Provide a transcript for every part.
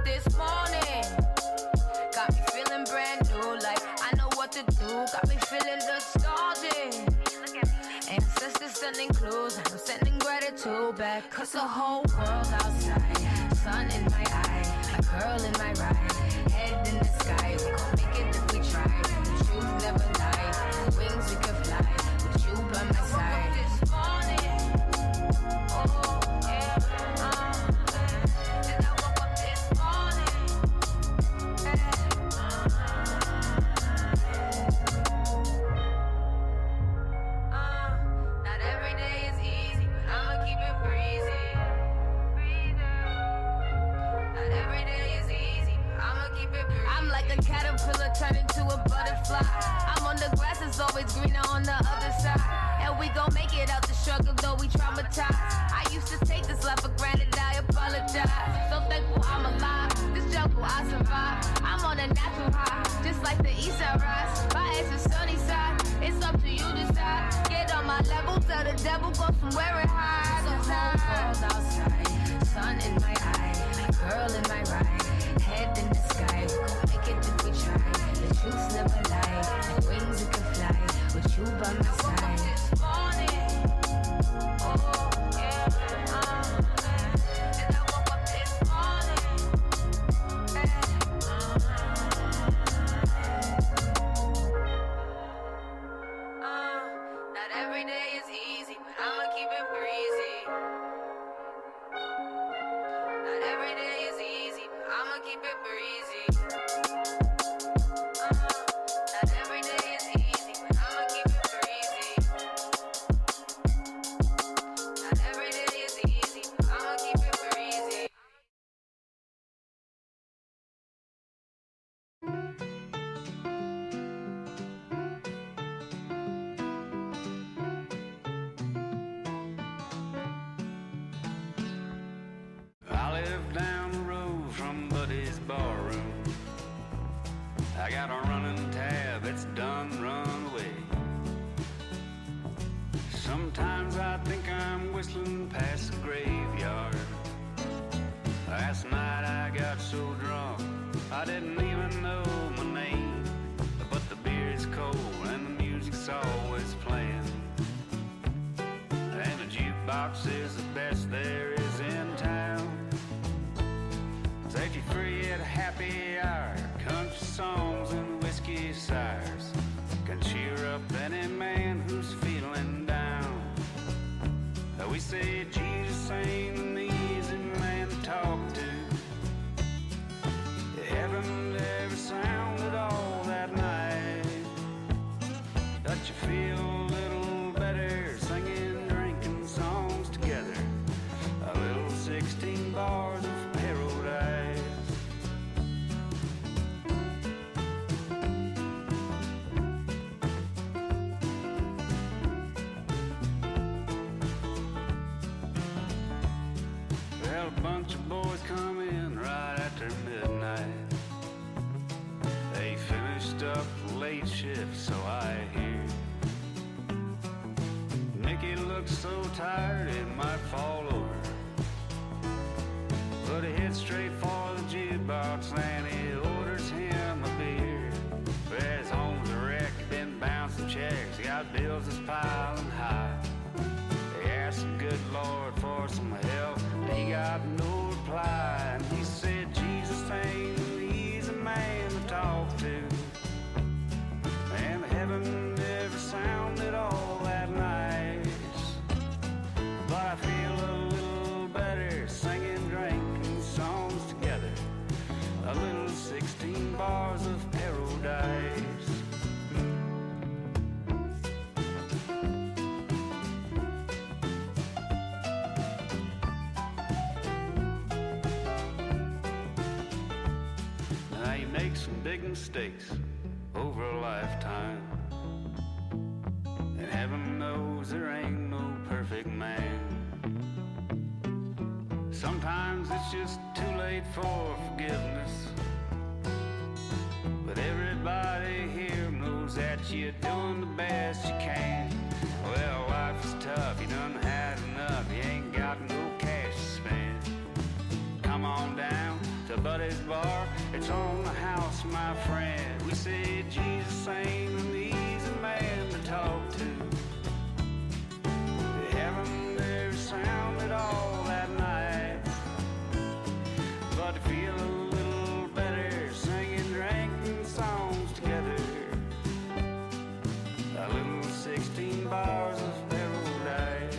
this morning. Got me feeling brand new, like I know what to do. Got me feeling nostalgic. Ancestors sending clues, and I'm sending gratitude back. Cause the whole world outside, sun in my eye, a girl in my ride, head in the sky. We gon' make it if we try. The truth never lie, wings we can fly. With you by my side. This morning, oh yeah, and I woke up this morning. Not every day is easy, but I'ma keep it breezy. Not every day is easy, but I'ma keep it breezy. I'm like a caterpillar turning to a butterfly. I'm on the grass, it's always greener on the other side. And we gon' make it out the struggle, though we traumatized. I used to take this life for granted, I apologize. So thankful I'm alive, this jungle I survive. I'm on a natural high, just like the east side rise. My ass is sunny side, it's up to you to decide. Get on my level, tell the devil go somewhere and hide. The whole world outside, sun in my eye, a girl in my ride, head in the sky. We gon' make it if we try. The truth's never lie, like wings you can fly. With you by my side. This morning, oh yeah, and I woke up this morning. Not every day is easy, but I'ma keep it breezy. Not every day is easy, but I'ma keep it breezy. Not every day is easy, but I'ma keep it breezy. Not every day is easy, but I'ma keep it breezy. I live down the road from Buddy's barroom. I got a running tab that's done run away. Sometimes I think I'm whistling past the graveyard. Last night I got so drunk I didn't even know my name. But the beer is cold and the music's always playing, and the jukebox is the best there is in town. Set you free at a happy hour. Country songs and whiskey sours can cheer up any man who's feeling down. We say Jesus ain't an easy man to talk to. Heaven never sounded all that night. But you feel a little better singing, drinking songs together. A little 16 bars of paradise. Well, a bunch of boys come in right after midnight. They finished up late shift, so I hear. Nicky looks so tired it might fall over, but he heads straight for the jukebox and he orders him a beer. Well, his home's a wreck, been bouncing checks, he got bills that's piling high. He asked the good Lord for some help, but he got no reply. And he said, Jesus ain't an easy man to talk to, and heaven never sounded all that nice. But I feel a little better singing, drinking songs together. A little 16 bars of paradise. Now you make some big mistakes over a lifetime, and heaven knows there ain't no perfect man. Sometimes it's just too late for forgiveness, but everybody here knows that you're doing the best you can. Well, life is tough, you done had enough, you ain't got no cash to spend. Come on down to buddy's bar. It's on the house, my friend. We said Jesus ain't an easy man to talk to. Heaven never sounded all that night, but to feel a little better singing, drinking songs together. A little 16 bars of paradise.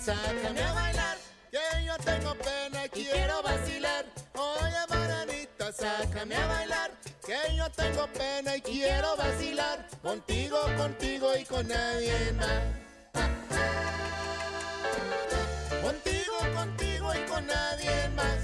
Sácame a bailar, que yo tengo pena y quiero vacilar. Oye, maranita, sácame a bailar, que yo tengo pena y quiero vacilar. Contigo, contigo y con nadie más. Contigo, contigo y con nadie más.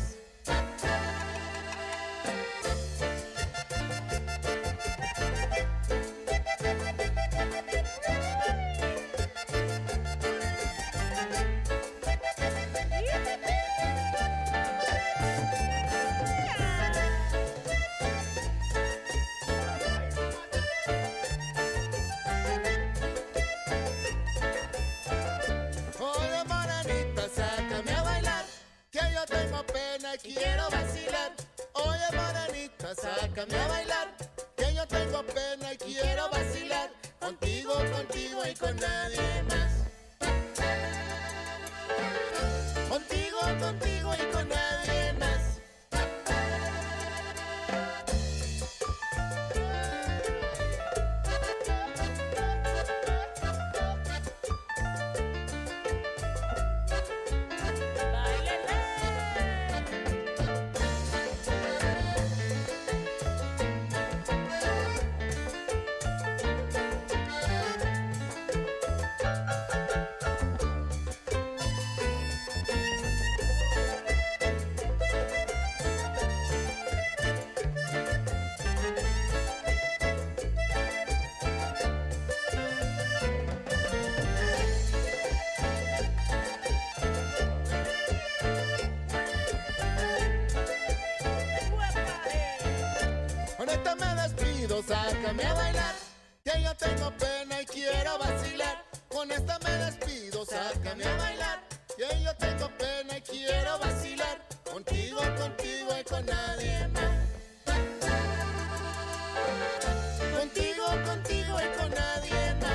Quiero vacilar, oye morenita, sácame a bailar, que yo tengo pena y quiero vacilar, contigo, contigo y con nadie más. Contigo, contigo y con nadie más. Sácame a bailar, que yo tengo pena y quiero vacilar. Con esta me despido, sácame a bailar, que yo tengo pena y quiero vacilar. Contigo, contigo y con nadie más. Contigo, contigo y con nadie más.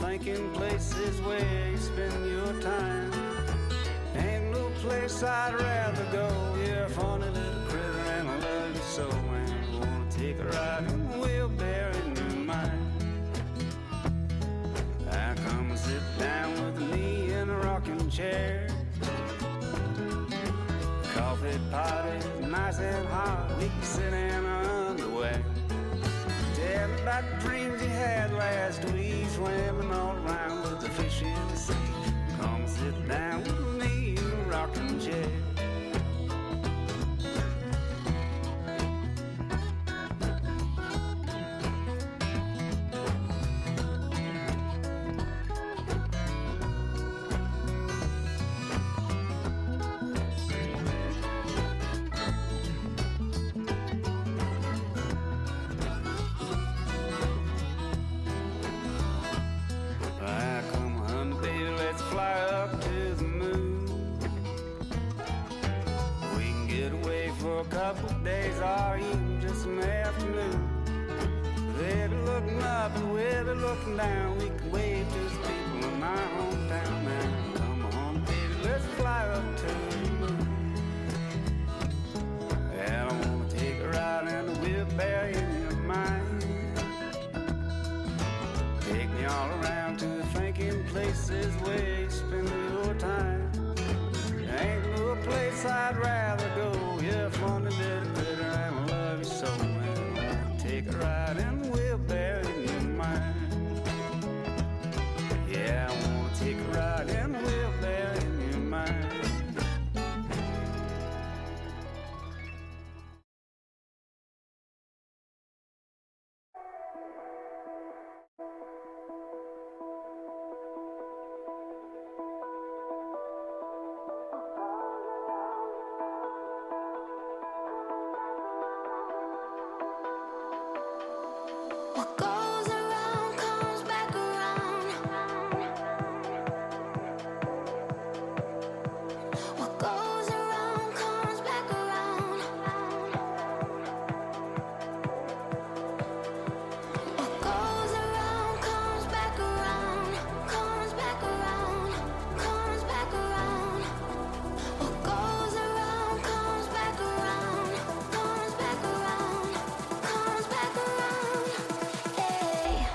Thinking places where you spend your time. Ain't no place I'd rather go. You're a funny little critter and I love you so. And I wanna take a ride and we'll bear in your mind. I come and sit down with me in a rocking chair. Coffee pot is nice and hot. We can sit in our underwear. Tell me about the dreams you had last week. Swimming all around with the fish in the sea. Come sit down with me in a rocking chair. couple days or even just an afternoon. They'll be looking up and we'll be looking down. We can wave to the people in our hometown now. Come on, baby, let's fly up to the moon. And I wanna take a ride in the wheelbarrow in your mind. Take me all around to the thinking places where you spend your time. There ain't no place I'd rather go. You're fun and little bitter and I love you so. And I wanna take a ride in the wheelbarrow in your mind. Yeah, I wanna take a ride in the wheelbarrow in your mind. What goes around comes back around. What goes around comes back around. What goes around comes back around. Comes back around. Comes back around. What goes around comes back around. Comes back around. Comes back around. Hey.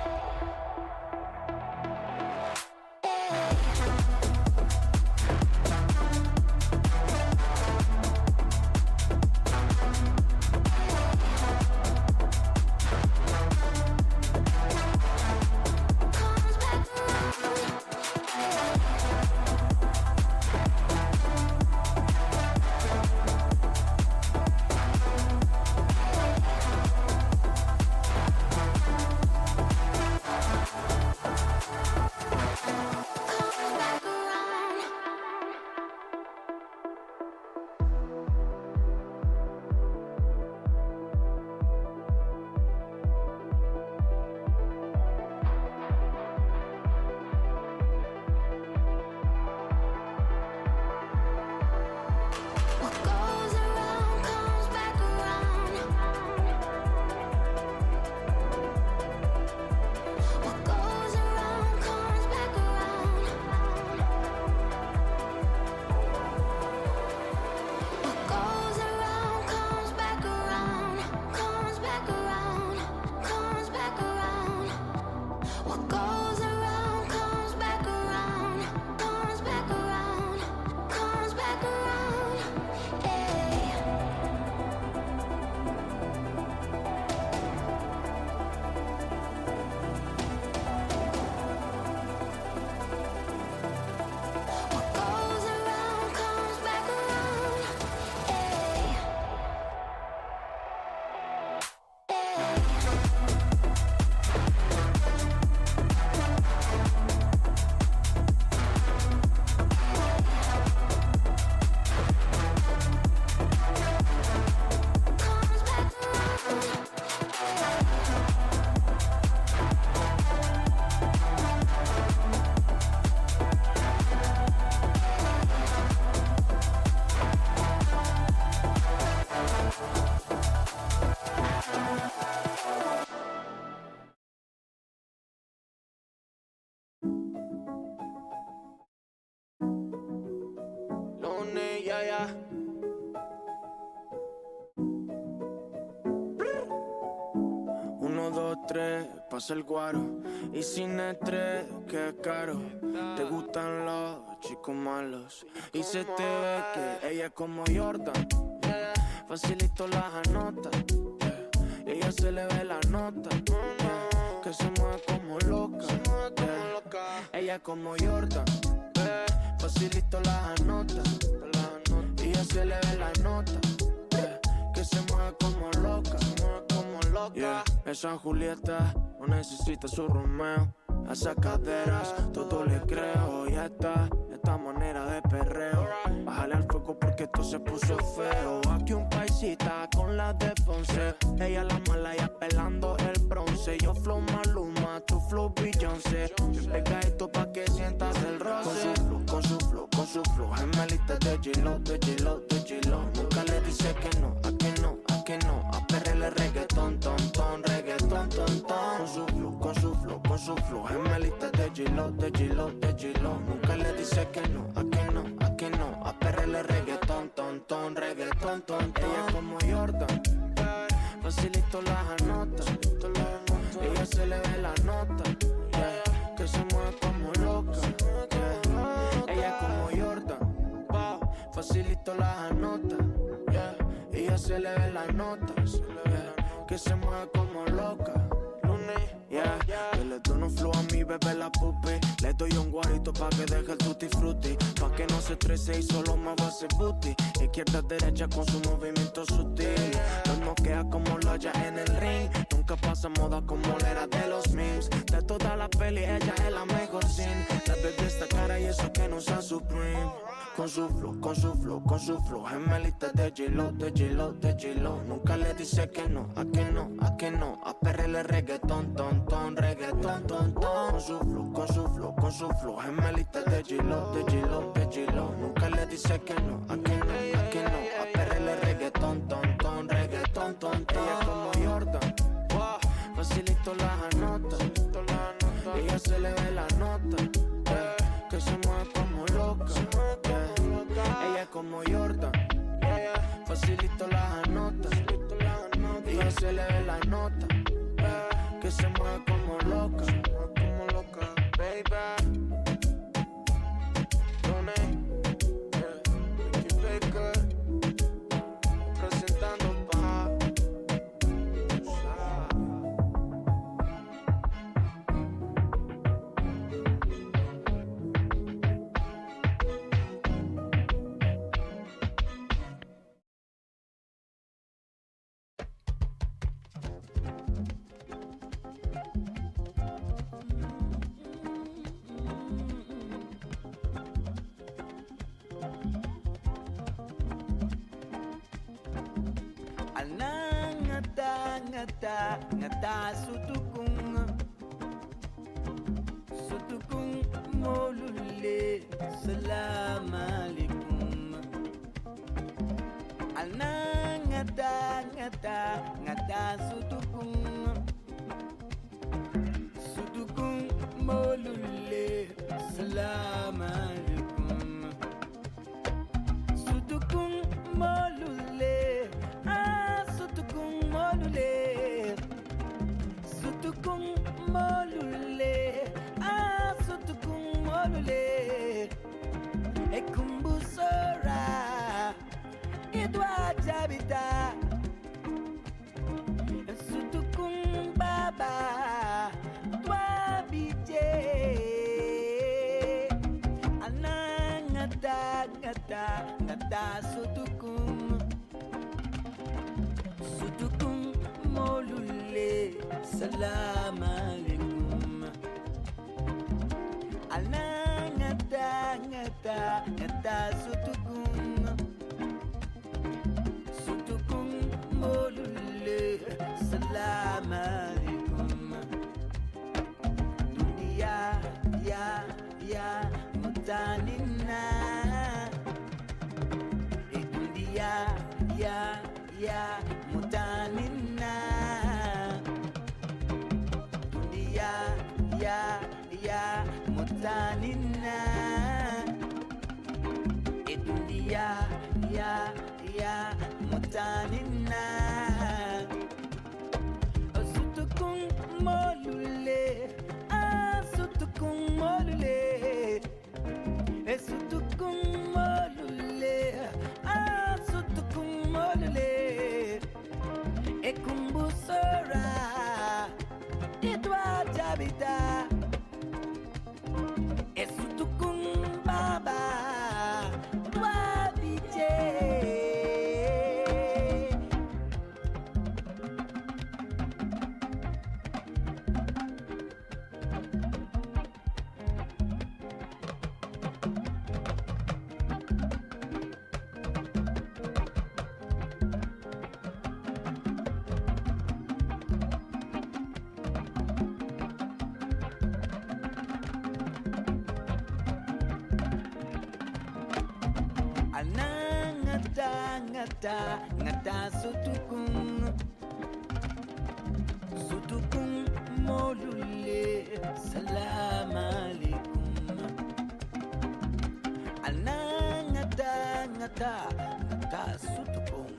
Comes back around. Comes back around. What goes around comes back around. What goes around comes back around. What goes around comes back around. Comes back around. Comes back around. What goes around comes back around. Comes back around. Comes back around. Hey. What goes around comes back around. Hey. Comes back around. Lunes, ya, ya. Uno, dos, tres, pasa el guaro. Y sin estrés, que caro. Te gustan los chicos malos. Y se te ve que ella es como Jordan. Facilito las anota. Y ella se le ve la nota. Que se mueve como loca. Ella es como Jordan. Facilito las anota. Y ella se le ve la nota. Que se mueve como loca. Yeah. Esa Julieta no necesita su Romeo. A esas caderas todo le creo. Ya está, esta manera de perreo. Bájale al fuego porque esto se puso feo. Aquí un paisita con la de Ponce. Ella la mala y apelando el bronce. Yo flow Maluma, tu flow Beyoncé. Bien pegadito pa' que sientas el roce. Con su flow, con su flow. Gemelita de J-Lo, de J-Lo, de J-Lo. Nunca le dice que no, a quien su flow. Gemelita de G-Lo, de G-Lo, de G-Lo. Nunca le dice que no, a que no, a que no. A perrele reggaetón, ton, ton, reggaetón, ton. Ella es como Jordan, facilito las anota. Ella se le ve la nota, yeah, que se mueve como loca, yeah. Ella es como Jordan, facilito las anota, yeah. Ella se le ve la nota, yeah, que se mueve como loca. Yeah, que le doy un flow a mi bebé la pupi. Le doy un guarito pa' que deje el tutti frutti, pa' que no se estrese y solo me va a hacer booty. Izquierda, derecha con su movimiento sutil. Nos noquea como Loya en el ring. Nunca pasa moda como la era de los memes. De toda la peli ella es la mejor sin. La de esta cara y eso que no usa Supreme. Con su flow, con su flow, con su flow. Gemelita de G-Lo, de G-Lo, de G-Lo. Nunca le dice que no, a que no, a que no. A perrele reggaetón, ton, ton, reggaetón, ton, ton. Con su flow, con su flow, con su flow. Gemelita de G-Lo, de G-Lo, de G-Lo. Nunca le dice que no, a que no, a que no. A perrele reggaetón, ton, ton, reggaetón, ton, ton. Ella es como Jordan, facilito las anota. Ella se le ve la nota, yeah, que se mueve como loca, yeah. Ella es como Jordan, facilito las anotas. Ella se le ve la nota, yeah, que se mueve como loca, baby. Tony, Ricky Baker, presentando pa' ngata sutukung molule salam alaikum ngata sutukung molule salam alaikum sutukung molule sutukung molule sutukung molule sutukung molule ekumbusora idwa jabita sutukung baba dwa bije ngata sutukung molule salam alaikum ngata sutukung molule salam alaikum dunia ya mutanina dunia ya mutanina dunia ya mutanina dunia ya mutanina sutukung molule sutukung molule sutukung molule sutukung molule ekumbusora idwa jabita sutukung baba dwa bije ngata sutukung molule Salam alaikum. Anangata ngata ngata sutukung.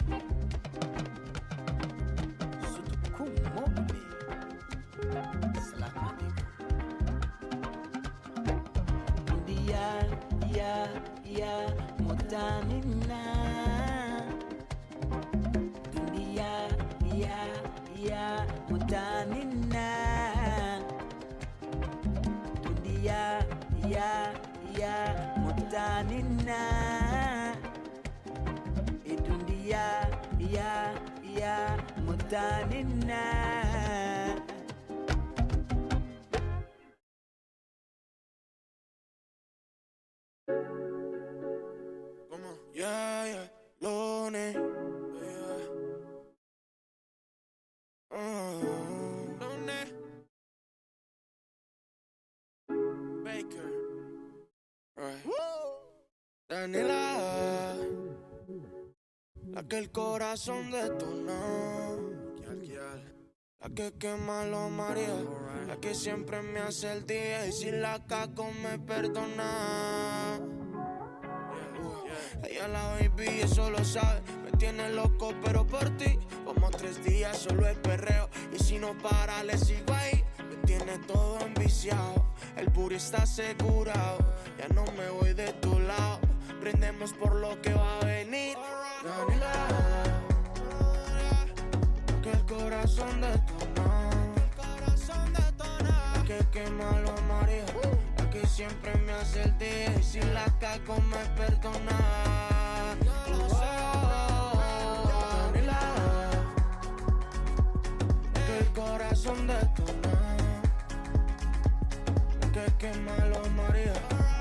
Sutukung mobi. Salam alaikum. Ya mutanina. Dunia ya mutanina. Dunia ya mutanina. Dunia ya mutanina. Yeah, lunes. Lunes. Baker. Right. Daniela, la que el corazón detonó. La que quema los María. La que siempre me hace el día. Y si la cago me perdona. Ella la baby, eso lo sabe. Me tiene loco, pero por ti. Como 3 días, solo es perreo. Y si no para, le sigo ahí. Me tiene todo enviciado. El booty está asegurado. Ya no me voy de tu lado. Prendemos por lo que va a venir. Daniela, que el corazón detona. Que quema los María. La que siempre me hace el día. Y si la cago me perdona. Que el corazón detona. Que quema los María.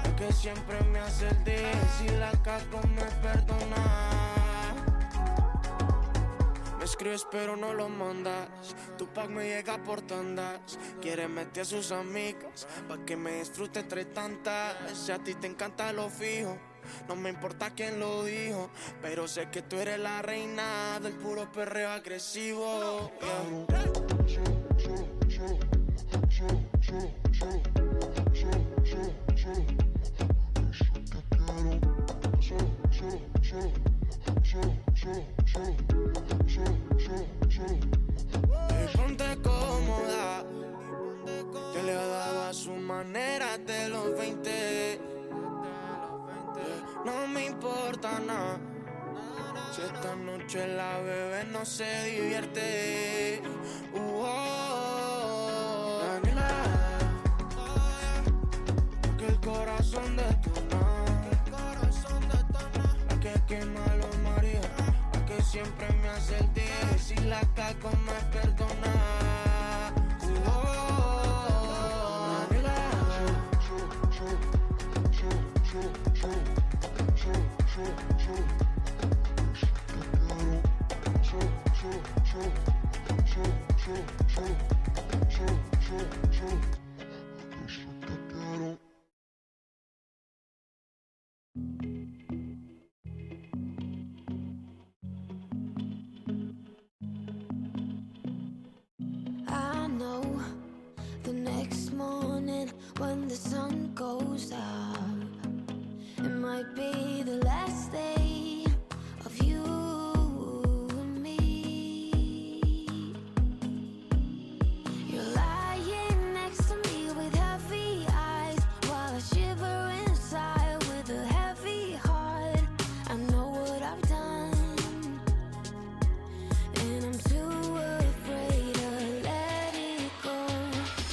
La que siempre me hace el día. Y si la cago me perdona. Me escribes pero no lo mandas. Tupac me llega por tandas. Quiere meter a sus amigas pa' que me disfrute entre tantas. Si a ti te encanta lo fijo, no me importa quién lo dijo. Pero sé que tú eres la reina del puro perreo agresivo. Ponte cómoda, que le ha dado a su manera de los 20. No me importa nada, si esta noche la bebé no se divierte. Daniela, que el corazón detona. La que quema los María. La que siempre me hace el día. Y si la cago me perdona. I know the next morning when the sun goes up, it might be the last day of you and me. You're lying next to me with heavy eyes while I shiver inside with a heavy heart. I know what I've done, and I'm too afraid to let it go.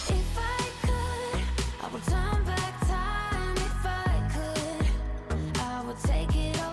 If I could, I would turn back time. If I could, I would take it all.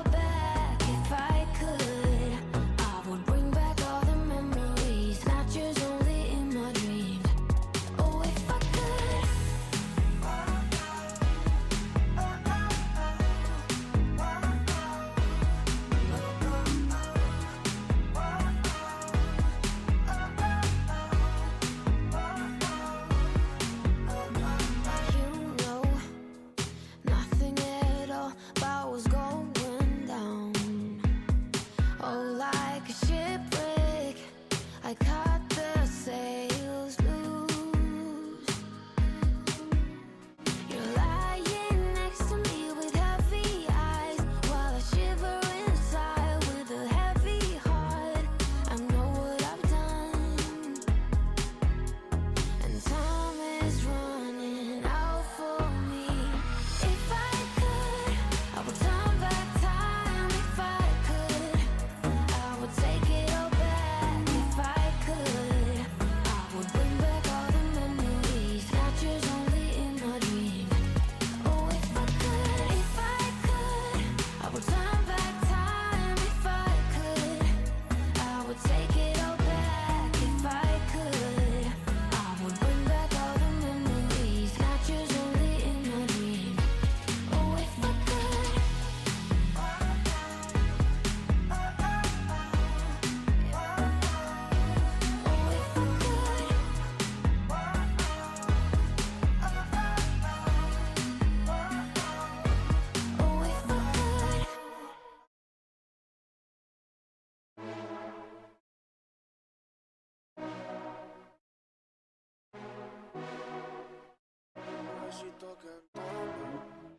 Besito que entono.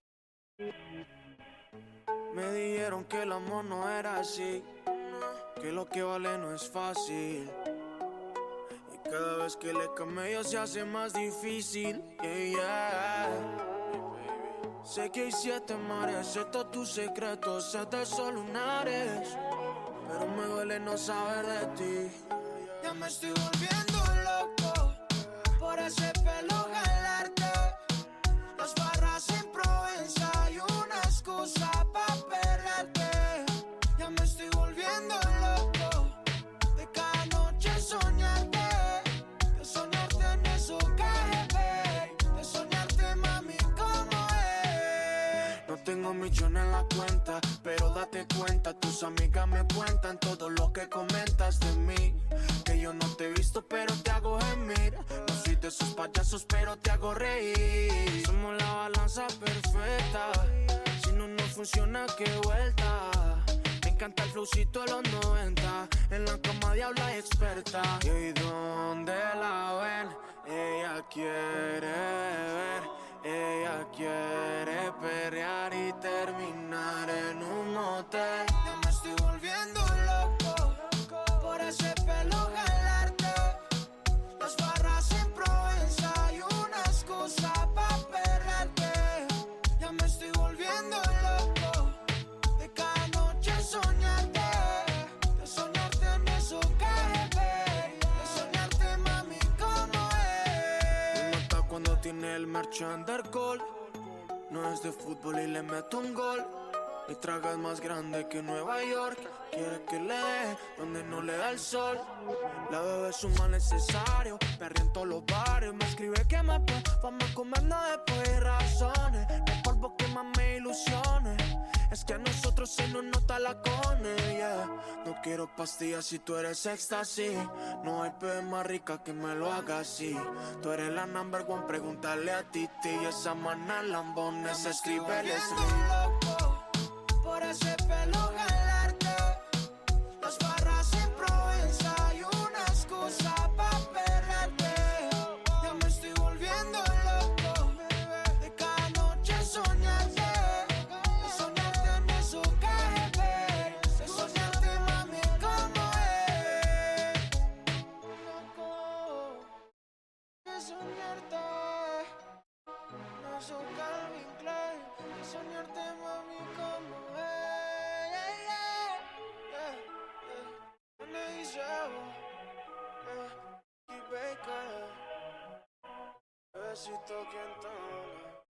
Me dijeron que el amor no era así, que lo que vale no es fácil. Y cada vez que le camello se hace más difícil. Yeah, yeah. Sé que hay 7 mares, sé todos tus secretos, sé de solo lunares, pero me duele no saber de ti. Ya me estoy volviendo loco por ese pelo galarte, las barras en Provenza y una excusa pa' perrarte. Ya me estoy volviendo loco de cada noche soñarte, de soñarte en eso KGB, de soñarte mami como es. No tengo millones en la cuenta, pero date cuenta, tus amigas me cuentan todo lo que comentas de mí, que yo no te he visto pero te hago gemir. No soy de esos payasos pero te hago reír. Somos la balanza perfecta, si no nos funciona qué vuelta. Me encanta el flowcito de los 90, en la cama diabla y experta. Y hoy donde la ven, ella quiere beber, ella quiere perrear y terminar en un motel. Ya me estoy volviendo loco por ese pelo galarte, las barras en Provenza y una excusa pa' perrarte. Ya me estoy volviendo loco de cada noche soñarte, de soñarte en eso KGB, de soñarte mami como es. Me nota cuando tiene el merch undergold, no es de fútbol y le meto un gol. Mi traga es más grande que Nueva York, quiere que le dé donde no le da el sol. La bebé es un mal necesario, me ríe en todos los barrios. Me escribe que me pues, vamos a comernos después de razones. No polvo que más me ilusiones, es que a nosotros se nos nota la cone, yeah. No quiero pastillas si tú eres éxtasis, no hay bebé más rica que me lo haga así. Tú eres la number one, pregúntale a Titi. Y esa mana lambones se escribe el loco por ese pelo galarte, las barras en Provenza y una excusa pa' perrarte. Ya me estoy volviendo loco de cada noche soñarte, de soñarte en eso KGB, de soñarte mami como es. Loco de soñarte, en eso Calvin Klein, de soñarte mami como es. Besito que entona.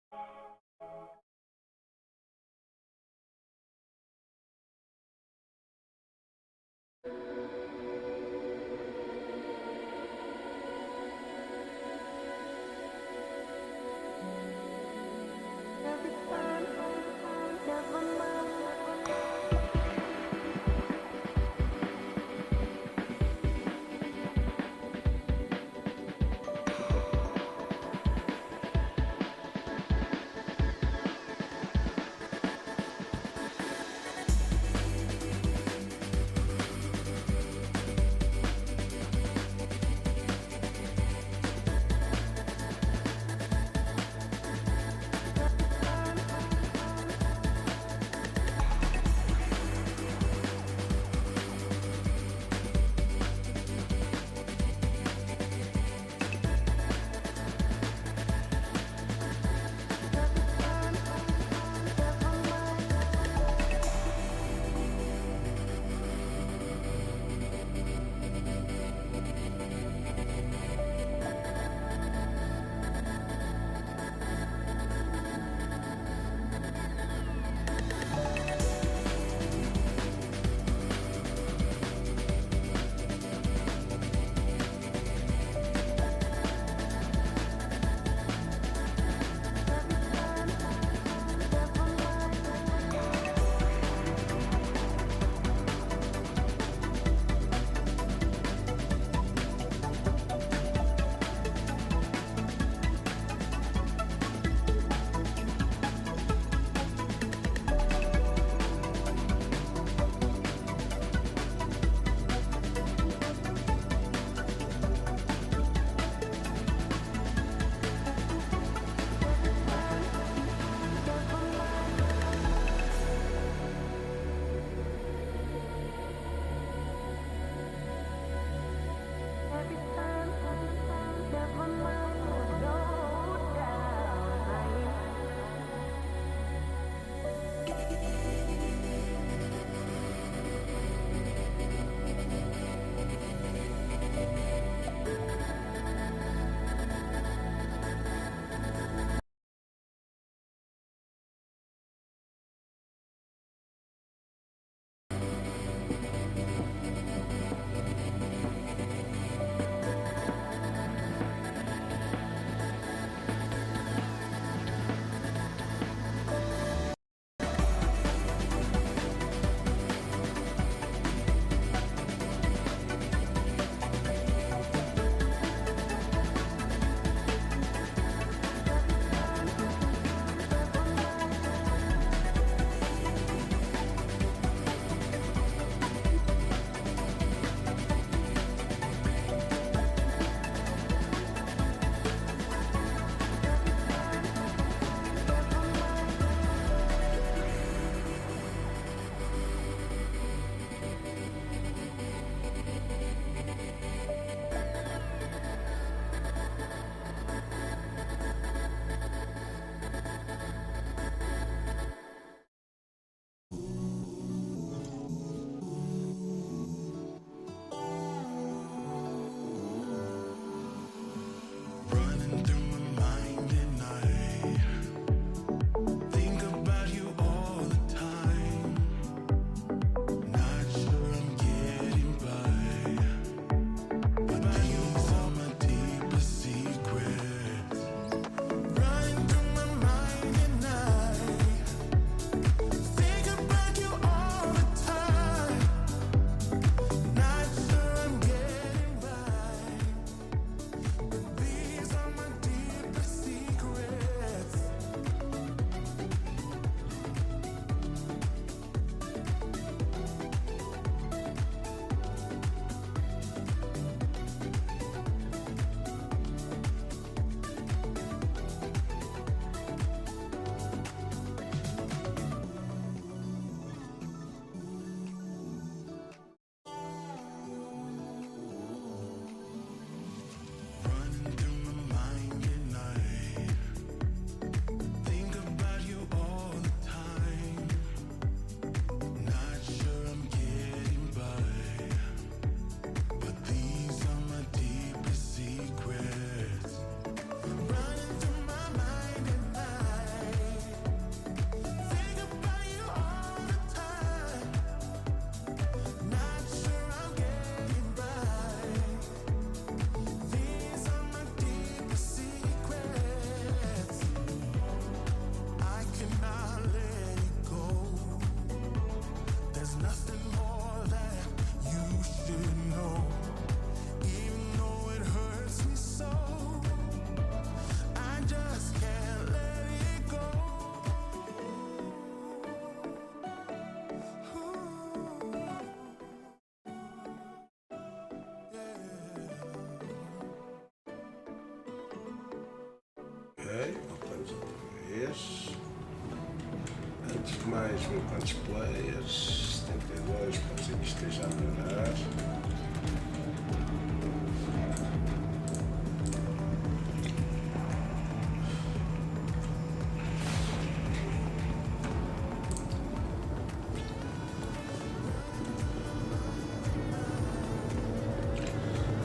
Vamos ver quantos players. 72, pode ser que esteja a melhorar.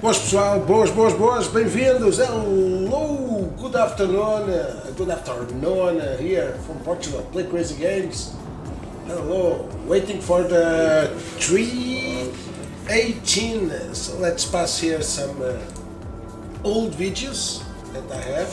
Boas pessoal, boas, bem-vindos, hello, good afternoon here from Portugal, Play Crazy Games, hello, waiting for the 318, so let's pass here some old videos that I have.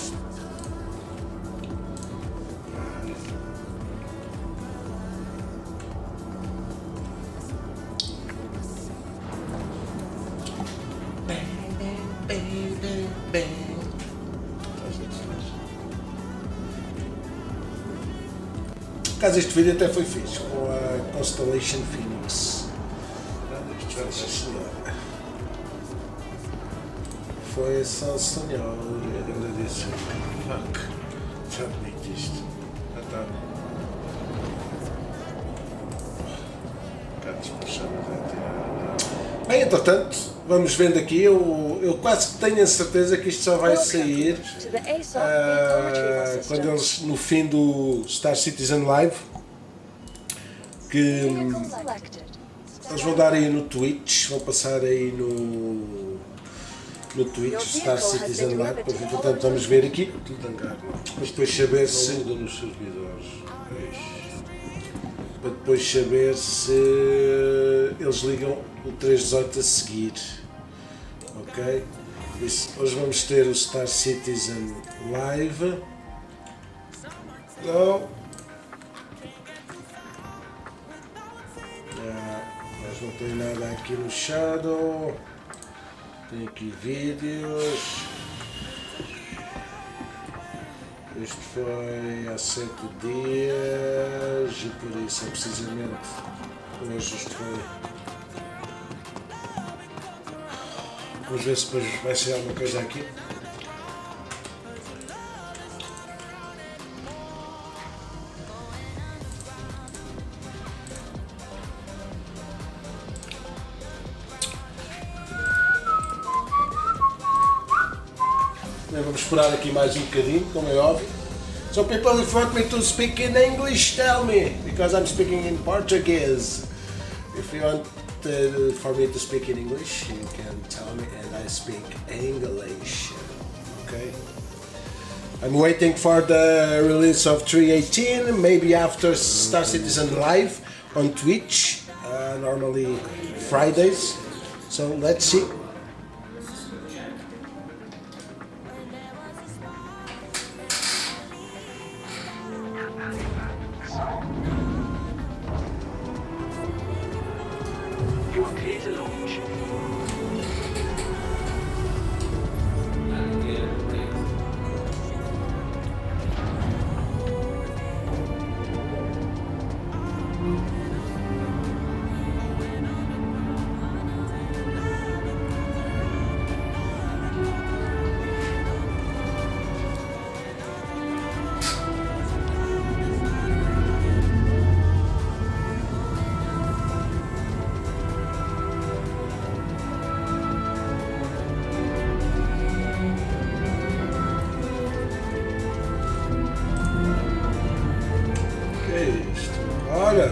Por acaso este vídeo até foi fixe, com a Constellation Phoenix. Nossa senhora. Foi só senhor. Eu disse, fuck, já bonito isto. Já está. Um bocado despachado a tirar. Bem, entretanto, vamos vendo aqui, eu quase que tenho a certeza que isto só vai sair quando eles, no fim do Star Citizen Live, que eles vão dar aí no Twitch, vão passar aí no Twitch, Star Citizen Live, portanto vamos ver aqui, mas depois saber se... nos servidores. Para depois saber se eles ligam o 318 a seguir, ok? Isso, hoje vamos ter o Star Citizen Live. Não. Mas não tem nada aqui no Shadow. Tem aqui vídeos. Isto foi há 7 dias e por isso é precisamente hoje isto foi. Vamos ver se depois vai sair alguma coisa aqui. Vamos esperar aqui mais um bocadinho, como é óbvio. So people, if you want me to speak in English, tell me, because I'm speaking in Portuguese. If you want for me to speak in English, you can tell me and I speak English. Okay? I'm waiting for the release of 318, maybe after Star Citizen Live on Twitch, normally Fridays. So let's see. Olha,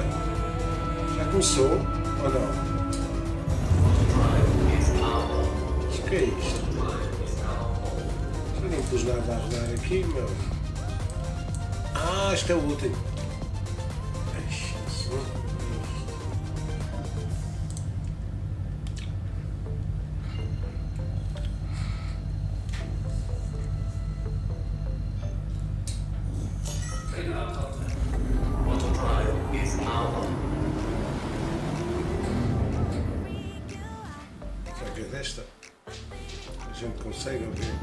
já começou ou não? O que é isto? Eu não pus nada a rodar aqui, meu. Ah, isto é o último. Desta a gente consegue ouvir.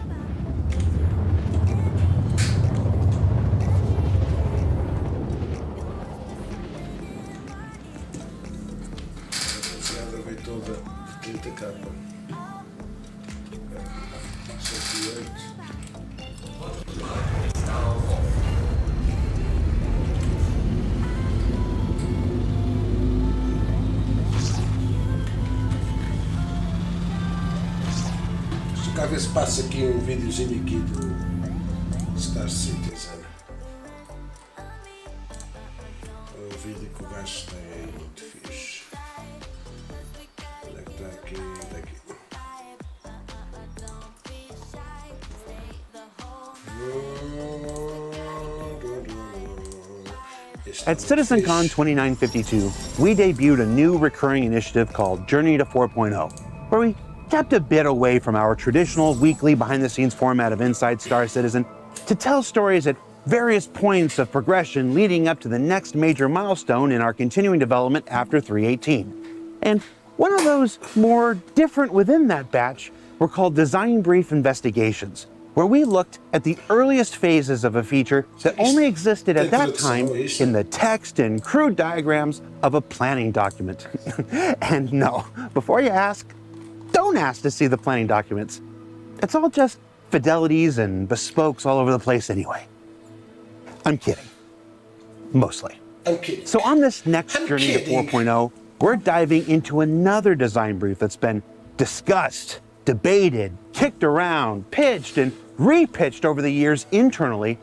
A rapaziada veio toda de quinta capa. 108. cá ver se passa aqui um videozinho aqui do Star Citizen. O vídeo que o gajo tem é muito fixe. Onde é que está aqui? Daqui. At CitizenCon 2952, we debuted a new recurring initiative called Journey to 4.0, where we stepped a bit away from our traditional weekly behind-the-scenes format of Inside Star Citizen to tell stories at various points of progression leading up to the next major milestone in our continuing development after 318. And one of those more different within that batch were called Design Brief Investigations, where we looked at the earliest phases of a feature that only existed at that time in the text and crude diagrams of a planning document. And no, before you ask, don't ask to see the planning documents. It's all just fidelities and bespokes all over the place anyway. I'm kidding. Mostly. I'm kidding. So on this next journey to 4.0, we're diving into another design brief that's been discussed, debated, kicked around, pitched, and repitched over the years internally,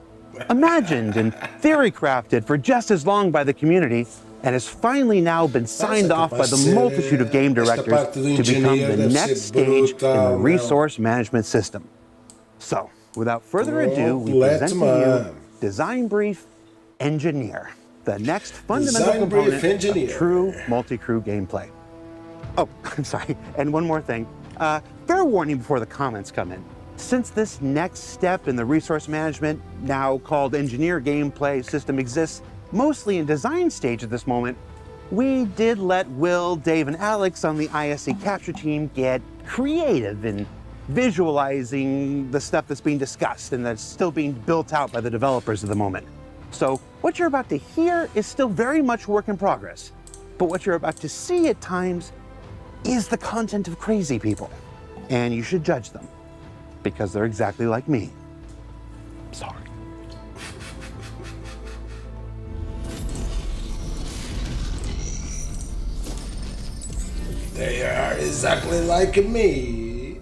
imagined and theory crafted for just as long by the community, and has finally now been signed off by the multitude of game directors to become the next stage in the resource management system. So, without further ado, we present to you Design Brief Engineer, the next fundamental component of true multi-crew gameplay. Oh, I'm sorry, and one more thing. Fair warning before the comments come in. Since this next step in the resource management, now called engineer gameplay system, exists mostly in design stage at this moment, we did let Will, Dave, and Alex on the ISC capture team get creative in visualizing the stuff that's being discussed and that's still being built out by the developers at the moment. So what you're about to hear is still very much work in progress, but what you're about to see at times is the content of crazy people, and you should judge them because they're exactly like me. Sorry. They are exactly like me.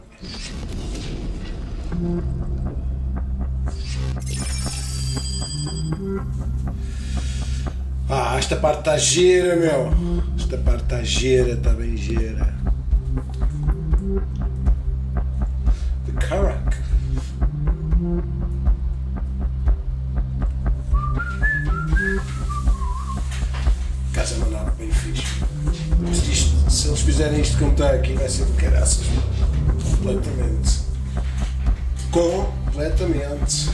Ah, esta parte tá gira, meu. Esta parte tá gira, tá bem gira. The Karak. Casa Manara, bem fixe. Se eles fizerem isto como está aqui, vai ser de caraças. Completamente. Completamente.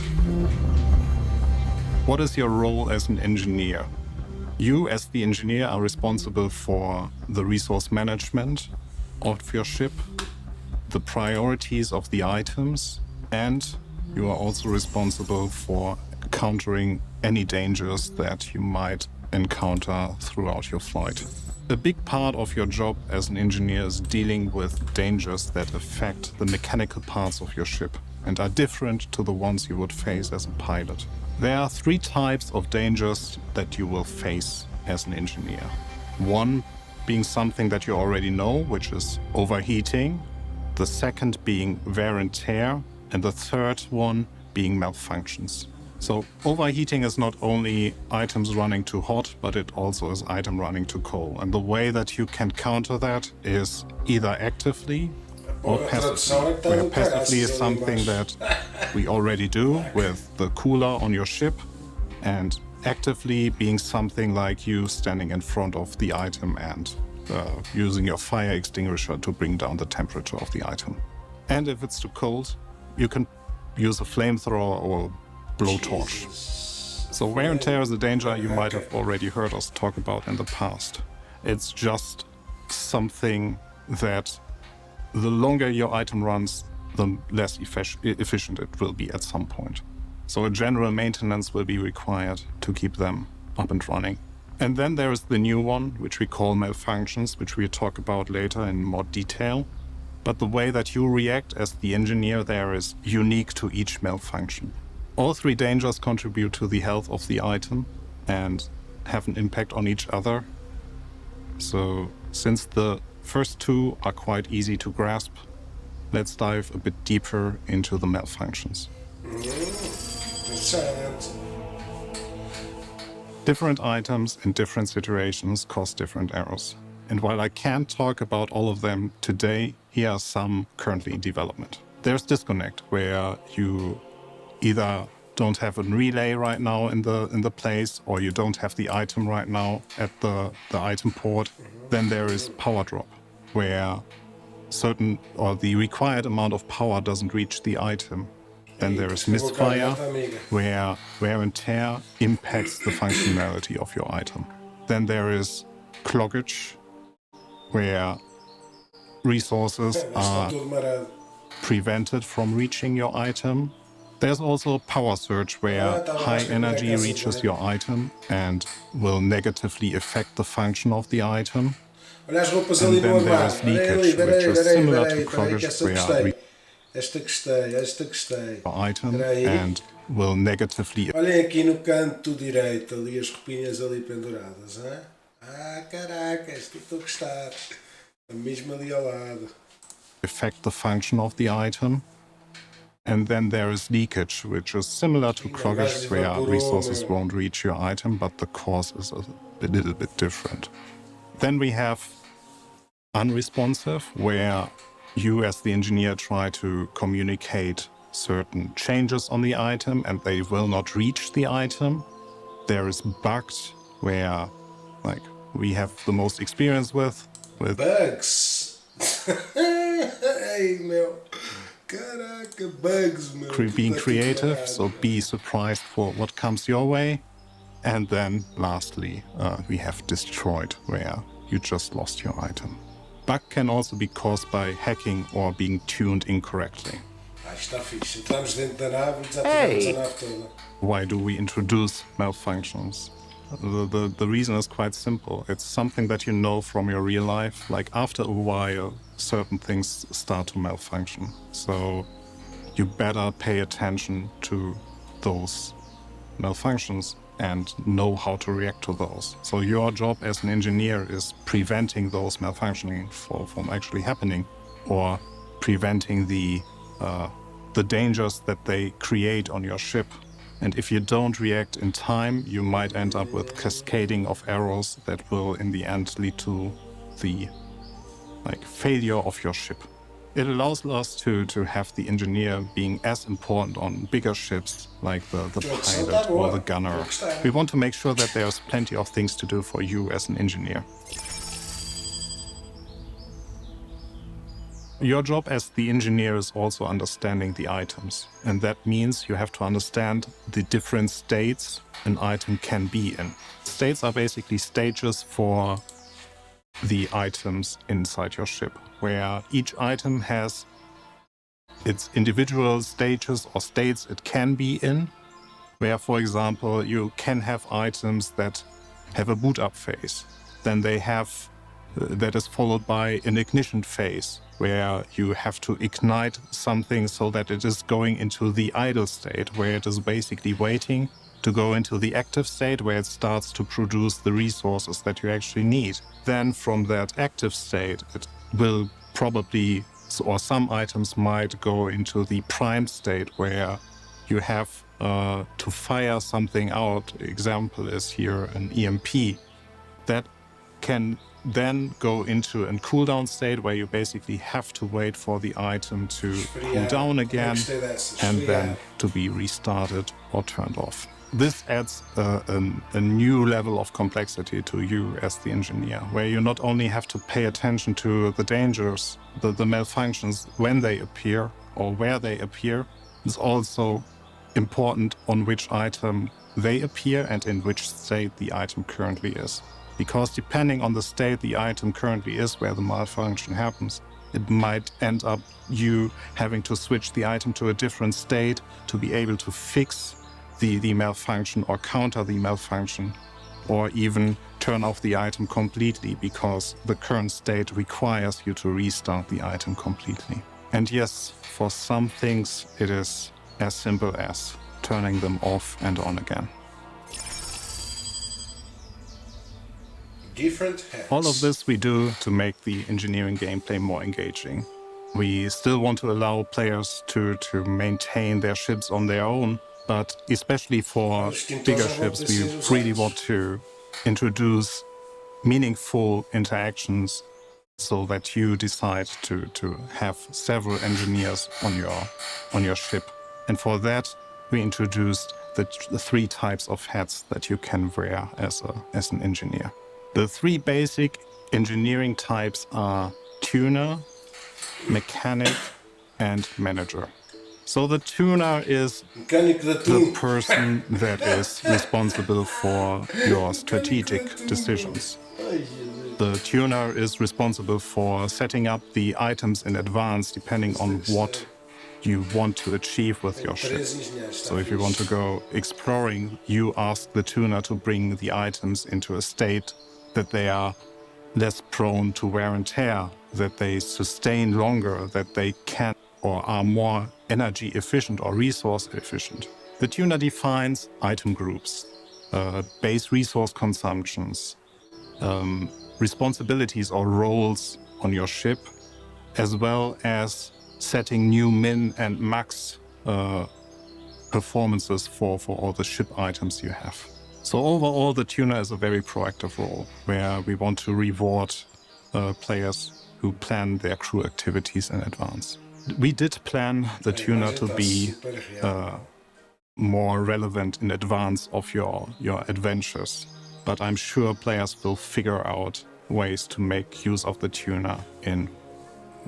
What is your role as an engineer? You, as the engineer, are responsible for the resource management of your ship, the priorities of the items, and you are also responsible for countering any dangers that you might encounter throughout your flight. A big part of your job as an engineer is dealing with dangers that affect the mechanical parts of your ship and are different to the ones you would face as a pilot. There are 3 types of dangers that you will face as an engineer. One being something that you already know, which is overheating. The second being wear and tear. And the third one being malfunctions. So overheating is not only items running too hot, but it also is item running too cold. And the way that you can counter that is either actively or passively. Where passively is something that we already do with the cooler on your ship, and actively being something like you standing in front of the item and using your fire extinguisher to bring down the temperature of the item. And if it's too cold, you can use a flamethrower or blowtorch. So wear and tear is a danger you might have already heard us talk about in the past. It's just something that the longer your item runs, the less efficient it will be at some point. So a general maintenance will be required to keep them up and running. And then there is the new one, which we call malfunctions, which we'll talk about later in more detail. But the way that you react as the engineer there is unique to each malfunction. All 3 dangers contribute to the health of the item and have an impact on each other. So since the first 2 are quite easy to grasp, let's dive a bit deeper into the malfunctions. Interessante. Different items in different situations cause different errors. And while I can't talk about all of them today, here are some currently in development. There's disconnect, where you either don't have a relay right now in the place, or you don't have the item right now at the item port. Then there is power drop, where certain or the required amount of power doesn't reach the item. Then there is misfire, where wear and tear impacts the functionality of your item. Then there is cloggage, where resources are prevented from reaching your item. There's also power surge, where high energy reaches your item and will negatively affect the function of the item. Olha as roupas And ali no then there armário. is leakage, which is similar to cloggage, esta where gostei. Esta gostei. your item Peraí. and will negatively Olhem aqui no canto direito, ali as roupinhas ali penduradas, hein? Ah, caraca, esta estou a gostar. A mesma ali ao lado. affect the function of the item. And then there is leakage, which is similar to cloggage, where resources won't reach your item, but the cause is a little bit different. Then we have unresponsive, where you as the engineer try to communicate certain changes on the item and they will not reach the item. There is bugged, where like we have the most experience with Bugs! Ei, meu! Caraca, bugs, meu! being Puta que creative, pariu. so be surprised for what comes your way. And then lastly, we have destroyed, where you just lost your item. Bug can also be caused by hacking or being tuned incorrectly. Ah, está fixe. Entramos dentro da nave e desativamos a nave toda. Why do we introduce malfunctions? The reason is quite simple. It's something that you know from your real life. Like after a while, certain things start to malfunction. So you better pay attention to those malfunctions and know how to react to those. So your job as an engineer is preventing those malfunctioning from actually happening, or preventing the dangers that they create on your ship. And if you don't react in time, you might end up with cascading of errors that will in the end lead to the failure of your ship. It allows us to have the engineer being as important on bigger ships like the pilot or the gunner. We want to make sure that there's plenty of things to do for you as an engineer. Your job as the engineer is also understanding the items. And that means you have to understand the different states an item can be in. States are basically stages for the items inside your ship, where each item has its individual stages or states it can be in, where, for example, you can have items that have a boot up phase. Then they have, that is followed by an ignition phase, where you have to ignite something so that it is going into the idle state, where it is basically waiting to go into the active state, where it starts to produce the resources that you actually need. Then from that active state, it will probably, or some items might go into the prime state, where you have to fire something out. Example is here an EMP. That can then go into a cooldown state, where you basically have to wait for the item to cool down again and then to be restarted or turned off. This adds a new level of complexity to you as the engineer, where you not only have to pay attention to the dangers, the malfunctions when they appear or where they appear. It's also important on which item they appear and in which state the item currently is. Because depending on the state the item currently is where the malfunction happens, it might end up you having to switch the item to a different state to be able to fix the malfunction or counter the malfunction, or even turn off the item completely because the current state requires you to restart the item completely. And yes, for some things it is as simple as turning them off and on again. Different hacks. All of this we do to make the engineering gameplay more engaging. We still want to allow players to maintain their ships on their own, but especially for bigger ships, we really want to introduce meaningful interactions so that you decide to have several engineers on your ship. And for that, we introduced the 3 types of hats that you can wear as an engineer. The 3 basic engineering types are tuner, mechanic, and manager. So the tuner is the person that is responsible for your strategic decisions. The tuner is responsible for setting up the items in advance depending on what you want to achieve with your ship. So if you want to go exploring, you ask the tuner to bring the items into a state that they are less prone to wear and tear, that they sustain longer, that they can or are more energy efficient or resource efficient. The tuner defines item groups, base resource consumptions, responsibilities or roles on your ship, as well as setting new min and max performances for all the ship items you have. So overall, the tuner is a very proactive role where we want to reward players who plan their crew activities in advance. We did plan the tuner to be more relevant in advance of your adventures, but I'm sure players will figure out ways to make use of the tuner in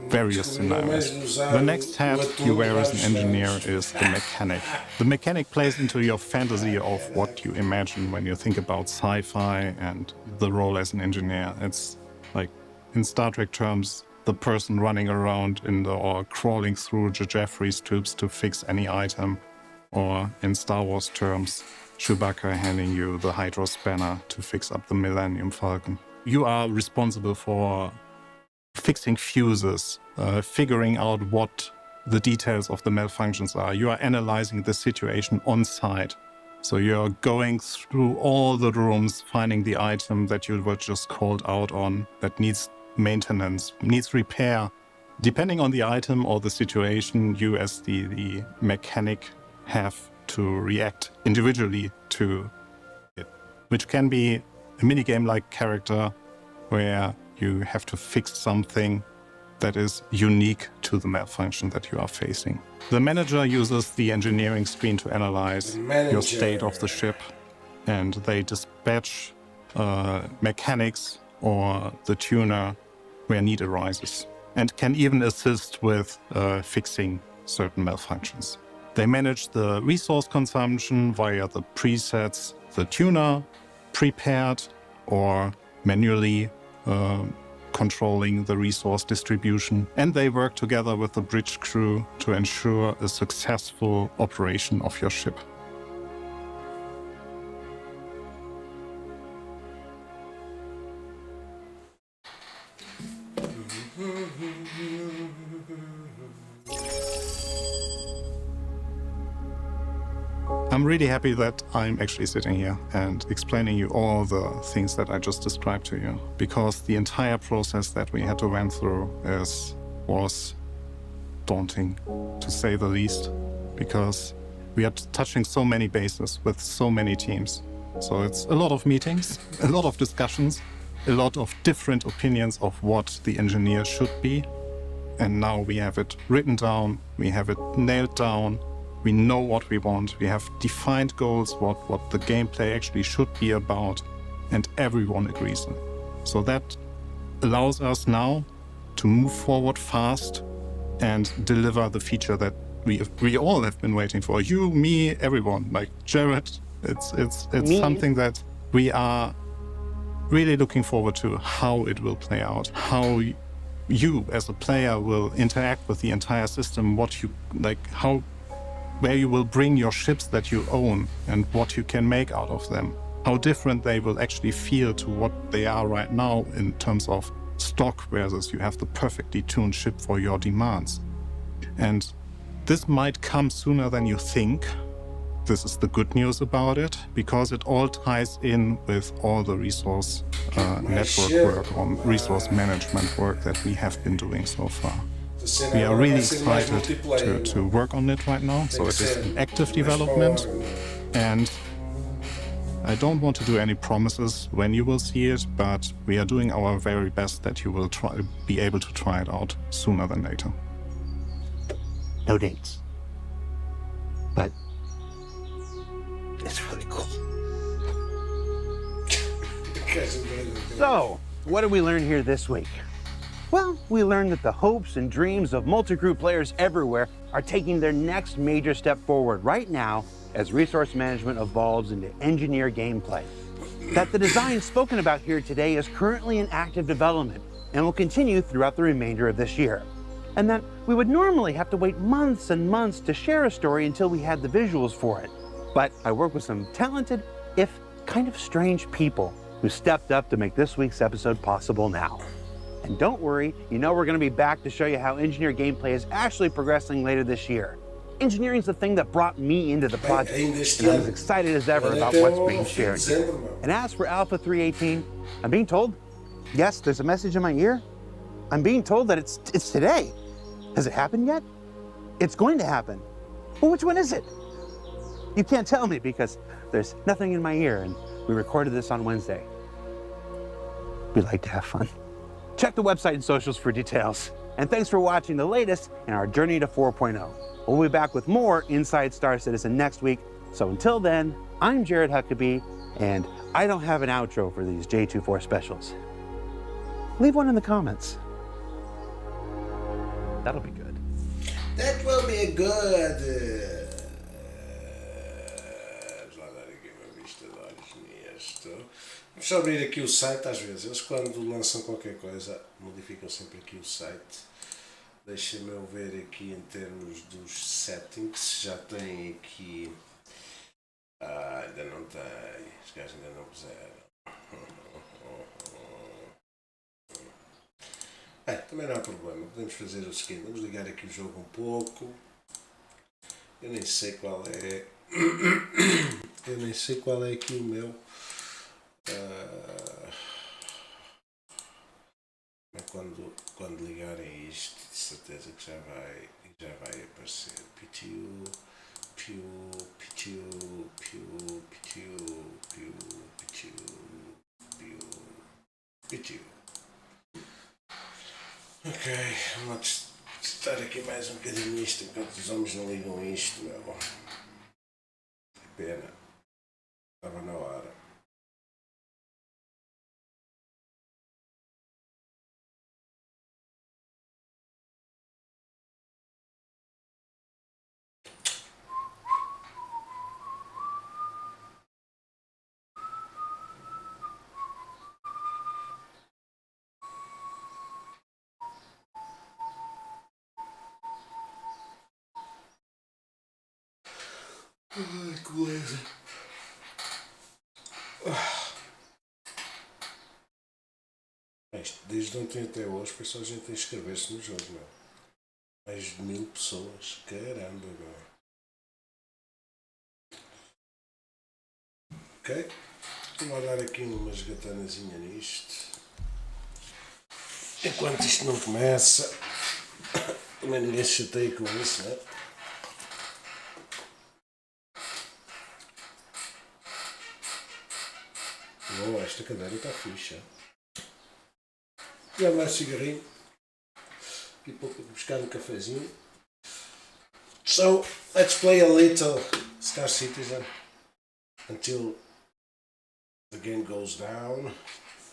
various scenarios. The next hat you wear as an engineer is the mechanic. The mechanic plays into your fantasy of what you imagine when you think about sci-fi and the role as an engineer. It's like, in Star Trek terms, the person running around or crawling through Jeffries tubes to fix any item, or in Star Wars terms, Chewbacca handing you the Hydro Spanner to fix up the Millennium Falcon. You are responsible for fixing fuses, figuring out what the details of the malfunctions are. You are analyzing the situation on site. So you're going through all the rooms, finding the item that you were just called out on that needs maintenance, needs repair. Depending on the item or the situation, you as the mechanic have to react individually to it, which can be a minigame-like character where you have to fix something that is unique to the malfunction that you are facing. The manager uses the engineering screen to analyze your state of the ship, and they dispatch mechanics or the tuner where need arises, and can even assist with fixing certain malfunctions. They manage the resource consumption via the presets the tuner prepared or manually controlling the resource distribution, and they work together with the bridge crew to ensure a successful operation of your ship. I'm really happy that I'm actually sitting here and explaining you all the things that I just described to you, because the entire process that we had to went through was daunting, to say the least, because we are touching so many bases with so many teams. So it's a lot of meetings, a lot of discussions, a lot of different opinions of what the engineer should be. And now we have it written down, we have it nailed down. We know what we want, we have defined goals, what the gameplay actually should be about, and everyone agrees on. So that allows us now to move forward fast and deliver the feature that we all have been waiting for. You, me, everyone, like Jared. It's something that we are really looking forward to, how it will play out, how you as a player will interact with the entire system, where you will bring your ships that you own and what you can make out of them. How different they will actually feel to what they are right now in terms of stock versus you have the perfectly tuned ship for your demands. And this might come sooner than you think. This is the good news about it, because it all ties in with all the resource network work or resource management work that we have been doing so far. We are really excited to work on it right now, so it is in active development, and I don't want to do any promises when you will see it, but we are doing our very best that you will be able to try it out sooner than later. No dates. But it's really cool. So, what did we learn here this week? Well, we learned that the hopes and dreams of multi-group players everywhere are taking their next major step forward right now as resource management evolves into engineer gameplay. That the design spoken about here today is currently in active development and will continue throughout the remainder of this year. And that we would normally have to wait months and months to share a story until we had the visuals for it. But I work with some talented, if kind of strange people who stepped up to make this week's episode possible now. And don't worry, you know we're going to be back to show you how engineer gameplay is actually progressing later this year. Engineering is the thing that brought me into the project, and I'm as excited as ever about what's being shared here. And as for Alpha 318, I'm being told, yes, there's a message in my ear. I'm being told that it's today. Has it happened yet? It's going to happen. Well, which one is it? You can't tell me because there's nothing in my ear, and we recorded this on Wednesday. We like to have fun. Check the website and socials for details. And thanks for watching the latest in our journey to 4.0. We'll be back with more Inside Star Citizen next week. So until then, I'm Jared Huckabee, and I don't have an outro for these J24 specials. Leave one in the comments. That'll be good. That will be good. Vamos lá dar aqui uma vista de olhos nisto. Vamos só abrir aqui o site às vezes. Eles quando lançam qualquer coisa modificam sempre aqui o site. Deixa-me eu ver aqui em termos dos settings. Já tem aqui. Ainda não tem. Os gajos ainda não puseram. Também não há problema. Podemos fazer o seguinte. Vamos ligar aqui o jogo um pouco. Eu nem sei qual é. Eu nem sei qual é aqui o meu. Quando ligarem isto, de certeza que já vai aparecer. PTU, Ok, vamos testar aqui mais um bocadinho isto enquanto os homens não ligam isto, meu. Que pena. Estava na hora. Ai, que beleza. Desde ontem até hoje foi só gente a inscrever-se no jogo, meu. Mais de 1000 pessoas. Caramba, meu. Ok. Vou dar aqui uma esgatanazinha nisto. Enquanto isto não começa. Também ninguém se chateia com isso, né? Oh, esta cadeira está fixa. Já mais cigarrinho. Aqui para buscar um cafezinho. So, let's play a little Star Citizen until the game goes down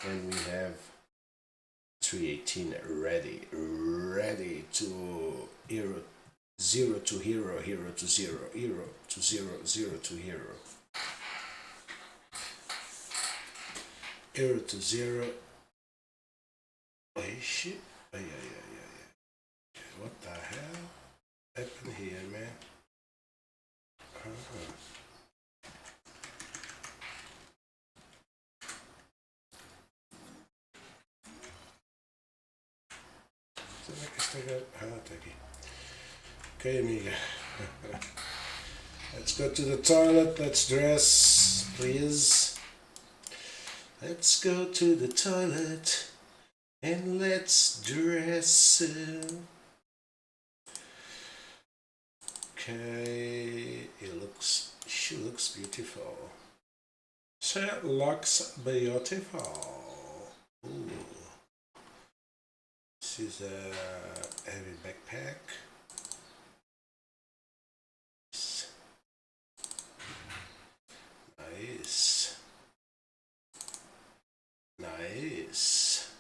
and we have 318 ready to hero, 0 to hero, hero to 0, hero to 0, 0 to hero. Hero to 0. Oh shit. Ay. What the hell happened here, man? Será que está aqui. Okay, amiga. Let's go to the toilet. Let's dress, please. Let's go to the toilet and let's dress. Okay, she looks beautiful. She looks beautiful. Ooh. This is a heavy backpack. Nice. Nice.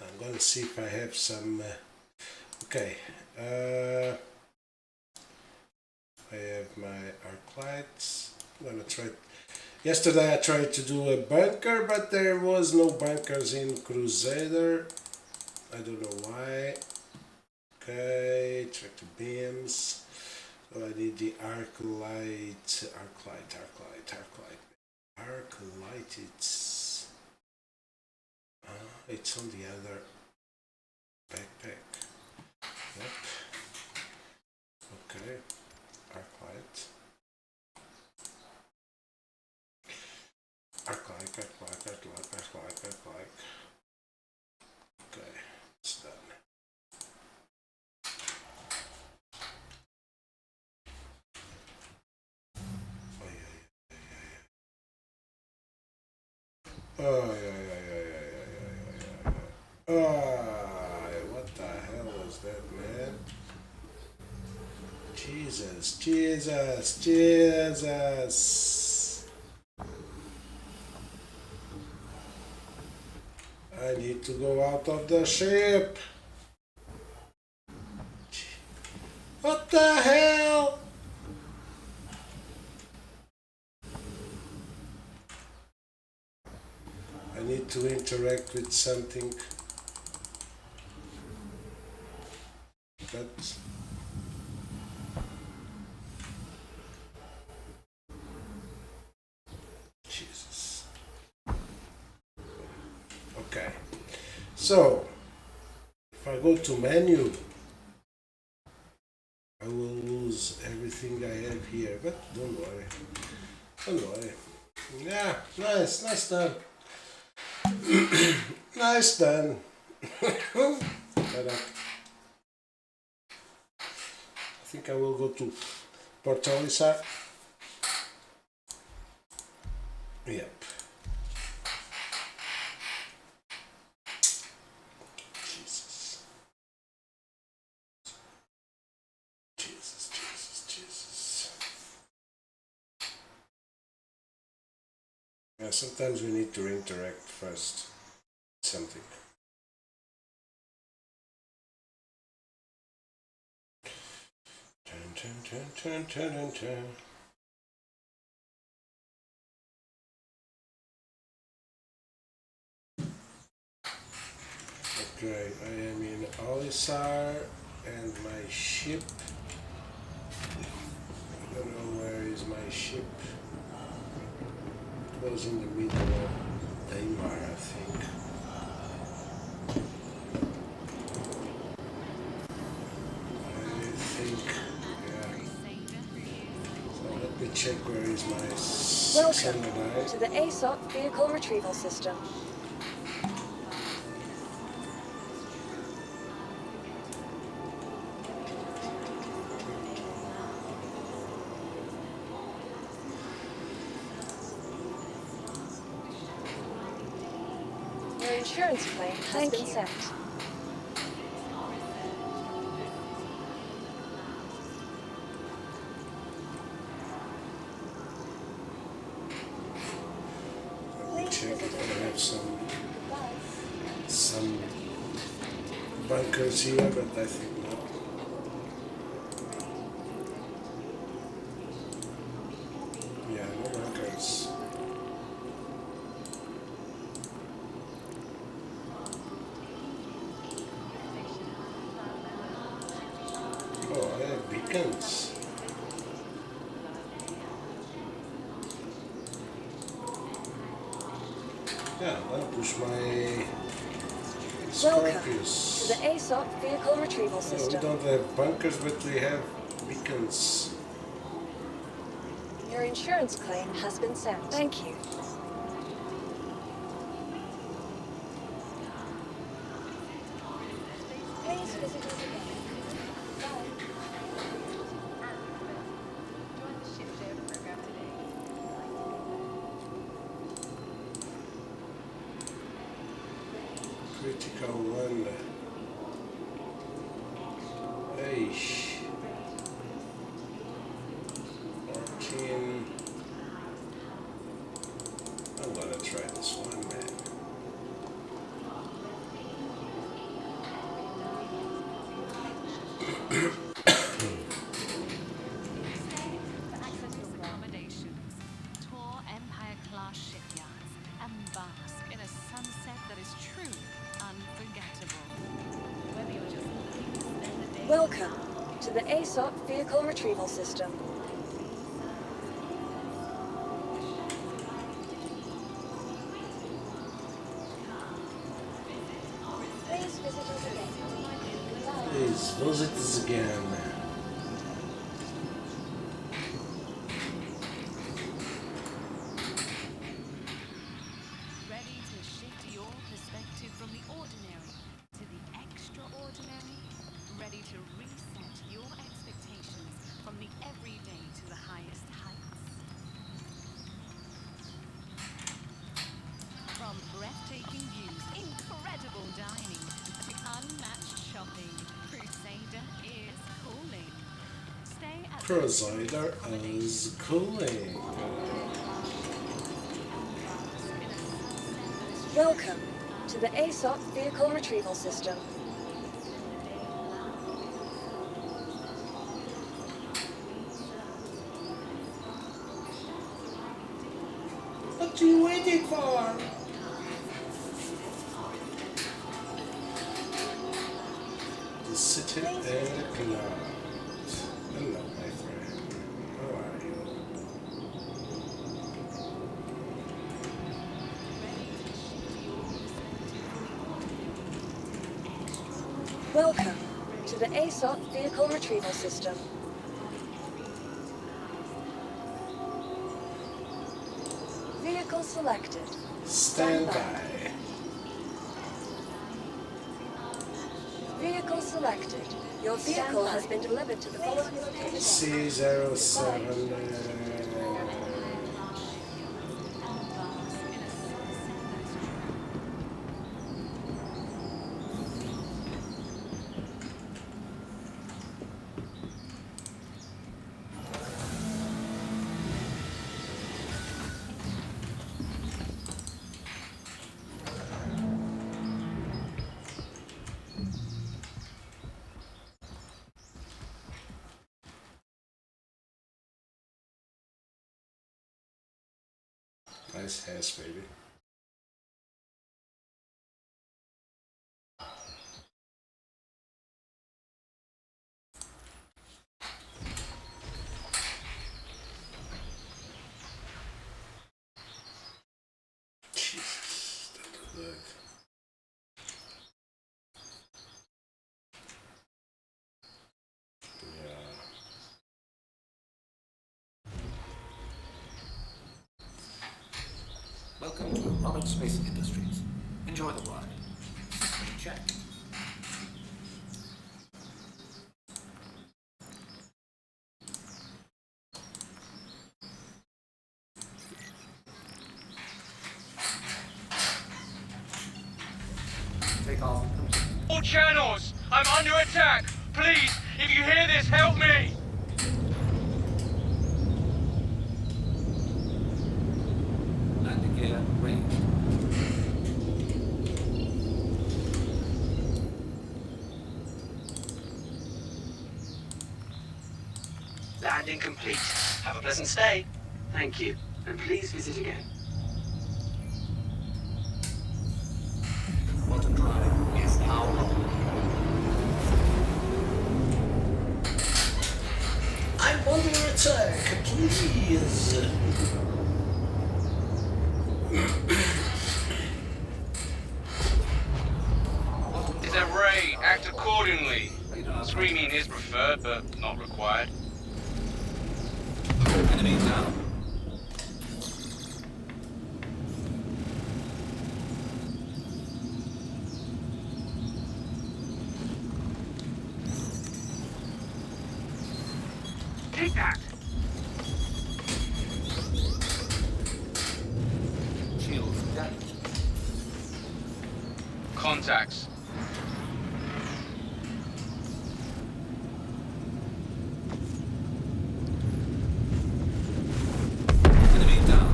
I'm gonna see if I have some. Okay. I have my arc lights. I'm gonna try. Yesterday I tried to do a bunker, but there was no bunkers in Crusader. I don't know why. Okay, tractor beams. So I need the arc light. It's on the other backpack. Yep. Okay. Arc light. Okay, it's done. What the hell was that, man? Jesus. I need to go out of the ship. What the hell? I need to interact with something. But Jesus. Okay. So if I go to menu, I will lose everything I have here, but don't worry. Don't worry. Yeah, nice done. Nice done. But, I think I will go to Port Olisar. Yep. Jesus. Yeah, sometimes we need to interact first. Something. Turn. Okay, I am in Olisar and my ship. I don't know where is my ship. It was in the middle of Daimar, I think. Let me check where is my Welcome to the ASOC Vehicle Retrieval System. Your insurance claim has been sent. Check if I have some bunkers here, but I think not. Yeah, no bunkers. Oh, I have beacons. Yeah, I'll push my Welcome Scorpius. to the ASOC Vehicle Retrieval We System. don't have bunkers, but we have beacons. Your insurance claim has been sent. Thank you. Please visit us again. Bye. Critical one. Eish. 14. I'm gonna try this one, man. Accommodations, tour Empire-class shipyards, and bask in a sunset that is truly unforgettable. Whether you're just looking to spend the day... Welcome to the ASOP Vehicle Retrieval System. Please visit us again. Please visit us again. Ready to shift your perspective from the ordinary to the extraordinary? Ready to reset your expectations from the everyday to the highest heights? From breathtaking views, incredible dining, to unmatched shopping, Crusader is calling. Stay at Crusader is cooling. Welcome to the ASOP Vehicle Retrieval System. What are you waiting for? The city and the clouds. Hello, my friend. How are you? Welcome to the ASOP Vehicle Retrieval System. Vehicle selected. Stand by. Vehicle selected. Your vehicle has been delivered to the following location. C07. Nice hash, baby. Jesus, that look. Yeah. Welcome to Roberts Space Industries. Enjoy the ride. Check. Take off. All channels! I'm under attack! Please, if you hear this, help me! Landing gear ranged. Landing complete. Have a pleasant stay. Thank you, and please visit again. Water drive is now on. I'm under attack, please. Ray, act accordingly. Screaming is preferred, but not required. Enemy down. Take that! Shields damaged. contacts. Enemy down.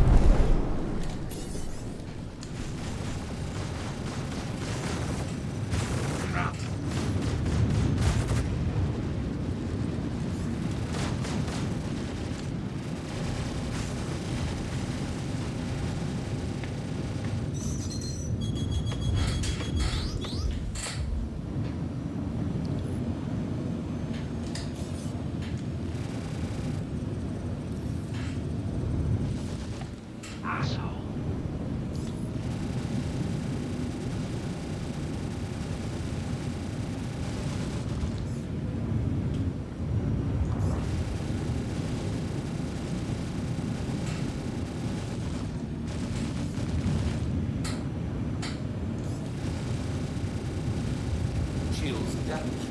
Shields damaged.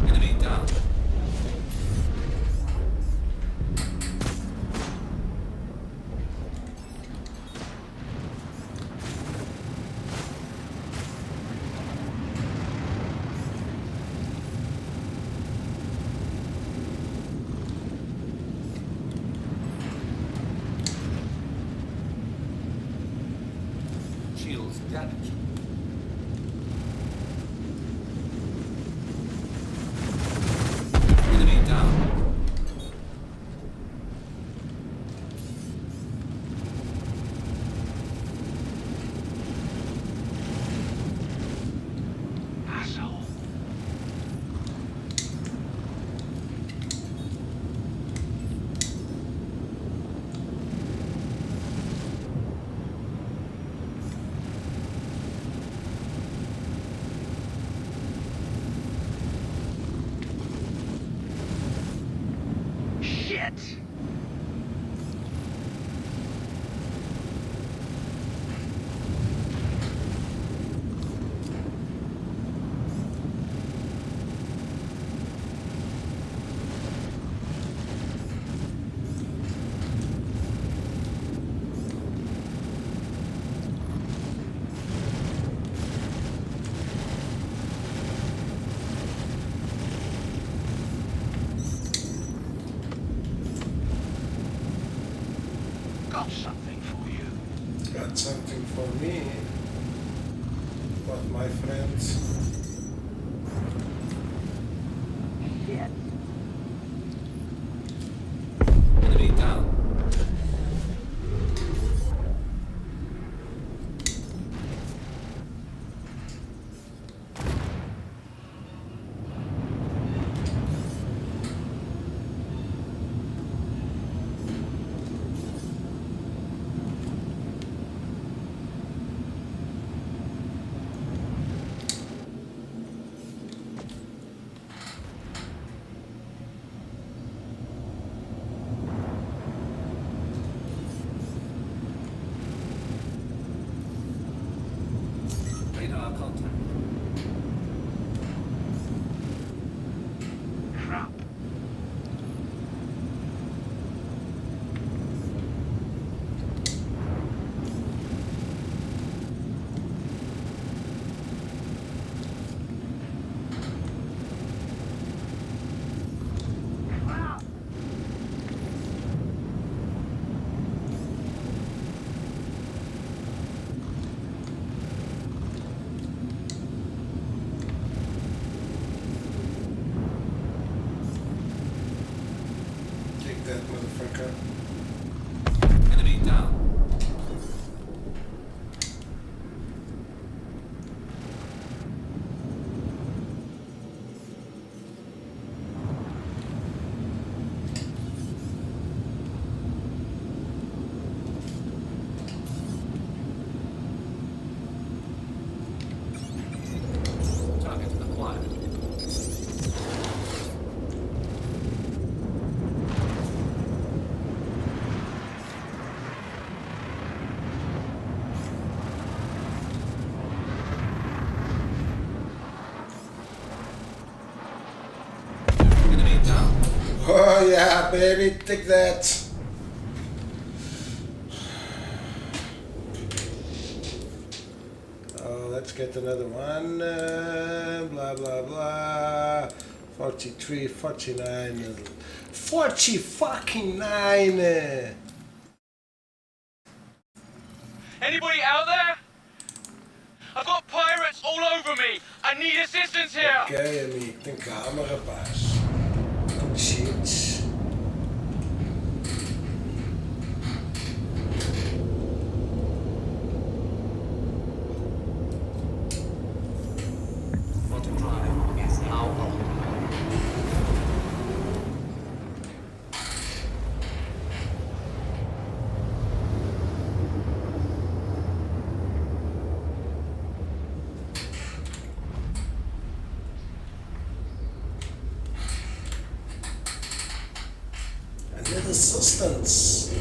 Enemy down. Shields damaged. Enemy down. Got something for you. Got something for me. But my friends. Enemy down. Oh yeah, baby, take that. Oh, let's get another one. Blah blah blah. 43, 49, 40 fucking 9. Anybody out there? I've got pirates all over me. I need assistance here. Ok, amigo, tem calma, rapaz. Good shit. Bottom drive is now on. I need assistance.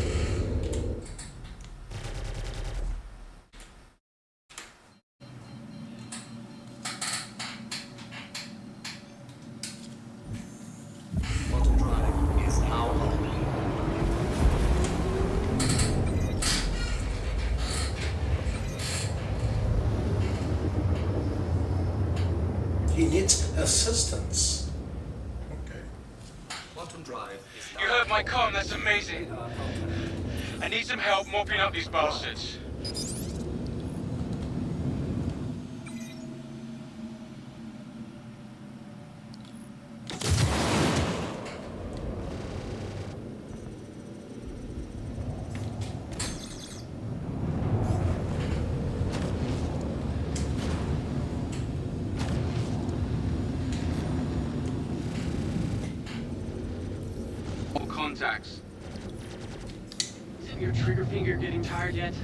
Bottom drive is now on. He needs assistance. Okay. Bottom drive is now You heard my comm, that's amazing. I need some help mopping up these bastards. All contacts. Isn't your trigger finger getting tired yet?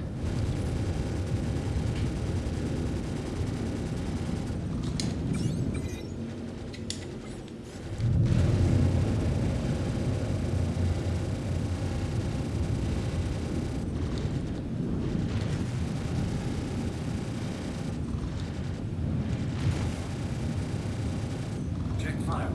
check file.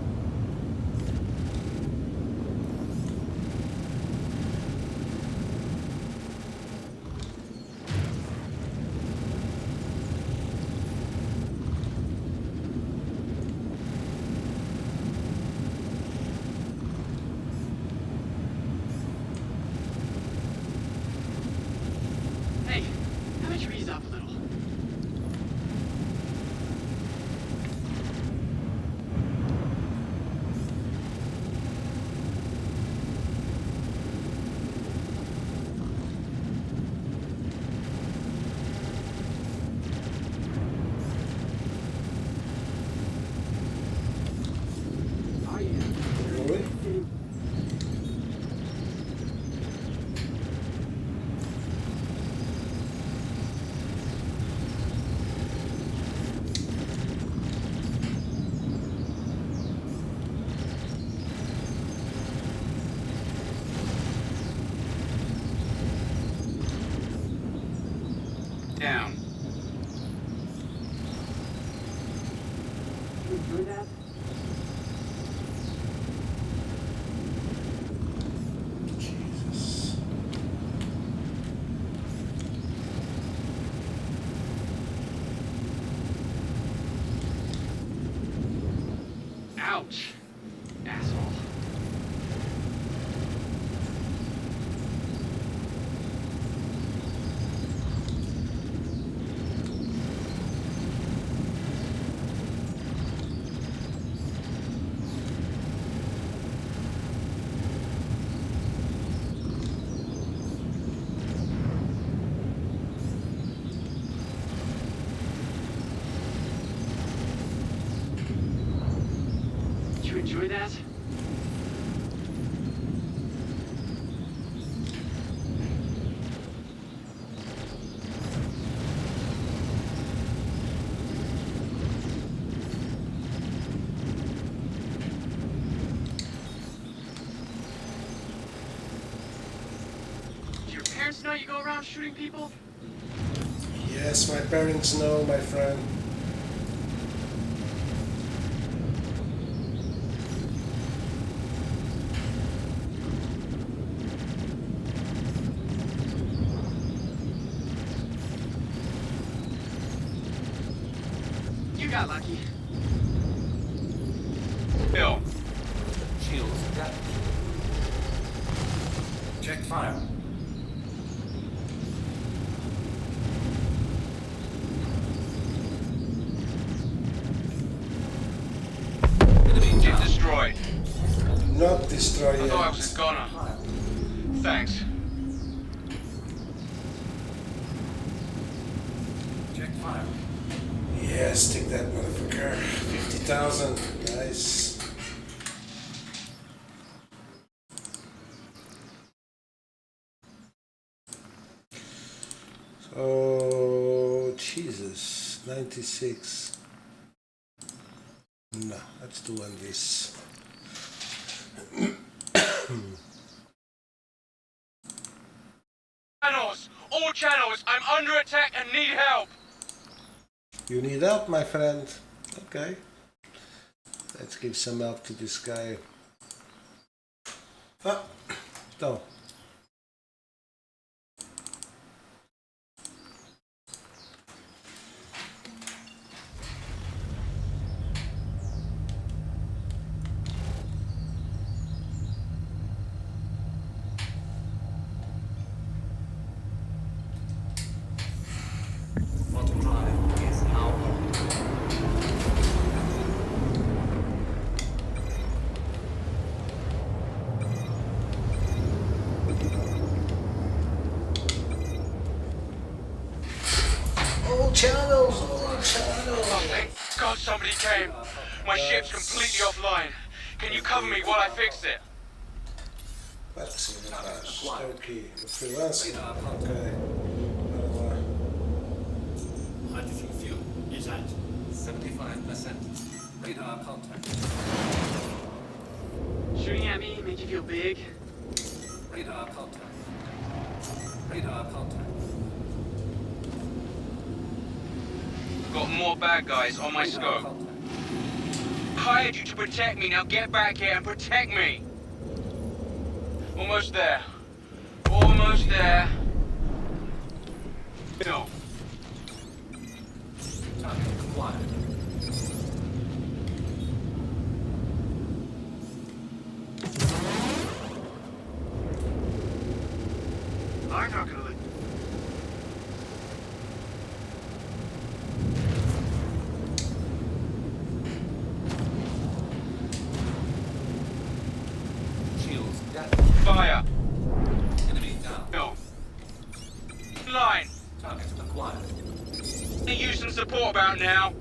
Hey, how about you ease up a little? Are you? Really? Down. You enjoy that? Jesus. Ouch. Asshole. Did you enjoy that? Do your parents know you go around shooting people? Yes, my parents know, my friend. got lucky. Bill. Shields dead. Check fire. Get destroyed. Not destroy I thought I yet. was a goner. Thanks. Check fire. Yes, take that motherfucker. 50,000. Nice. So, Jesus, 96. No, let's do on this. Channels! All channels! I'm under attack and need help! You need help, my friend. Okay. Let's give some help to this guy. Ah, so. Water drive is now on. All channels, all channels. Oh, thank God somebody came. My ship's completely offline. Can you cover me while I fix it? Let's see the flash. Okay, the freelance. Okay. Hydrogen fuel is at 75%. Radar contact. Shooting at me make you feel big? Radar contact. Radar contact. Got more bad guys on my Radar scope. contact. Hired you to protect me, now get back here and protect me! Almost there. Almost there. No. Target acquired. I'm not gonna let Shields dead. fire. Enemy down. No. Line. Target acquired. Need you some support about now.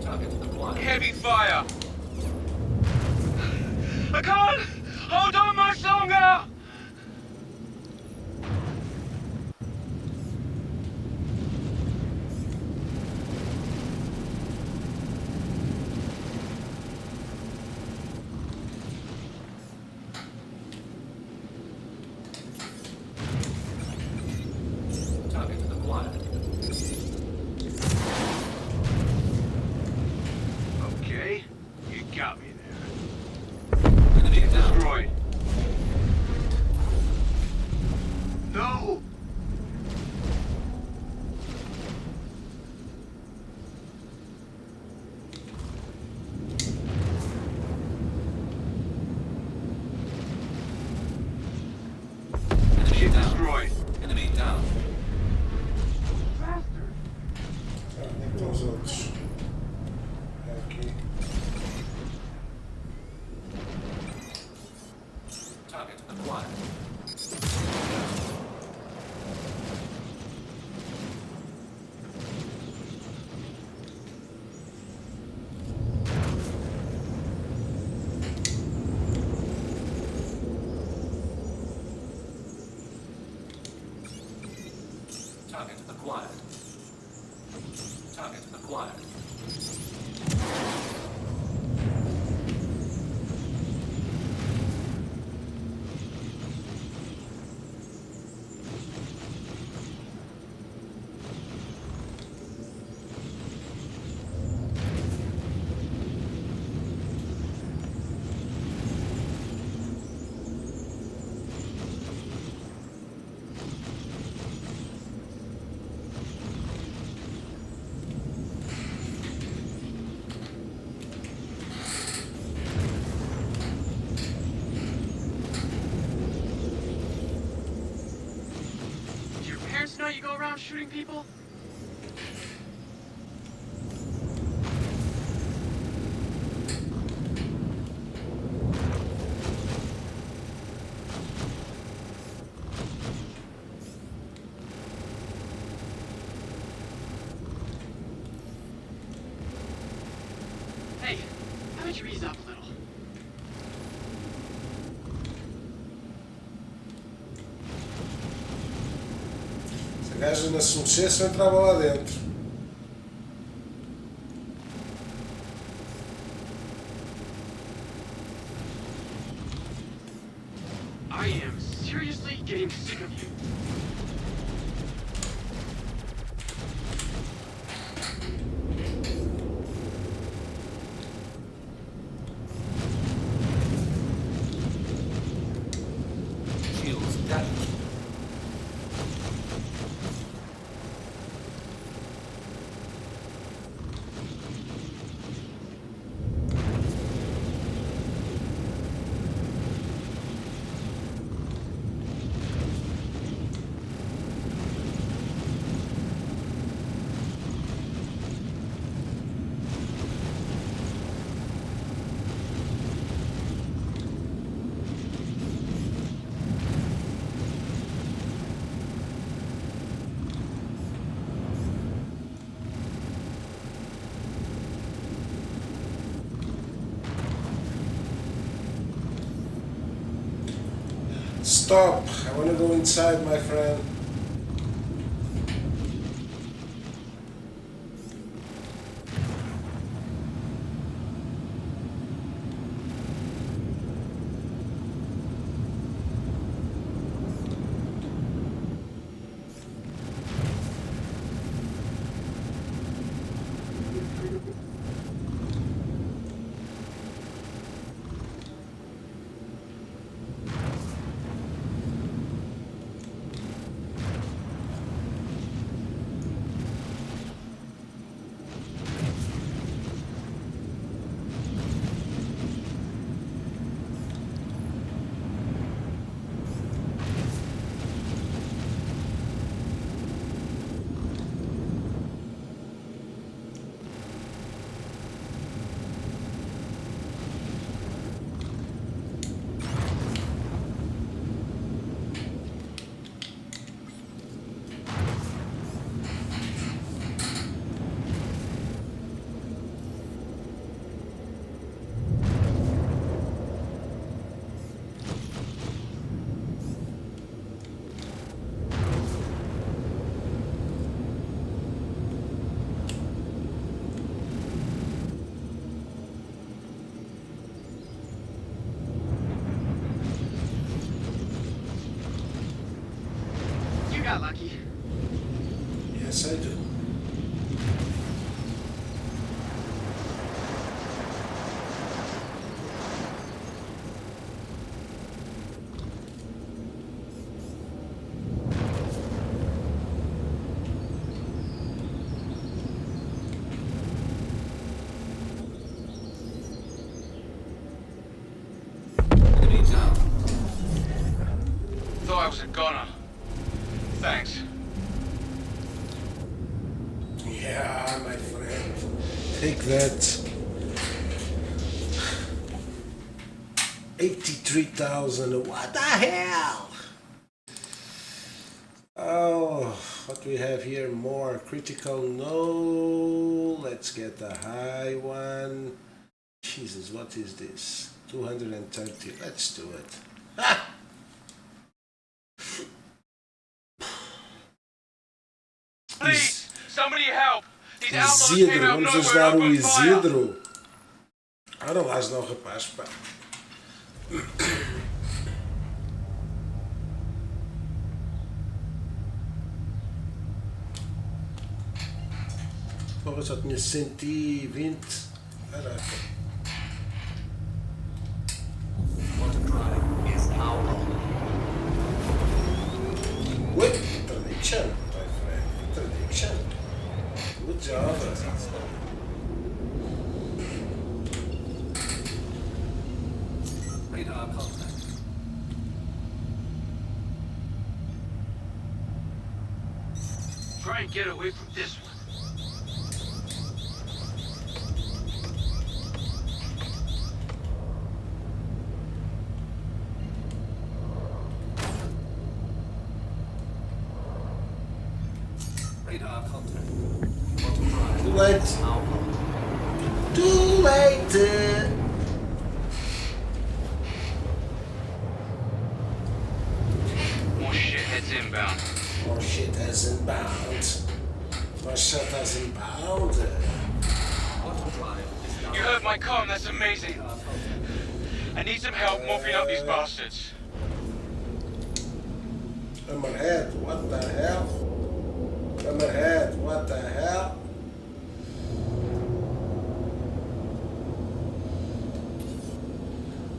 Target acquired. Heavy fire. I can't hold on much longer. Target acquired. Okay, you got me there. Enemy down. Destroyed. No. Enemy Ship down. destroyed. Enemy down. Onde é que estão os outros? Aqui. Target acquired. Target acquired. Target acquired. around shooting people? Hey, how about you ease up a little? Se a gaja não se mexesse, eu entrava lá dentro. I am seriously getting sick of you. Shields down. Stop! I want to go inside, my friend. You got lucky. Yes, I do. Enemy down. Thought I was a goner. Thanks. Yeah, my friend. Take that. 83,000. What the hell? Oh, what we have here? More critical. No. Let's get the high one. Jesus, what is this? 230. Let's do it. Ah! Please, somebody help! These outlaws came Isidro, out vamos nowhere ajudar and o opened fire. Isidro. Ora lá, não, rapaz, pá. Porra, só tinha 120. Caraca. Water drive is now on. Ui, interdiction, my friend. Interdiction. Good job. Radar contact. try and get away from this one. Radar contact. Too late. Too late. More shitheads inbound. More shit has inbound. More shit has inbound. You heard my comm, that's amazing. I need some help morphing out these bastards. Hammerhead, what the hell? Hammerhead, what the hell?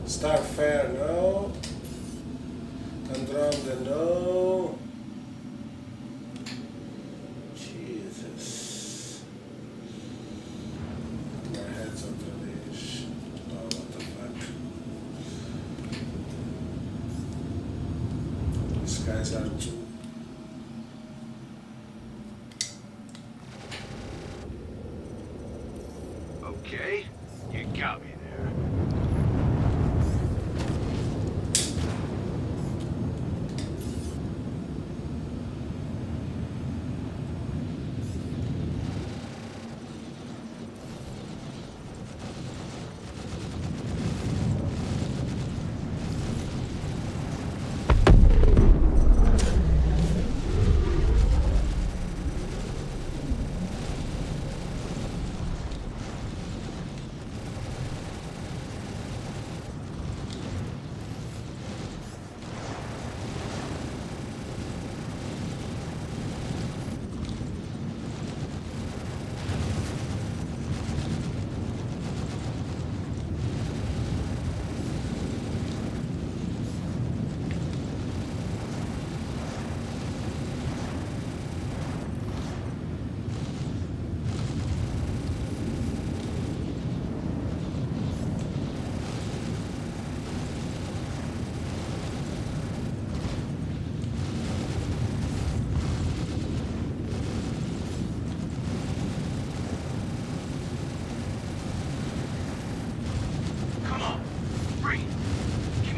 Starfare, no. Andromeda, no. Jesus. My head's on the leash. Oh, what the fuck? These guys are too. Okay, you got me there.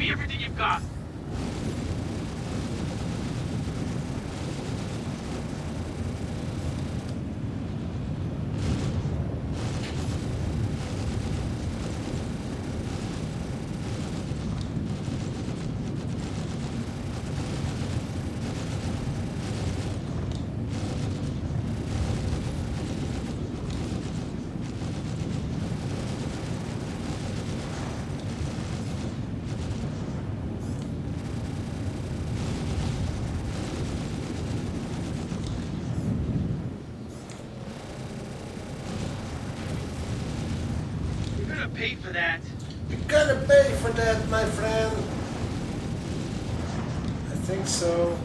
Everything you've got. Pay for that. You gotta pay for that, my friend. I think so.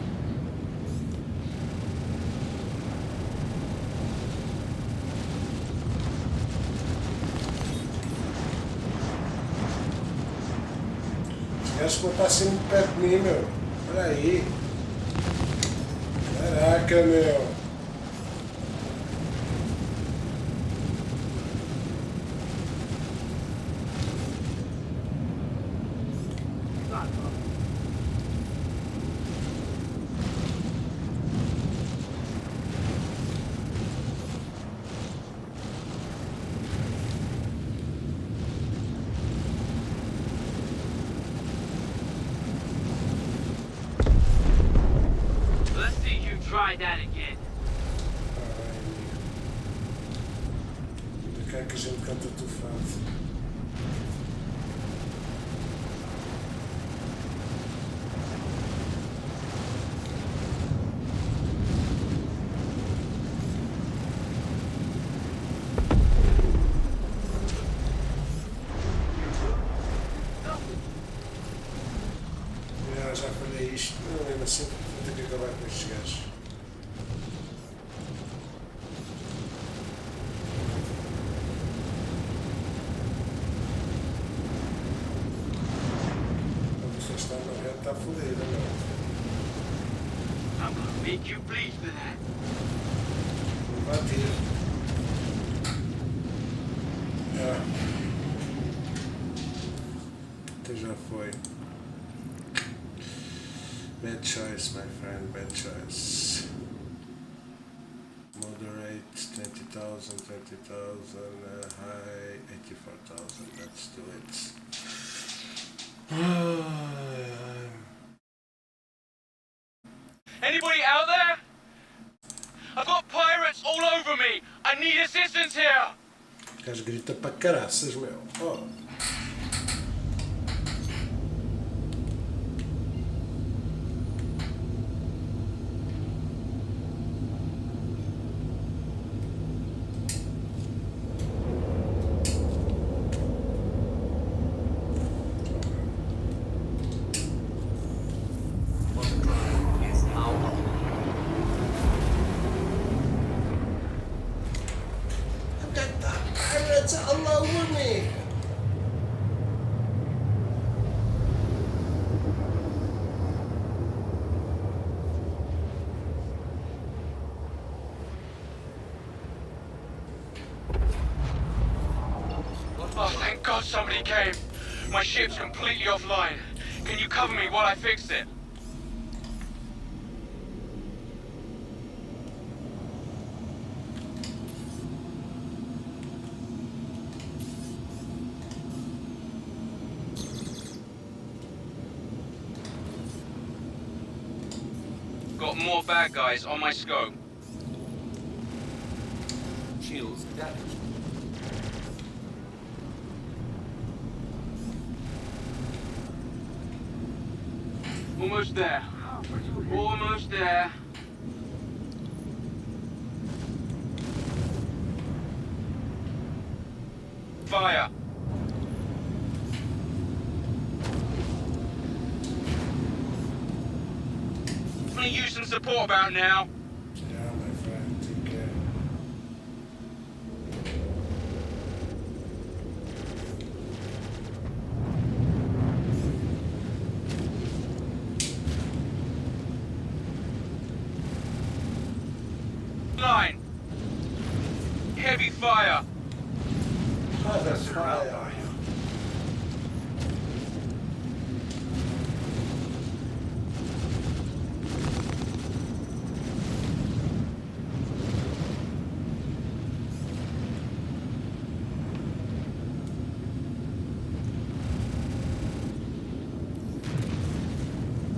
Acho que eu passei muito perto de mim, meu. Olha aí. Caraca, meu. Try that again. Onde é que a gente canta tu faz? Já falei isto, não lembro assim, vou ter que acabar com estes gajos. Tá fodida, meu. I'm gonna make you bleed for that. Bad choice, my friend, bad choice. Moderate 20,000, 20,000, high 84,000. Let's do it. Anybody out there? I've got pirates all over me. I need assistance here. O gajo grita pra caraças, meu. Oh. All over me. Oh, thank God somebody came. My ship's completely offline. Can you cover me while I fix it? Got more bad guys on my scope. Shields damaged. Almost there. Almost there. Fire. I'm gonna use some support about now. Yeah, my friend, take care. Line. Heavy fire. Oh, that's fire.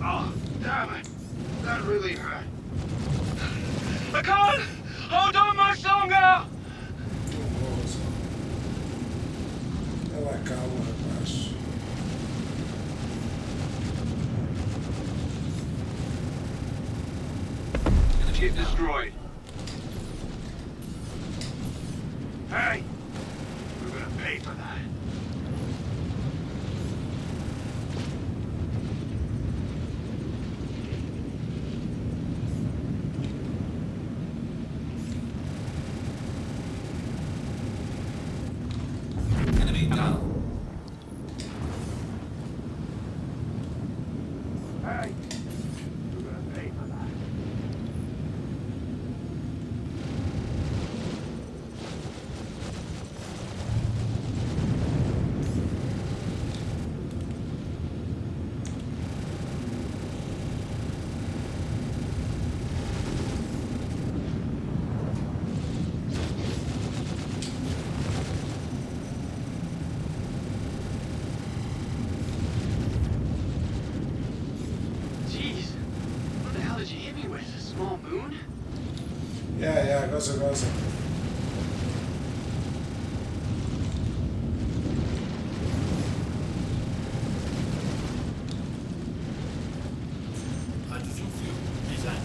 Oh, damn it. That really hurt. I can't hold on much longer. Ela calma, rapaz. Ship destroyed. Hey, we're gonna pay for that. Enemy down. Hey, we're gonna pay for that. Jeez, what the hell did you hit me with? A small moon? Yeah, goza, goza. Hydrogen fuel. Design.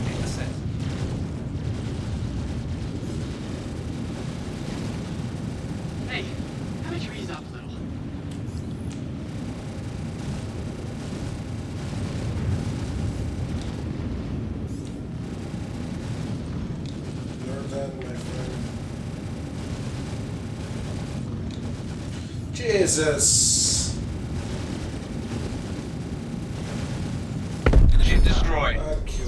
88%. Hey, haven't you eased up a little? You're done, my friend. Jesus. Ship destroyed. Fuck you.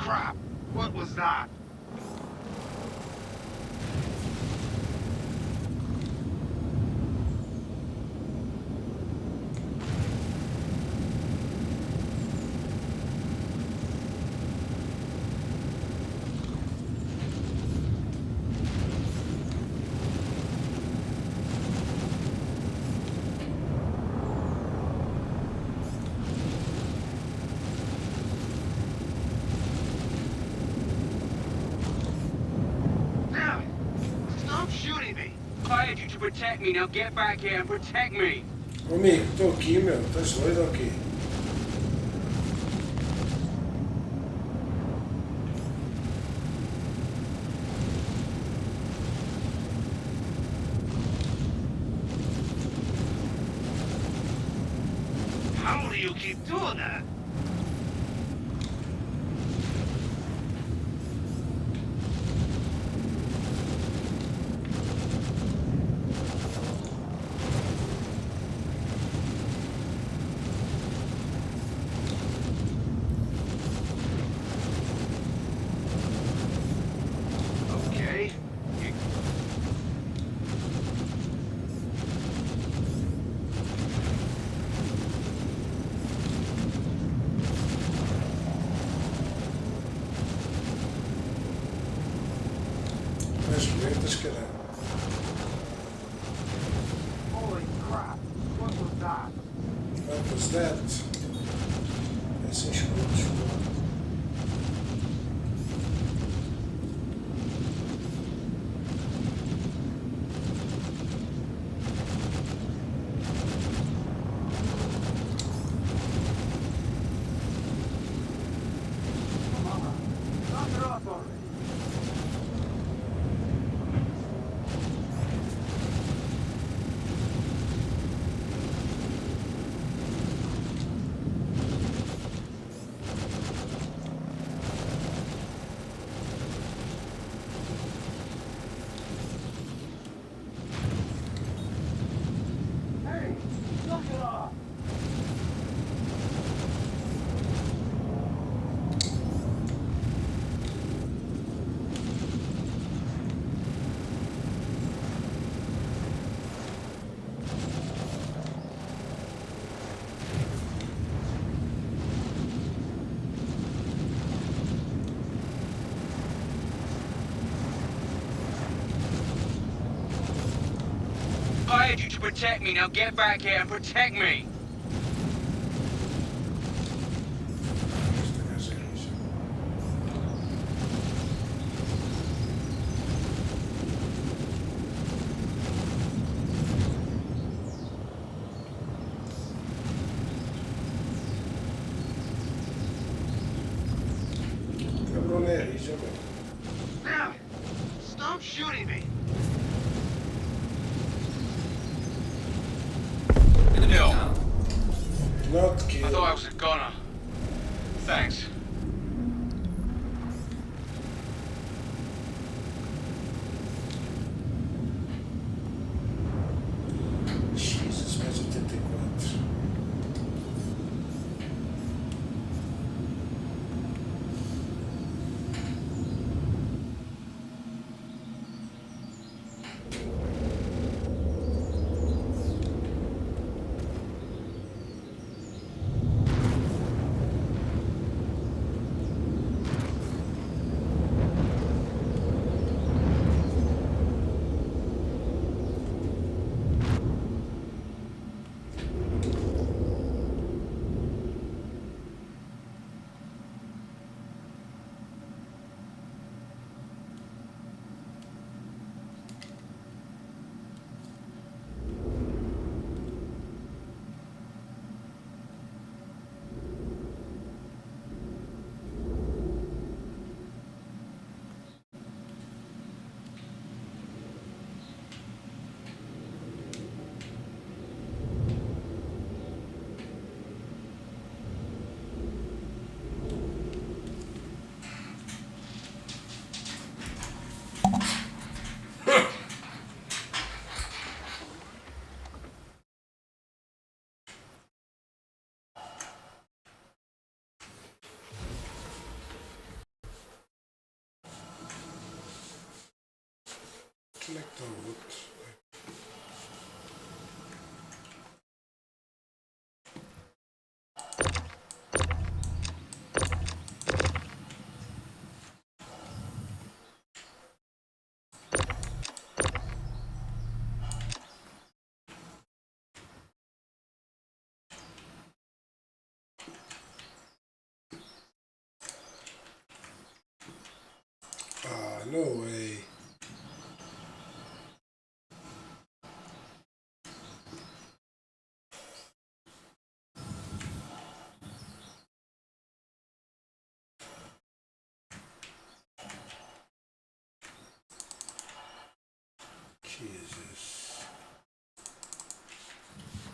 crap! What was that? To protect me, now get back here and protect me. Ô, amigo, tô aqui, meu. Tá doido aqui. How do you keep doing that? Holy crap! What was that? What was that? Esse escute. I hired you to protect me, now get back here and protect me. Damn it! Stop shooting me! No. Not kill. I thought I was a goner. Thanks. Jesus, mais 84. Select all wood. No way. Jesus.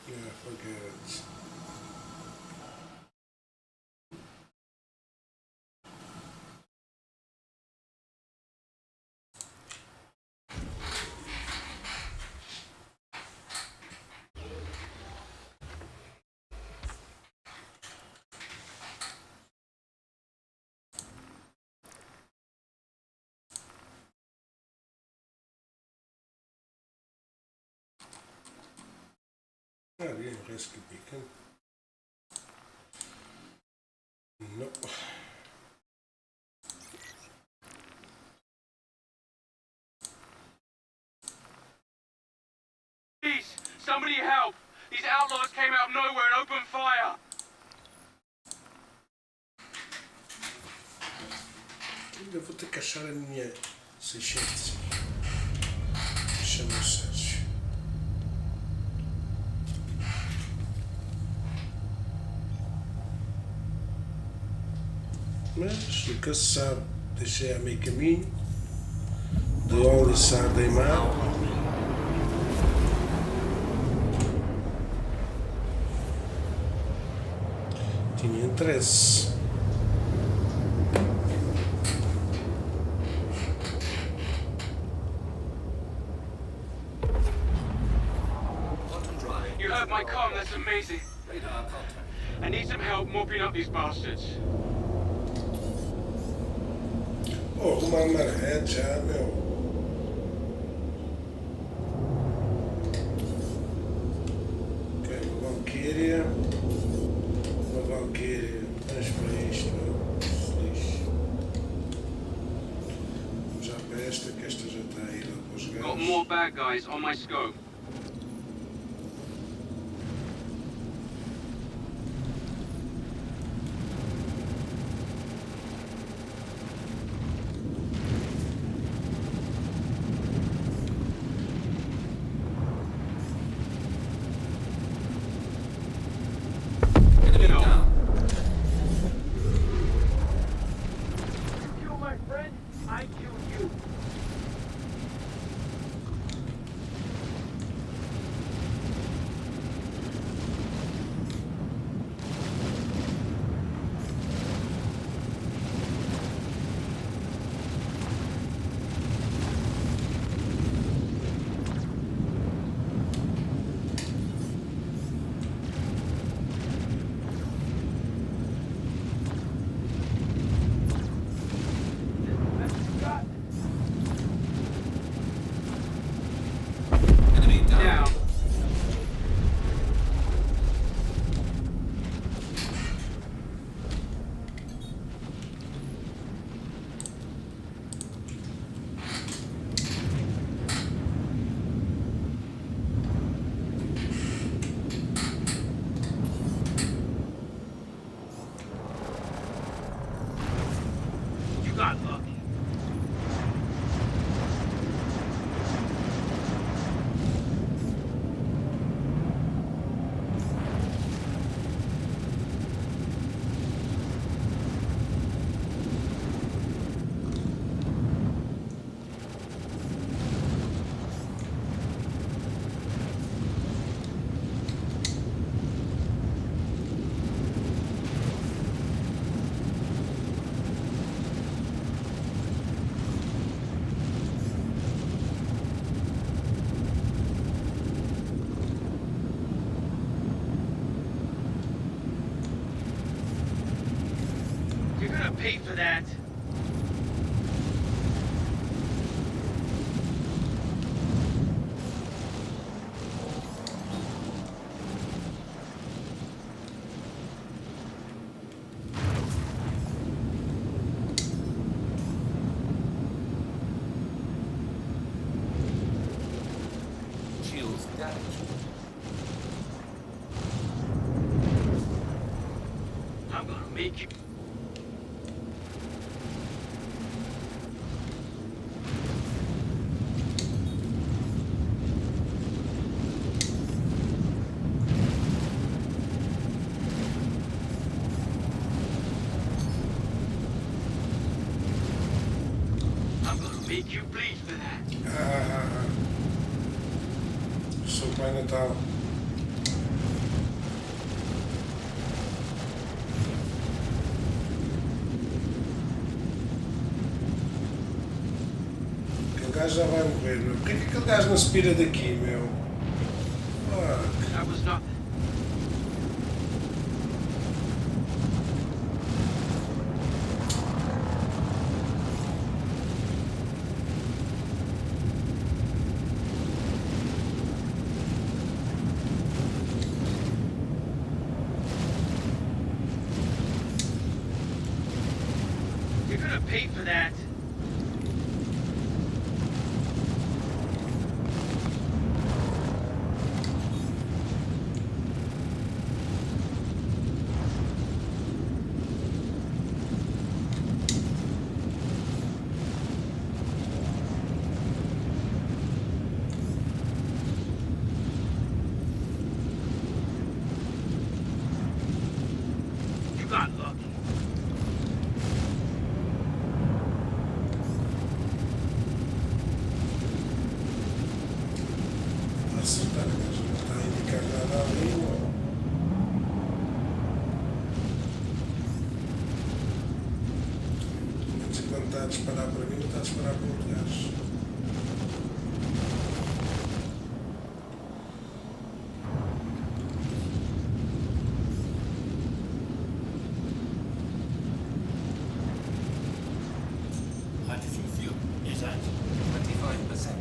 Yeah, forget it. Ah, weer een rescue beacon. No. Please, somebody help! These outlaws came out of nowhere and opened fire! Eu vou ter que achar a minha 600. Chama o Sérgio. Mas nunca se sabe. Deixei a meio caminho. The only Saturday map. Tinha interesse. You heard my comm, that's amazing. Radar contact. I need some help mopping up these bastards. Oh, arrumar uma red já, meu. Ok, uma Valkyria. Uma Valkyria. Vamos para isto. Lixo. Vamos já para esta, que esta já está aí lá para os Got gajos. more bad guys on my scope. Enemy down. Kill my friend, I kill you. Enemy down. Down. You got lucky. You're gonna pay for that. I'm gonna make you. I'm gonna make you bleed for that. Sou o Pai Natal. Aquele gajo já vai morrer, meu. Porquê que aquele gajo não se pira daqui, meu? Fuck. That was nothing. You're gonna pay for that. You got lucky. Acertar, gajo não está a indicar nada ali, meu. Mas enquanto está a disparar para mim, está a disparar para outro gajo. Hydrogen fuel is at 25%.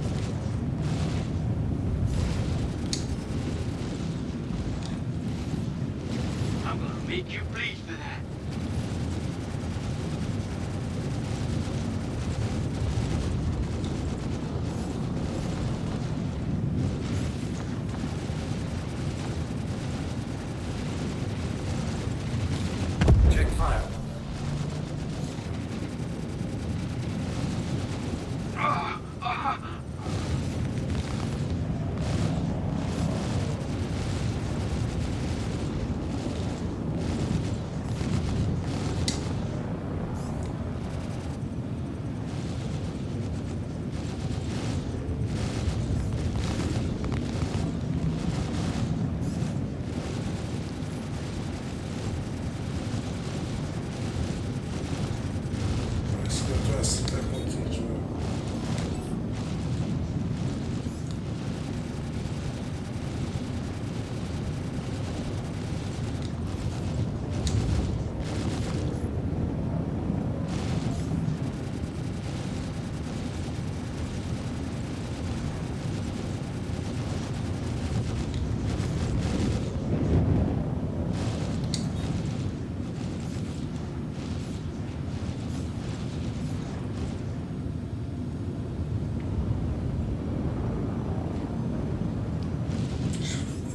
I'm gonna make you bleed for that. Check fire. Parece que eu estou a acertar com todos, meu.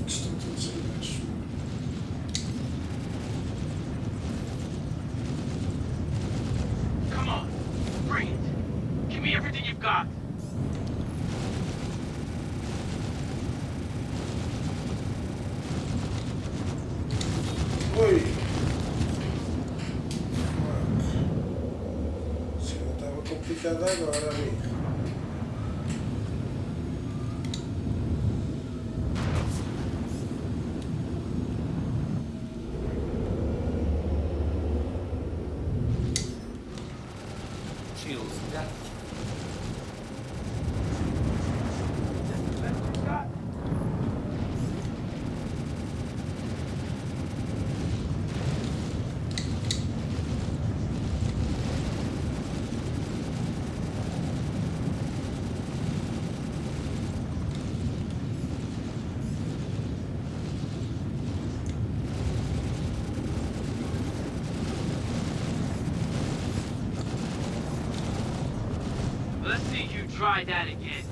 Estão todos aí embaixo. Come on, bring it. Give me everything you've got. Oi! Fuck. Se não estava complicado agora, amigo. Shields down. Let's see you try that again.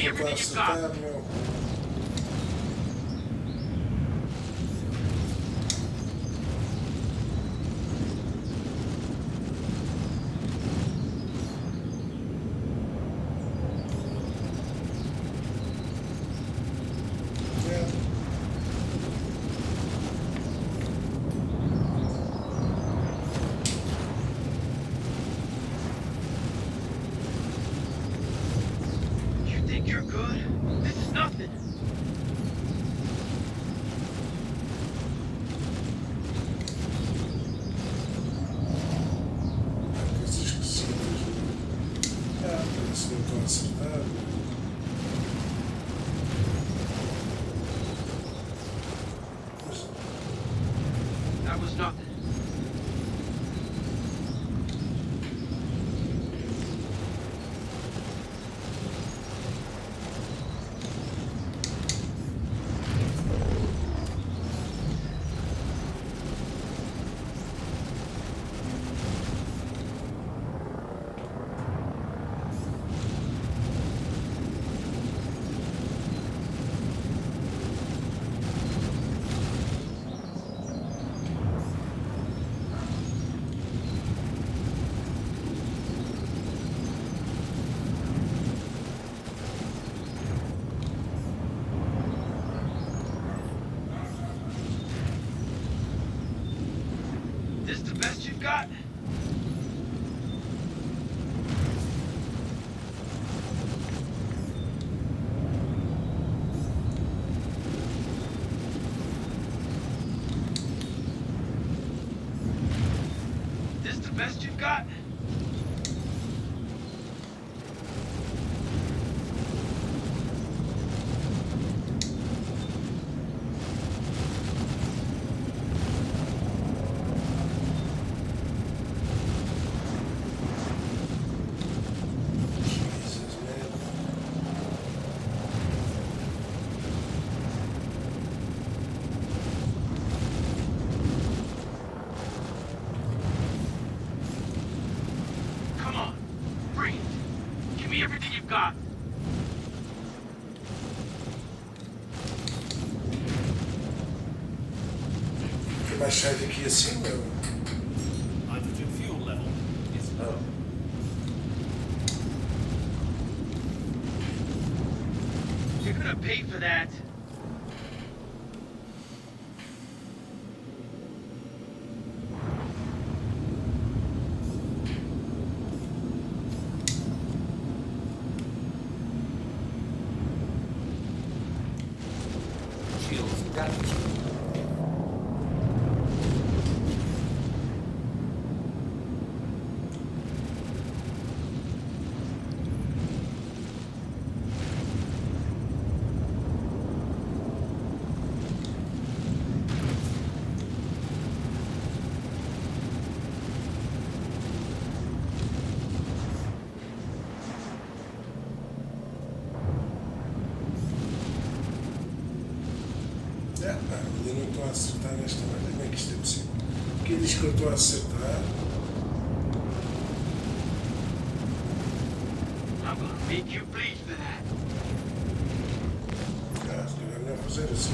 não estou a acertar, meu. You think you're good? This is nothing. Coisas esquisitas. Parece que não estou a acertar. That was nothing. This the best you've got? This the best you've got? Jesus, man. Come on, bring it. Give me everything you've got. Tem mais chave aqui assim, meu. Hydrogen fuel level is low. You're gonna pay for that. Shields damaged. Eu não estou a acertar nesta merda. Como é que isto é possível? Quem diz que eu estou a acertar? I'm gonna make you bleed for that. Se calhar é melhor fazer assim.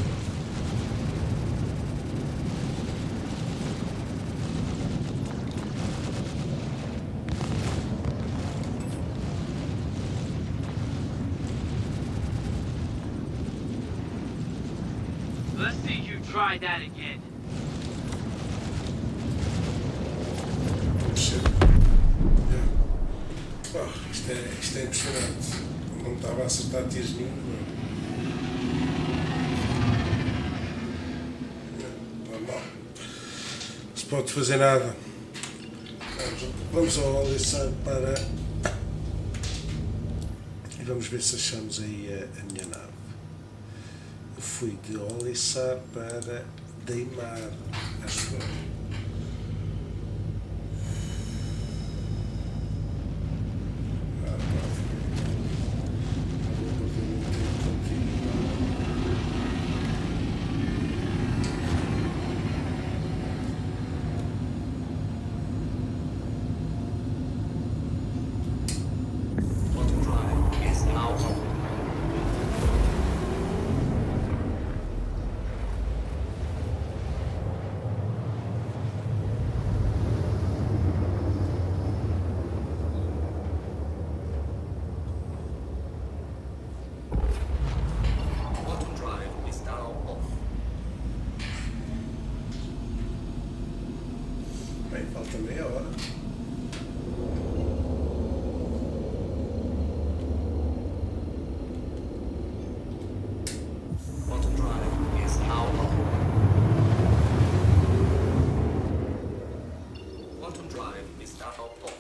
Let's see you try that again. Isto é impressionante. Não estava a acertar tiros nenhum. Normal. Não se pode fazer nada. Vamos ao Alessandro para. E vamos ver se achamos aí a minha nave. Eu fui de Olissar para Deimar, acho eu. falta meia hora. Bottom drive is now on. Bottom drive is now off.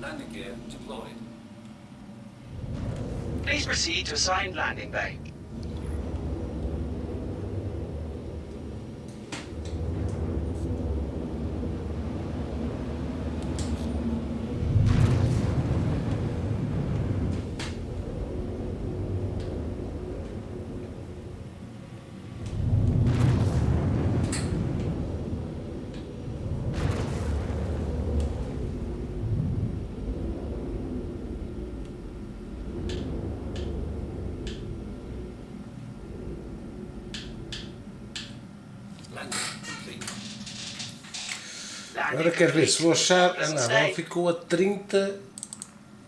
Landing gear deployed. Please proceed to assigned landing bay. Agora quero ver se vou achar. Ah não, ela ficou a 30.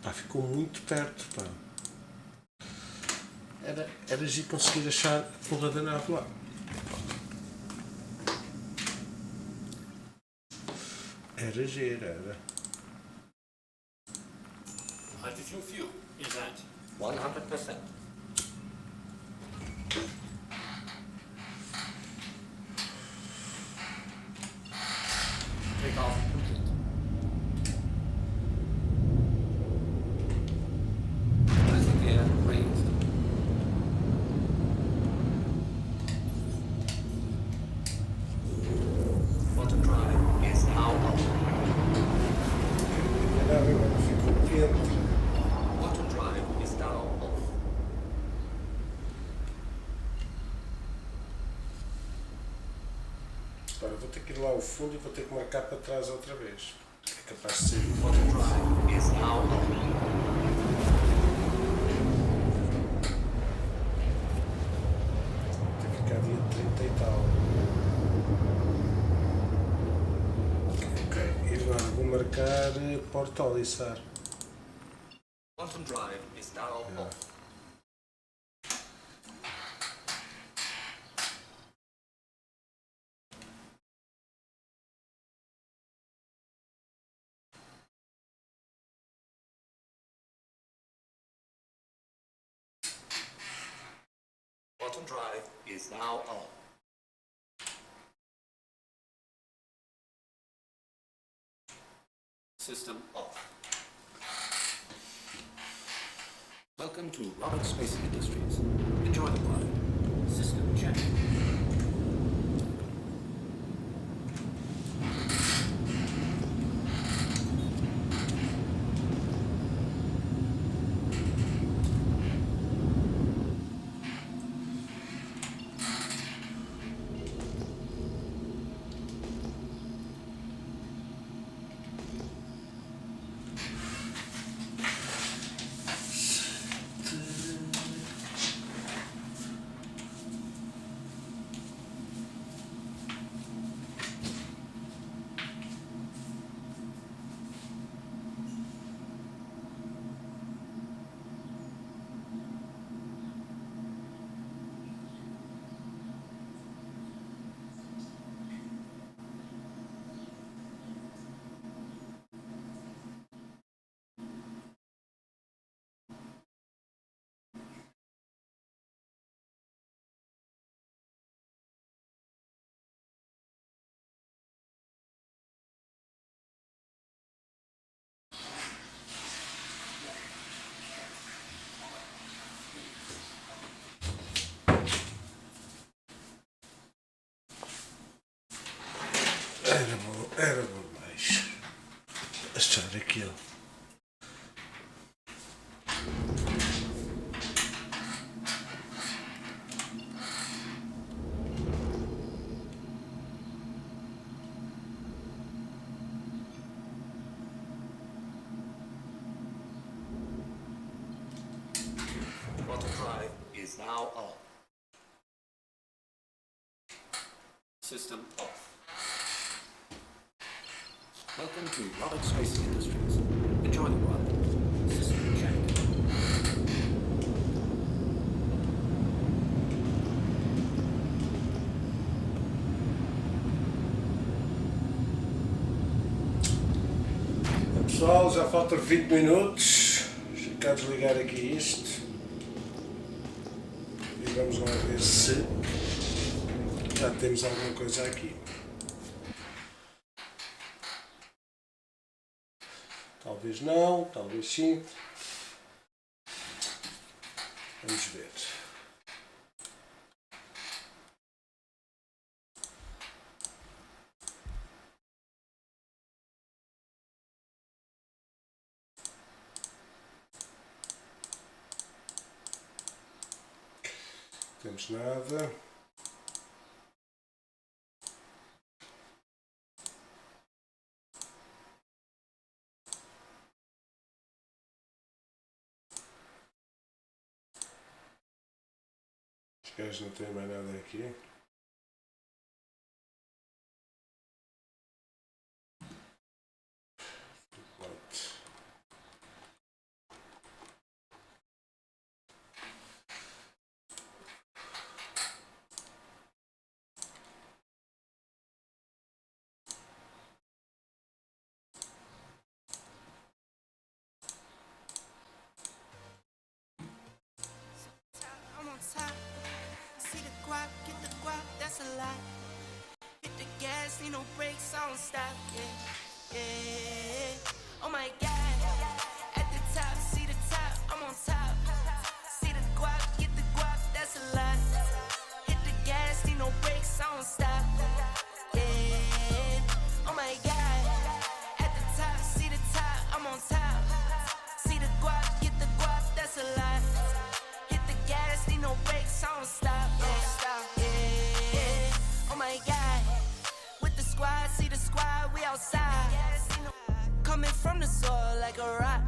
Pá, ficou muito perto, pá. Era de conseguir achar a porra da nave lá. Era gira, era. Hydrogen fuel is at 100%. Takeoff complete. Landing gear raised. Bottom drive is now on. Ficou quente. Bottom drive is now off. Agora vou ter que ir lá ao fundo e vou ter que marcar para trás outra vez. É capaz de ser. Bottom drive is now on. Tem que ficar dia 30 e tal. Ok, e agora vou marcar Porto Alissar. Bottom drive is now off. Bottom drive is now on. System off. Welcome to Roberts Space Industries. Enjoy the ride. System check. Era bom mais achar aquilo. Bottom drive is now on. System off. Welcome to Roberts Space Industries. Enjoy the ride. System check. Pessoal, já falta 20 minutos. Ficar desligar aqui isto. E vamos lá ver se já temos alguma coisa aqui. Talvez não, talvez sim. Vamos ver. Não temos nada. Os gajos não têm mais nada aqui. I'm on top. See the guap, get the guap, that's a lot. Hit the gas, need no brakes, I don't stop. Yeah, yeah. Oh my God. At the top, see the top, I'm on top. See the guap, get the guap, that's a lot. Hit the gas, need no brakes, I don't stop. Yeah. Oh my God. At the top, see the top, I'm on top. See the guap, get the guap, that's a lot. Hit the gas, need no brakes, I don't stop. Yeah. Oh my God. With the squad, see the squad, we outside. Coming from the soil like a rock.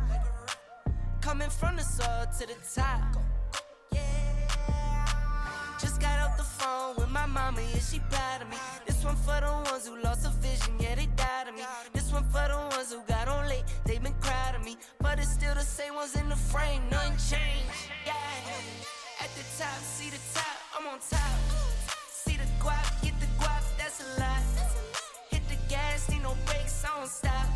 Coming from the soil to the top. Just got off the phone with my mama, yeah, she proud of me. This one for the ones who lost a vision, yeah, they died of me. This one for the ones who got on late, they been proud of me. But it's still the same ones in the frame, nothing changed. Yeah. At the top, see the top, I'm on top. See the guap, get the guap, that's a lot. Hit the gas, need no brakes, I don't stop.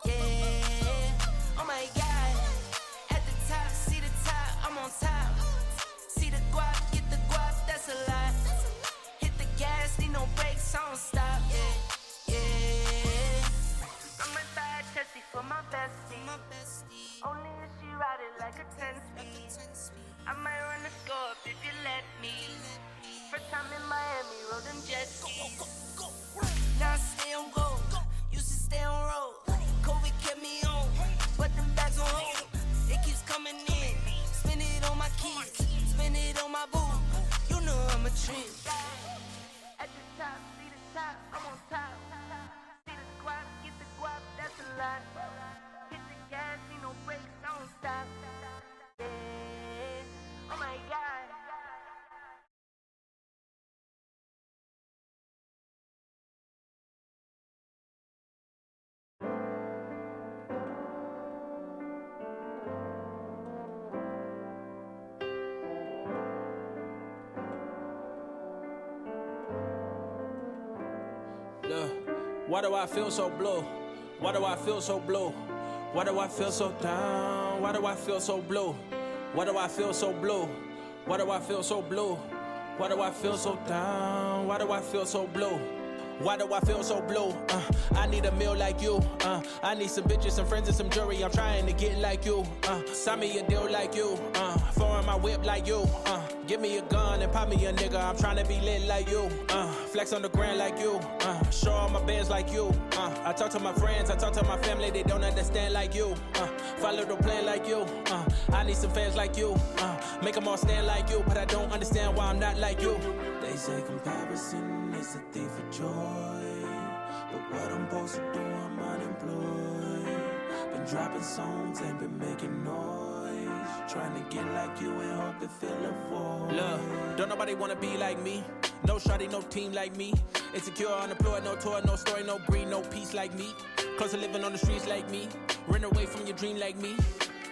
Yeah. Oh my God. At the top, see the top, I'm on top. See the guap, get the guap, that's a lot. Hit the gas, need no brakes, I don't stop. Yeah, yeah. I'm a bad testy for my bestie. Only if she ride it like a 10-speed. I might run the score up if you let me. First time in Miami, rode them jet skis. Now I stay on go, used to stay on road. COVID kept me on, but them bags on hold. It keeps coming in, spend it on my kids, spend it on my boo. You know I'm a trend. At the top, see the top, I'm on top. See the guap, get the guap, that's a lot. Hit the gas, need no brakes, don't stop. Yeah. Oh my God. Why do I feel so blue? Why do I feel so blue? Why do I feel so down? Why do I feel so blue? Why do I feel so blue? Why do I feel so blue? Why do I feel so down? Why do I feel so blue? Why do I feel so blue? I need a meal like you. I need some bitches, some friends, and some jewelry. I'm trying to get like you. Sign me a deal like you. Foreign my whip like you. Give me a gun and pop me a nigga. I'm trying to be lit like you. Flex on the ground like you. Show all my bands like you. I talk to my friends, I talk to my family. They don't understand like you. Follow the plan like you. I need some fans like you. Make them all stand like you. But I don't understand why I'm not like you. They say comparison is a thief of joy, but what I'm supposed to do, I'm unemployed. Been dropping songs, ain't been making noise. Trying to get like you and hope it fill a void. Look, don't nobody wanna be like me. No shawty, no team like me. Insecure, unemployed, no tour, no story, no breed, no peace like me. Close to living on the streets like me. Run away from your dream like me.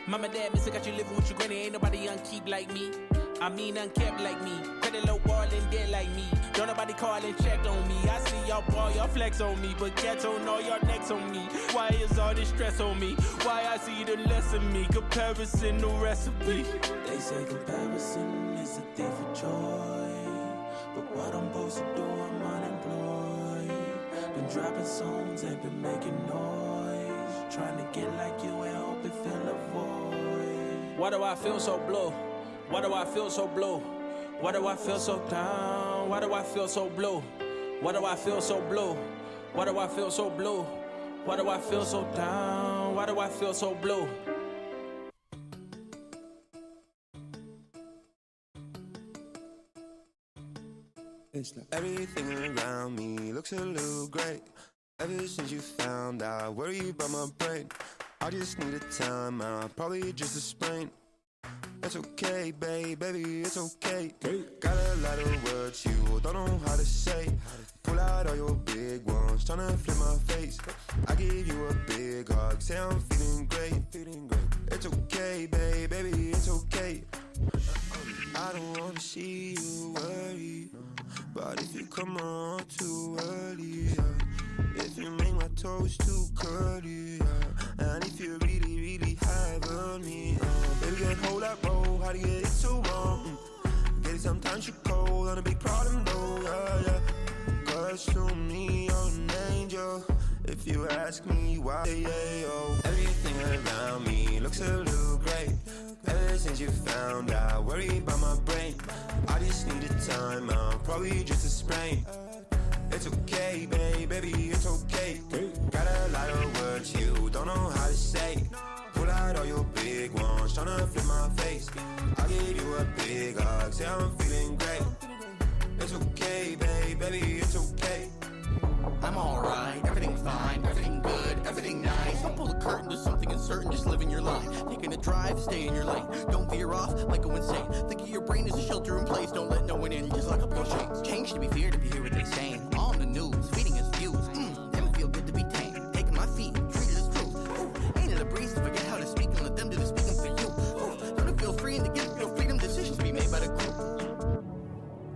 Mama, dad, miss, I got you living with your granny. Ain't nobody on keep like me. I mean, unkept like me. Pretty low ball and dead like me. Don't nobody call and check on me. I see y'all ball, y'all flex on me. But cats on all y'all necks on me. Why is all this stress on me? Why I see the less of me? Comparison, no recipe. They say comparison is a thief of joy. But what I'm supposed to do, I'm unemployed. Been dropping songs, ain't been making noise. Trying to get like you and hope it fill a void. Why do I feel so blue? Why do I feel so blue? Why do I feel so down? Why do I feel so blue? Why do I feel so blue? Why do I feel so blue? Why do I feel so down? Why do I feel so blue? Everything around me looks a little great. Ever since you found out, worry about my brain. I just need a time out, probably just a sprain. It's okay, baby, it's okay. Got a lot of words you don't know how to say. Pull out all your big ones, tryna flip my face. I give you a big hug, say I'm feeling great. It's okay, baby, it's okay. I don't wanna see you worry, but if you come around too early, if you make my toes too curly, and if you really have on me, baby, get hold that roll, how to get it so wrong. Get it sometimes you're cold, on a big problem though, yeah. Cause to me, you're an angel. If you ask me why, everything around me looks a little great. Ever since you found out, worry about my brain. I just need a time out, probably just a sprain. It's okay, baby, it's okay. Got a lot of words you don't know how to say. Pull out all your big ones, tryna flip my face. I give you a big hug, say I'm feeling great. It's okay, baby, it's okay. I'm alright, everything's fine, everything good, everything nice. Don't pull the curtain to something uncertain, just living your life. Taking a drive, stay in your lane. Don't veer off, might go insane. Think of your brain as a shelter in place. Don't let no one in, just lock up your chains. Change to be feared if you hear what they saying. On the news, feeding us views. Never feel good to be tamed. Taking my feet, treated as truth. Ain't it a breeze to forget how to speak and let them do the speaking for you? Don't it feel free and to give your freedom decisions to be made by the group?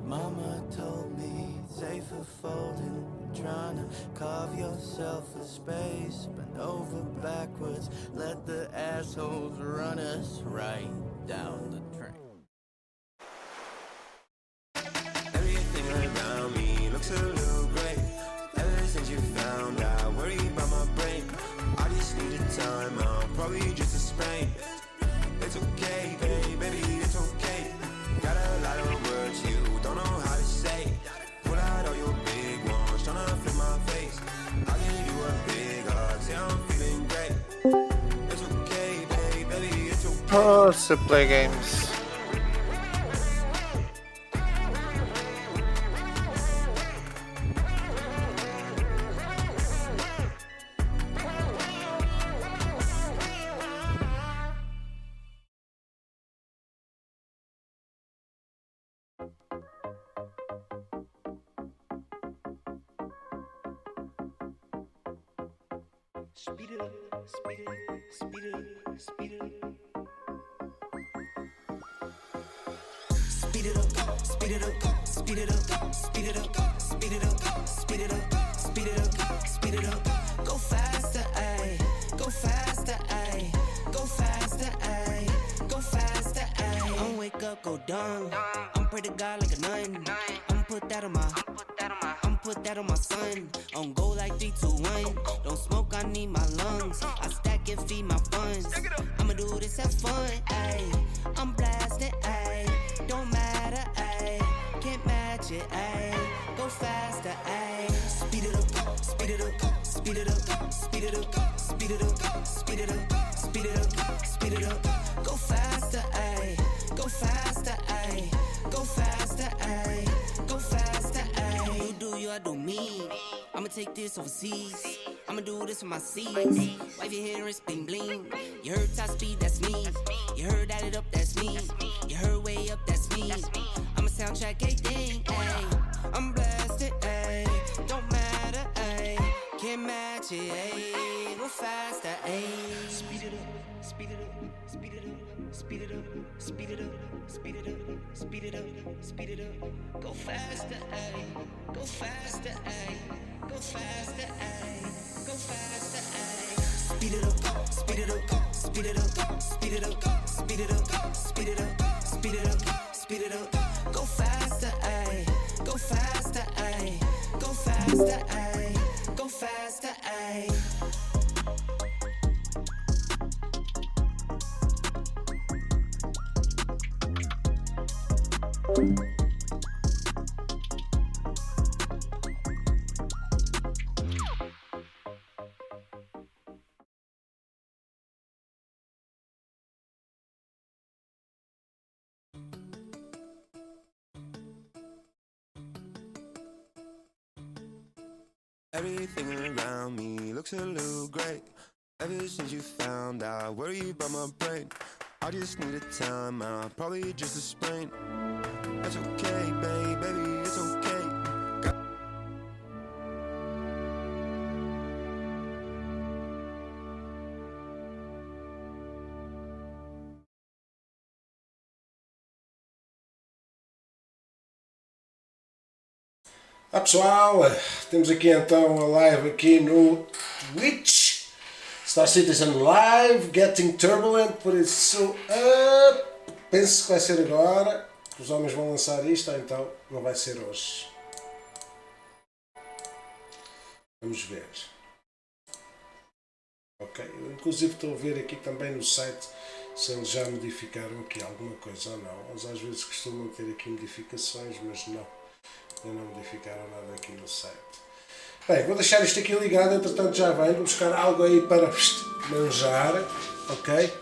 Mama told me safer folding. Trying to carve yourself a space. Bend over backwards, let the assholes run us right down the train. Everything around me looks a little great. Ever since you found out, worry about my brain. I just need a time out, probably just a sprain. It's okay, baby, it's okay. Got a lot of words you don't know how to say. Pull out all your big ones, tryna flip my face. I give you a big hug, say I'm feeling great. It's okay, baby, it's okay. Oh, to play games. Speed it up, speed it up, speed it up, speed it up. Speed it up, speed it up, speed it up, speed it up, speed it up, speed it up, speed it up, speed it up. Go faster, ayy, go faster, ayy, go faster, ayy, go faster, ayy. I'ma wake up, go dumb. I'm pray to God like a nun. I'ma put that on my, I'ma put that on my son. On go like 3, 2, 1. Don't smoke, I need my lungs. I stack and feed my funds. I'ma do this, have fun, ayy. I'm blasted, ayy. Don't matter, ayy. Can't match it, ayy. Go faster, ayy. Speed it up, speed it up, speed it up, speed it up, speed it up, speed it up, speed it up, speed it up. Go faster, ayy. Go faster, ayy. Go faster, ayy. Go faster, ayy. You do you, I do me. I'ma take this overseas. I'ma do this with my seeds. Wipe your hair and spin bling. You heard top speed, that's me. You heard add it up, that's me. You heard way up, that's me. I'ma soundtrack everything, ayy. I'm blasted, ayy. Don't matter, ayy. Can't match it, ayy. Go faster, ayy. Speed it up, speed it up, speed it up, speed it up, speed it up. speed it up, speed it up, speed it up. Go faster, ayy. Go faster, ayy. Go faster, ayy. Go faster, ayy. Speed it up, speed it up, speed it up, speed it up, speed it up, speed it up, speed it up, speed it up. Go faster, ayy. Go faster, ayy. Go faster, ayy. Go faster, ayy. Everything around me looks a little great. Ever since you found out, I worry about my brain. I just need a time out, probably just a sprain. That's okay, baby, it's okay. Pessoal, temos aqui então a live aqui no Twitch, Star Citizen Live, Getting Turbulent, por isso penso que vai ser agora, que os homens vão lançar isto, ou então não vai ser hoje. Vamos ver. Ok, eu inclusive estou a ver aqui também no site se eles já modificaram aqui alguma coisa ou não. Eles às vezes costumam ter aqui modificações, mas não. Ainda não modificaram nada aqui no site. Bem, vou deixar isto aqui ligado, entretanto já venho, vou buscar algo aí para manjar, ok?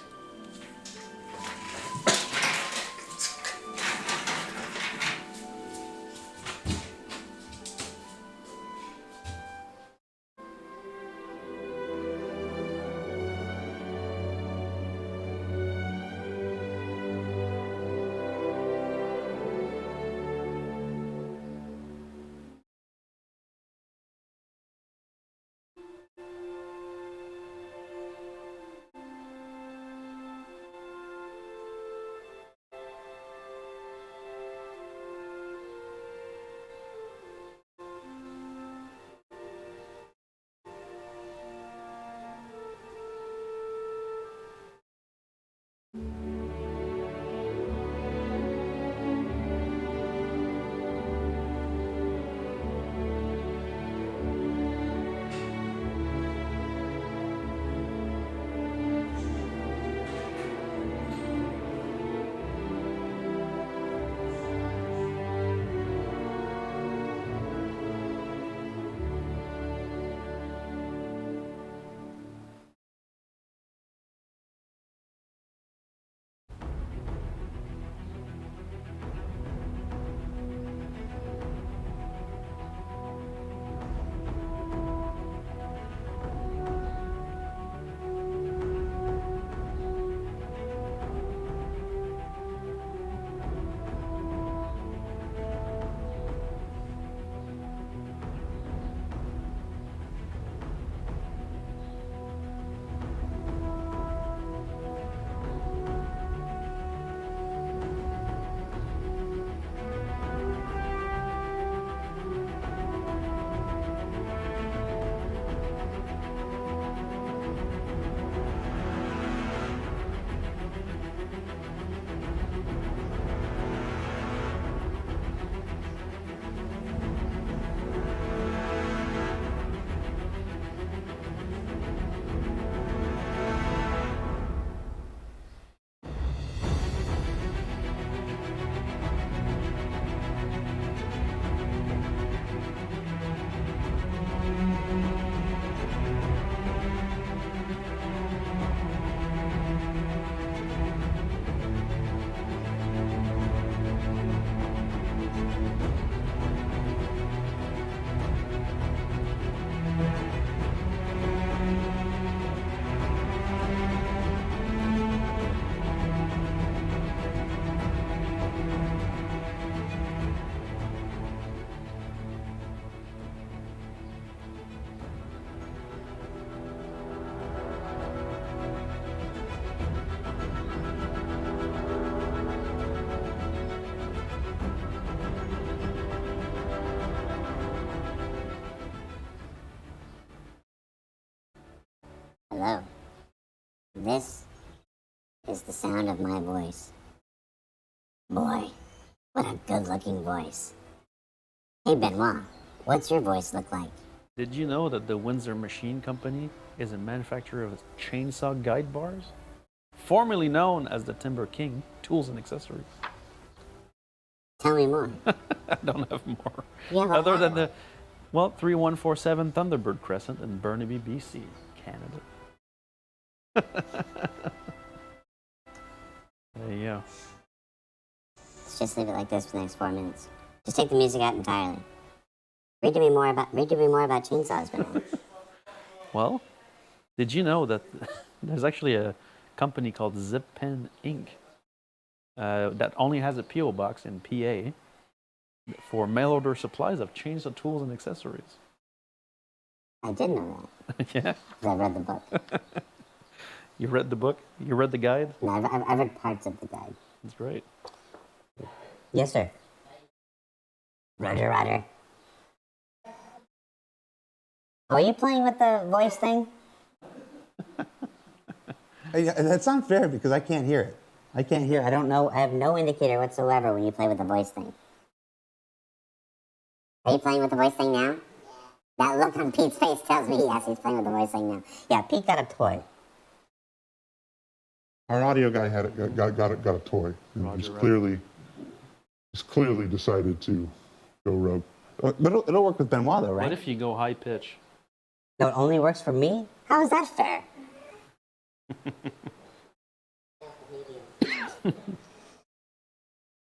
Hello. This is the sound of my voice. Boy, what a good-looking voice. Hey, Benoit, what's your voice look like? Did you know that the Windsor Machine Company is a manufacturer of chainsaw guide bars? Formerly known as the Timber King Tools and Accessories. Tell me more. I don't have more. Yeah, well, Other than 3147 Thunderbird Crescent in Burnaby, BC, Canada. There you go. Let's just leave it like this for the next 4 minutes. Just take the music out entirely. Read to me more about chainsaws, Benoit. Well, did you know that there's actually a company called Zip Pen Inc. That only has a P.O. box in PA for mail order supplies of chainsaw tools and accessories. I did know that. Yeah? I read the book. You read the book? You read the guide? No, I've read parts of the guide. That's great. Yes, sir. Roger, Roger. Are you playing with the voice thing? That's unfair because I can't hear it. I can't hear. I don't know. I have no indicator whatsoever when you play with the voice thing. Are you playing with the voice thing now? That look on Pete's face tells me yes, he's playing with the voice thing now. Yeah, Pete got a toy. Our audio guy got a toy. He's clearly decided to go rogue. But it'll work with Benoit though, right? What if you go high pitch? No, it only works for me? How is that fair?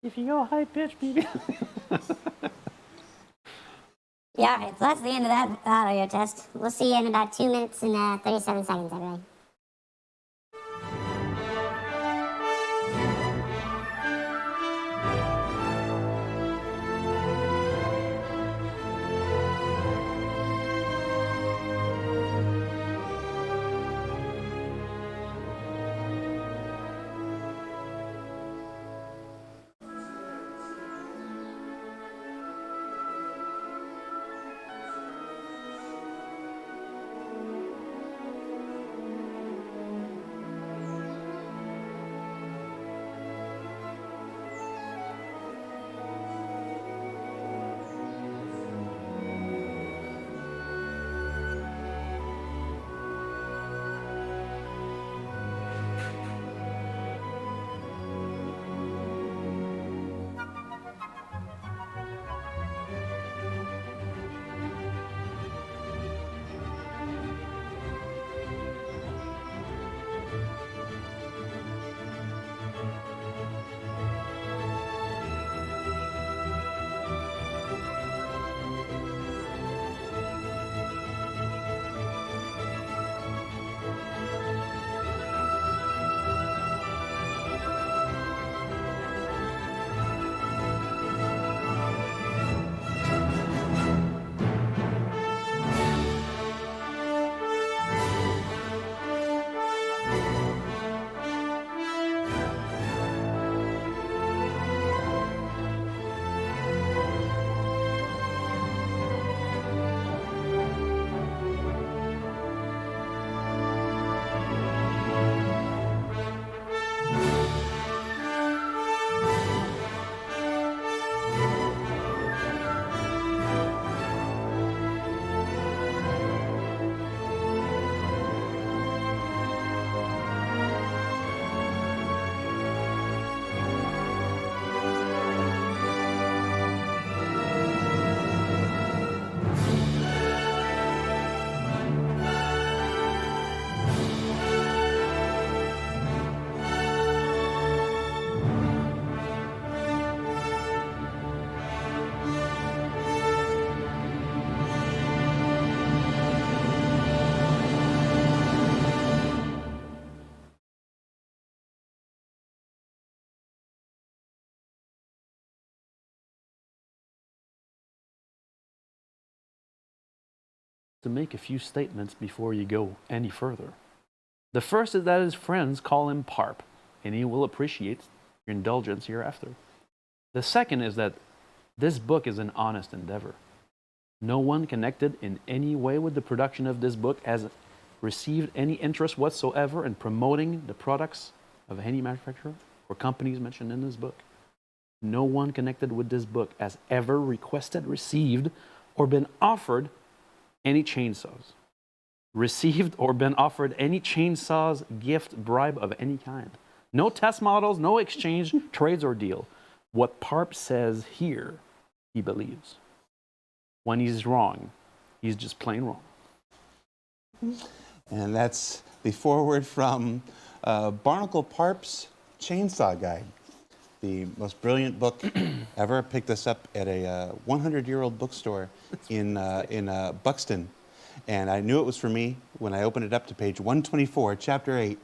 If you go high pitch, maybe. Yeah, all right, so that's the end of that audio test. We'll see you in about 2 minutes and 37 seconds, everybody. To make a few statements before you go any further. The first is that his friends call him Parp, and he will appreciate your indulgence hereafter. The second is that this book is an honest endeavor. No one connected in any way with the production of this book has received any interest whatsoever in promoting the products of any manufacturer or companies mentioned in this book. No one connected with this book has ever requested, received, or been offered any chainsaws. Received or been offered any chainsaws, gift, bribe of any kind. No test models, no exchange, trades, or deal. What Parp says here, he believes. When he's wrong, he's just plain wrong. And that's the foreword from Barnacle Parp's Chainsaw Guide, the most brilliant book ever. Picked this up at a 100-year-old bookstore in Buxton. And I knew it was for me when I opened it up to page 124, chapter 8,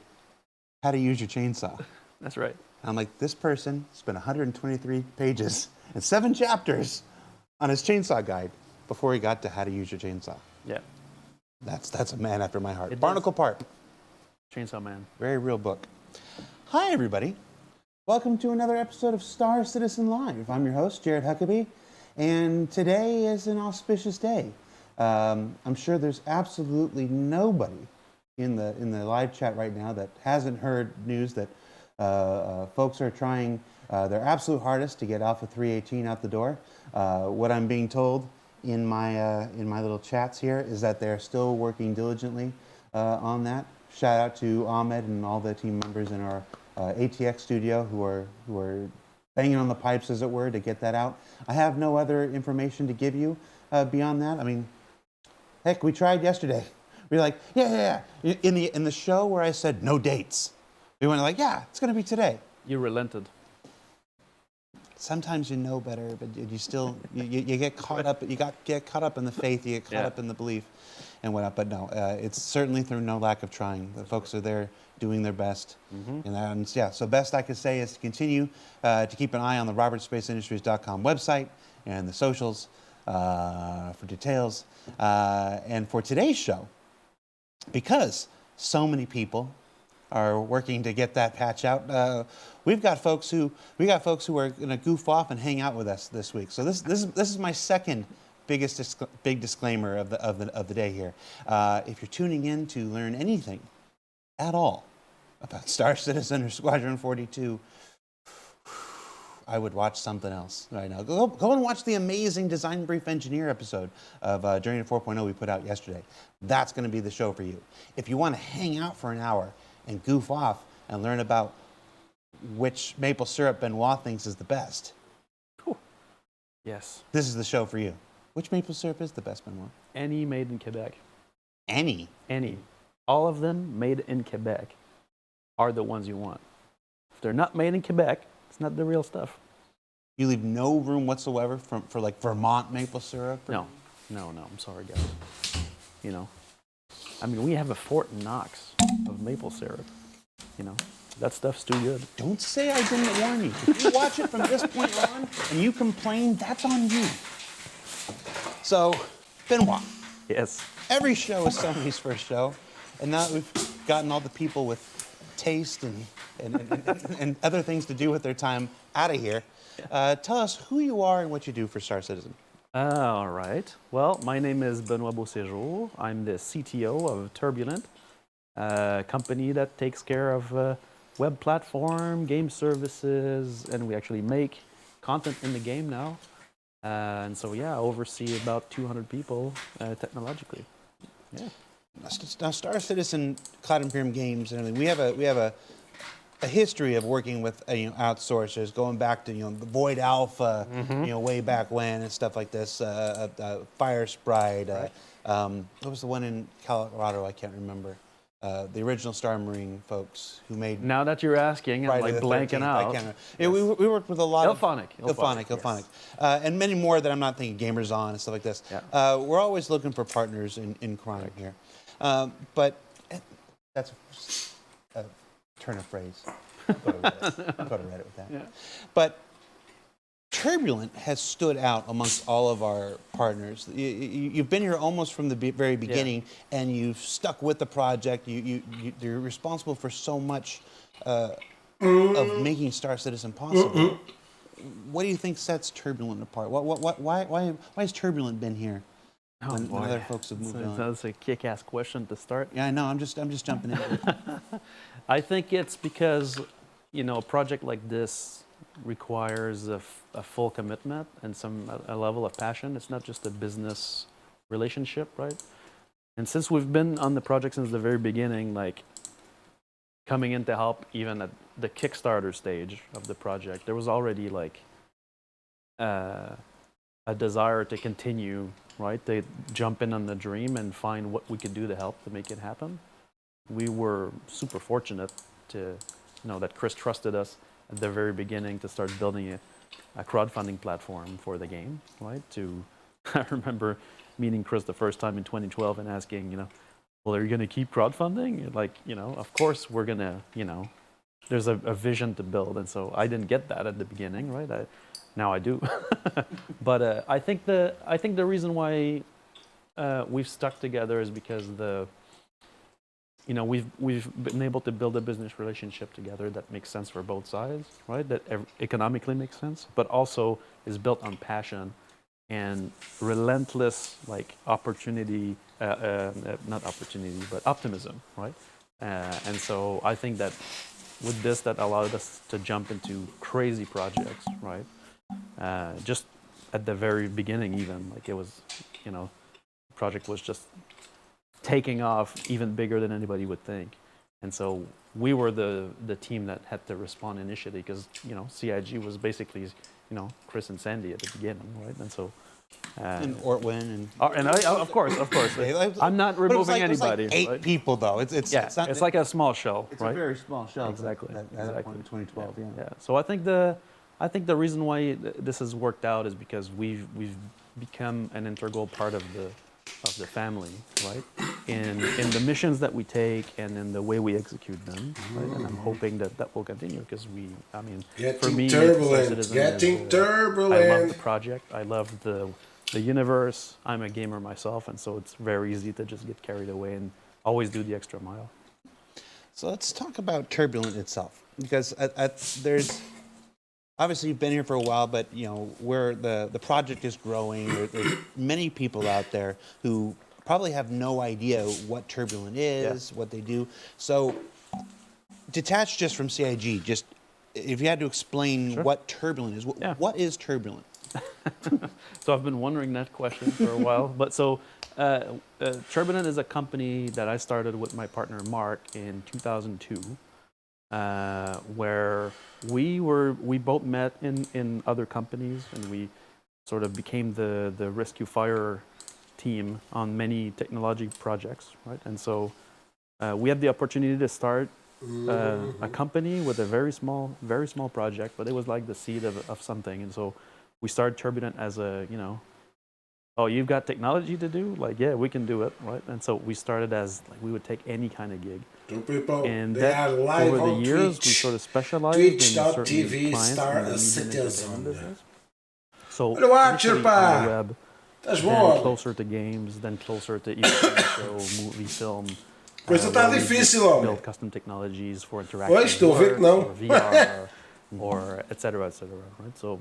How to Use Your Chainsaw. That's right. And I'm like, this person spent 123 pages and 7 chapters on his chainsaw guide before he got to How to Use Your Chainsaw. Yeah. That's a man after my heart. It Barnacle Parp. Chainsaw Man. Very real book. Hi, everybody. Welcome to another episode of Star Citizen Live. I'm your host, Jared Huckabee, and today is an auspicious day. I'm sure there's absolutely nobody in the live chat right now that hasn't heard news that folks are trying their absolute hardest to get Alpha 318 out the door. What I'm being told in my little chats here is that they're still working diligently on that. Shout out to Ahmed and all the team members in our ATX studio who are banging on the pipes, as it were, to get that out. I have no other information to give you beyond that. I mean, heck, we tried yesterday. We were like, yeah. In the show where I said no dates, we went like, yeah, it's going to be today. You relented. Sometimes you know better, but you still you get caught up. Get caught up in the faith. You get caught up in the belief, and whatnot. But no, it's certainly through no lack of trying. The folks are there doing their best, and yeah. So best I could say is to continue to keep an eye on the RobertSpaceIndustries.com website and the socials for details. And for today's show, because so many people are working to get that patch out, we've got folks who are going to goof off and hang out with us this week. So this is my second big disclaimer of the day here. If you're tuning in to learn anything at all about Star Citizen or Squadron 42, I would watch something else right now. Go and watch the amazing Design Brief Engineer episode of Journey to 4.0 we put out yesterday. That's going to be the show for you. If you want to hang out for an hour and goof off and learn about which maple syrup Benoit thinks is the best. Cool. Yes. This is the show for you. Which maple syrup is the best, Benoit? Any made in Quebec. Any? Any. All of them made in Quebec are the ones you want. If they're not made in Quebec, it's not the real stuff. You leave no room whatsoever for like Vermont maple syrup? No. I'm sorry, guys. You know, I mean, we have a Fort Knox of maple syrup. You know, that stuff's too good. Don't say I didn't warn you. If you watch it from this point on and you complain, that's on you. So, Benoit. Yes. Every show is somebody's first show, and now that we've gotten all the people with taste and other things to do with their time out of here, tell us who you are and what you do for Star Citizen. All right. Well, my name is Benoit Beauséjour. I'm the CTO of Turbulent, a company that takes care of web platform, game services, and we actually make content in the game now. And so, yeah, I oversee about 200 people technologically. Yeah. Now, Star Citizen, Cloud Imperium Games, and everything. We have a history of working with outsourcers, going back to the Void Alpha, way back when and stuff like this. Fire Sprite. Right. What was the one in Colorado? I can't remember. The original Star Marine folks who made. Now that you're asking, I'm like blanking out. Yeah, we worked with a lot Ilphonic. of Ilphonic, and many more that I'm not thinking. Gamers On and stuff like this. Yeah. We're always looking for partners in Chronic here, but that's a turn of phrase. I'll go to Reddit with that. Yeah. But Turbulent has stood out amongst all of our partners. You've been here almost from the very beginning, and you've stuck with the project. You're responsible for so much of making Star Citizen possible. What do you think sets Turbulent apart? Why has Turbulent been here when other folks have moved on? That's a kick-ass question to start. Yeah, I know. I'm just jumping in. I think it's because, a project like this requires a full commitment and a level of passion. It's not just a business relationship, right? And since we've been on the project since the very beginning, like coming in to help even at the Kickstarter stage of the project, there was already like a desire to continue, right? To jump in on the dream and find what we could do to help to make it happen. We were super fortunate to, that Chris trusted us at the very beginning to start building a crowdfunding platform for the game, right? I remember meeting Chris the first time in 2012 and asking, well, are you going to keep crowdfunding? Like, of course we're going to, there's a vision to build. And so I didn't get that at the beginning, right? Now I do. But I think the reason why we've stuck together is because we've been able to build a business relationship together that makes sense for both sides, right? That economically makes sense, but also is built on passion and relentless opportunity, not opportunity, but optimism, right? And so I think that with this, that allowed us to jump into crazy projects, right? Just at the very beginning, even it was, the project was just taking off even bigger than anybody would think. And so we were the team that had to respond initially because, CIG was basically, Chris and Sandy at the beginning, right? And so... and Ortwin and of course. I'm not removing It anybody. was like 8 people, though. It's like a small shell, it's right? a very small shell. Exactly. At that point in 2012, yeah. So I think the reason why this has worked out is because we've become an integral part of the family, right? In the missions that we take and in the way we execute them, right? And I'm hoping that will continue because for me, Getting turbulent. I love the project. I love the universe. I'm a gamer myself, and so it's very easy to just get carried away and always do the extra mile. So let's talk about Turbulent itself, because there's obviously you've been here for a while, but where the project is growing, there's many people out there who probably have no idea what Turbulent is, what they do. So detached just from CIG, just if you had to explain what Turbulent is, what is Turbulent? So I've been wondering that question for a while. But so Turbulent is a company that I started with my partner Mark in 2002, where we both met in other companies, and we sort of became the rescue fire team on many technology projects, right? And so we had the opportunity to start a company with a very small project, but it was like the seed of something. And so we started Turbulent as oh, you've got technology to do? Yeah, we can do it, right? And so we started as we would take any kind of gig. And that over the years, we sort of specialized in certain clients and business. So initially on the web, then closer to games, then closer to show, movie, film. Coisa tá difícil, homem. Build custom technologies for interactive or VR, or etc, right? So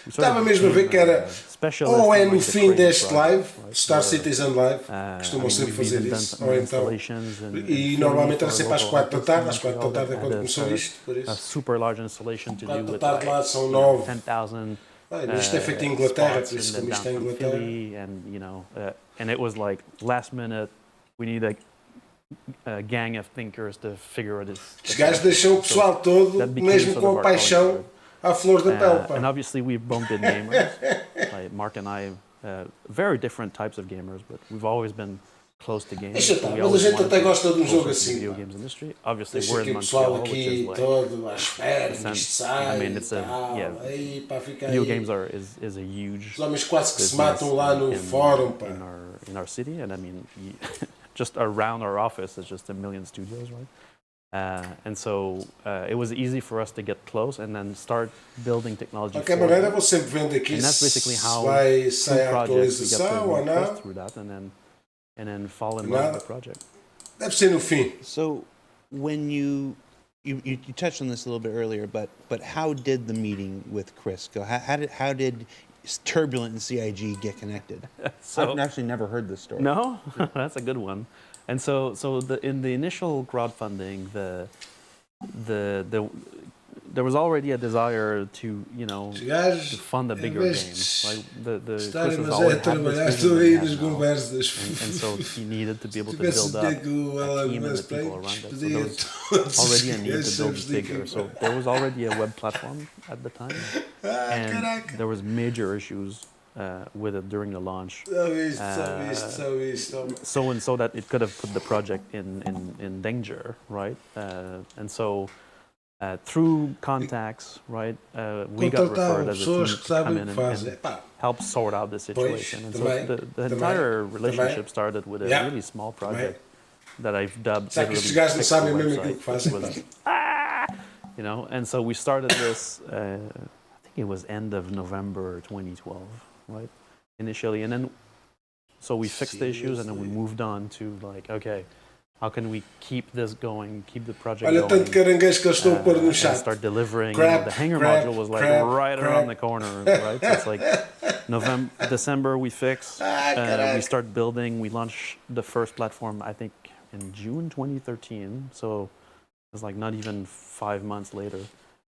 estava mesmo a ver que era ou é no fim deste live, Star Citizen Live, costumam sempre fazer isso, ou então, e normalmente era sempre às 4 da tarde, às 4 da tarde é quando começou isto, por isso. 4 da tarde lá são 9. 10,000. Isto é feito em Inglaterra, por isso como isto é em Inglaterra. And it was like last minute, we need a gang of thinkers to figure this. Os gajos deixam o pessoal todo, mesmo com a paixão, à flor da pele. And obviously we've both been gamers. Mark and I, very different types of gamers, but we've always been close to games. Mas a gente até gosta de jogo assim. Video games industry. Obviously Deixa we're aqui in o pessoal Montreal, which aqui is todo à espera, isto sai, it's video games is a huge. Os homens quase que se matam lá no fórum, pá. In our city, and just around our office is just 1 million studios, right? And so it was easy for us to get close and then start building technology. De qualquer maneira, vou sempre vendo aqui and that's basically how vai sair a atualização ou não. Through that and then fall in love with the project. Deve ser no fim. So when you touched on this a little bit earlier, but how did the meeting with Chris go? How did Turbulent and CIG get connected. So- I've actually never heard this story. No, that's a good one. And so in the initial crowdfunding, there was already a desire to to fund a bigger game. Like the Chris has always had this vision in that now. And so he needed to be able to build up a team and the people around it. So there was already a need to build bigger. So there was already a web platform at the time, and there was major issues with it during the launch. So that it could have put the project in danger, right? And so through contacts, right, we got referred as a team to come in and help sort out the situation. And so the entire relationship started with a really small project that I've dubbed literally Fix the Website. And so we started this, I think it was end of November 2012, right, initially. And then, so we fixed the issues and then we moved on to like, okay, how can we keep this going, keep the project Olha, going, tanto caranguejo que eles estão a pôr no and chat. start delivering. Crap, The hanger crap, module was like crap, right crap. around the corner, right? So it's like December we fix, we start building, we launch the first platform, I think in June 2013, so it's like not even 5 months later.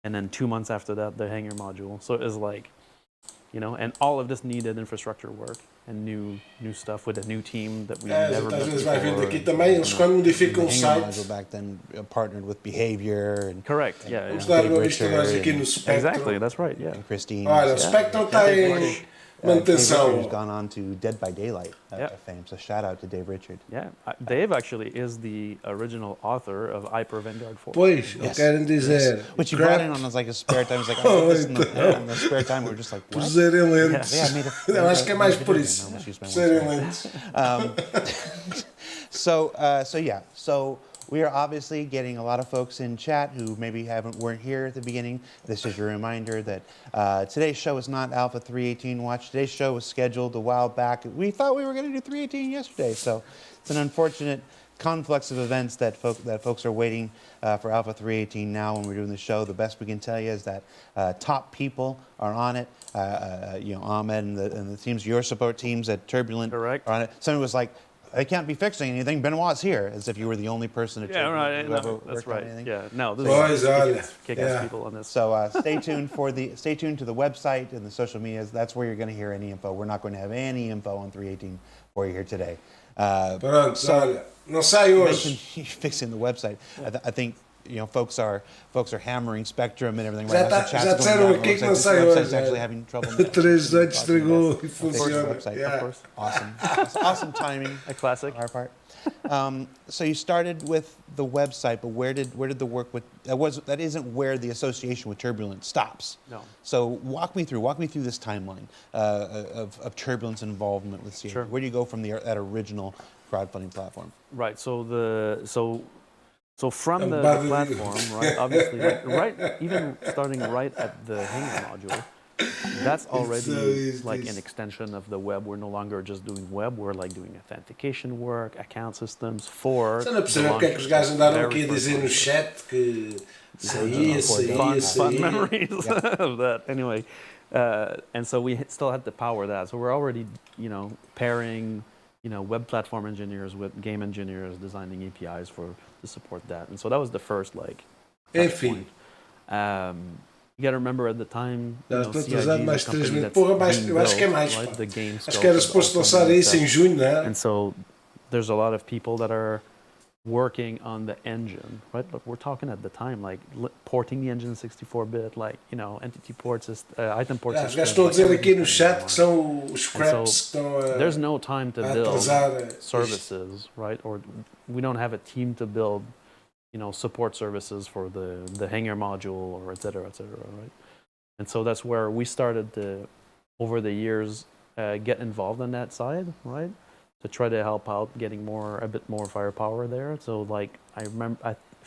And then 2 months after that, the hanger module. So it was like, and all of this needed infrastructure work and new stuff with a new team that we never met Às vezes vai vendo aqui before. também, eles quando modificam o The site. Hanger module back then partnered with Behavior and Correct, yeah. Vamos dar uma vista mais aqui no Spectrum. Exactly, that's right, yeah. and Christine. Olha, o Spectrum tem manutenção. Who's gone on to Dead by Daylight fame, so shout out to Dave Richard. Yeah, Dave actually is the original author of Hyper Vanguard 4. Pois, eu quero dizer. Which you brought in on as like a spare time. It was like, oh, this in the spare time. We're just like, what? Por serem lentos. Yeah, I made a, Eu acho que é mais por video isso. game. I almost used my Por serem words. lentos. So we are obviously getting a lot of folks in chat who maybe weren't here at the beginning. This is your reminder that today's show is not Alpha 318 Watch. Today's show was scheduled a while back. We thought we were going to do 318 yesterday, so it's an unfortunate conflux of events that folks are waiting for Alpha 318 now when we're doing the show. The best we can tell you is that top people are on it. Ahmed and the teams, your support teams at Turbulent are on it. Somebody was like, they can't be fixing anything. Benoit's here, as if you were the only person at Turbulent who ever that's worked on right. anything. Yeah, no, this is kick-ass people on this. So stay tuned to the website and the social medias. That's where you're going to hear any info. We're not going to have any info on 318 for you here today. Pronto, olha, não sai hoje. Fixing the website. I think folks are hammering Spectrum and everything. Já disseram aqui que não sai hoje. Website's actually having trouble. 3 anos estragou e funciona. Of course. Awesome timing. A classic. On our part. So you started with the website, but where did the work with that isn't where the association with Turbulent stops. No. So walk me through this timeline of Turbulent's involvement with CIG. Sure. Where do you go from that original crowdfunding platform? Right. So from the platform, right? Obviously, even starting right at the hanger module, that's already like an extension of the web. We're no longer just doing web. We're like doing authentication work, account systems for. Você não percebeu porque é que os gajos andaram aqui a dizer no chat que saía. Fun memories of that. Anyway, and so we still had to power that. So we're already, pairing, web platform engineers with game engineers designing APIs to support that. And so that was the first Enfim. You got to remember at the time, usado mais 3 minutos. Porra, eu acho que é mais. Acho que era suposto lançar isso em junho, né? And so there's a lot of people that are working on the engine, right? Look, we're talking at the time, like porting the engine 64-bit, entity ports, item ports. Os gajos estão a dizer aqui no chat que são os scraps que estão a. There's no time to build atrasar services, right? Or we don't have a team to build, support services for the hanger module or et cetera, right? And so that's where we started to, over the years, get involved on that side, right? To try to help out getting a bit more firepower there. So if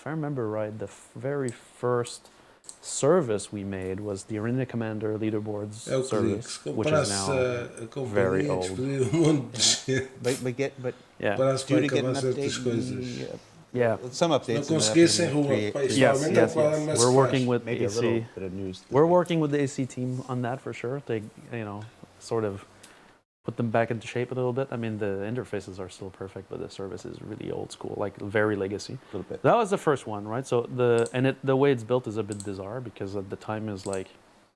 I remember right, the very first service we made was the Arena Commander Leaderboards service, which is now very old. But do to get an update Yeah. Some updates. Não conseguissem rua. Yes, yes, yes. We're working with Maybe a AC. little bit of news. We're working with the AC team on that for sure. They, sort of put them back into shape a little bit. I mean, the interfaces are still perfect, but the service is really old school, like very legacy. A little bit. That was the first one, right? So the way it's built is a bit bizarre because at the time is like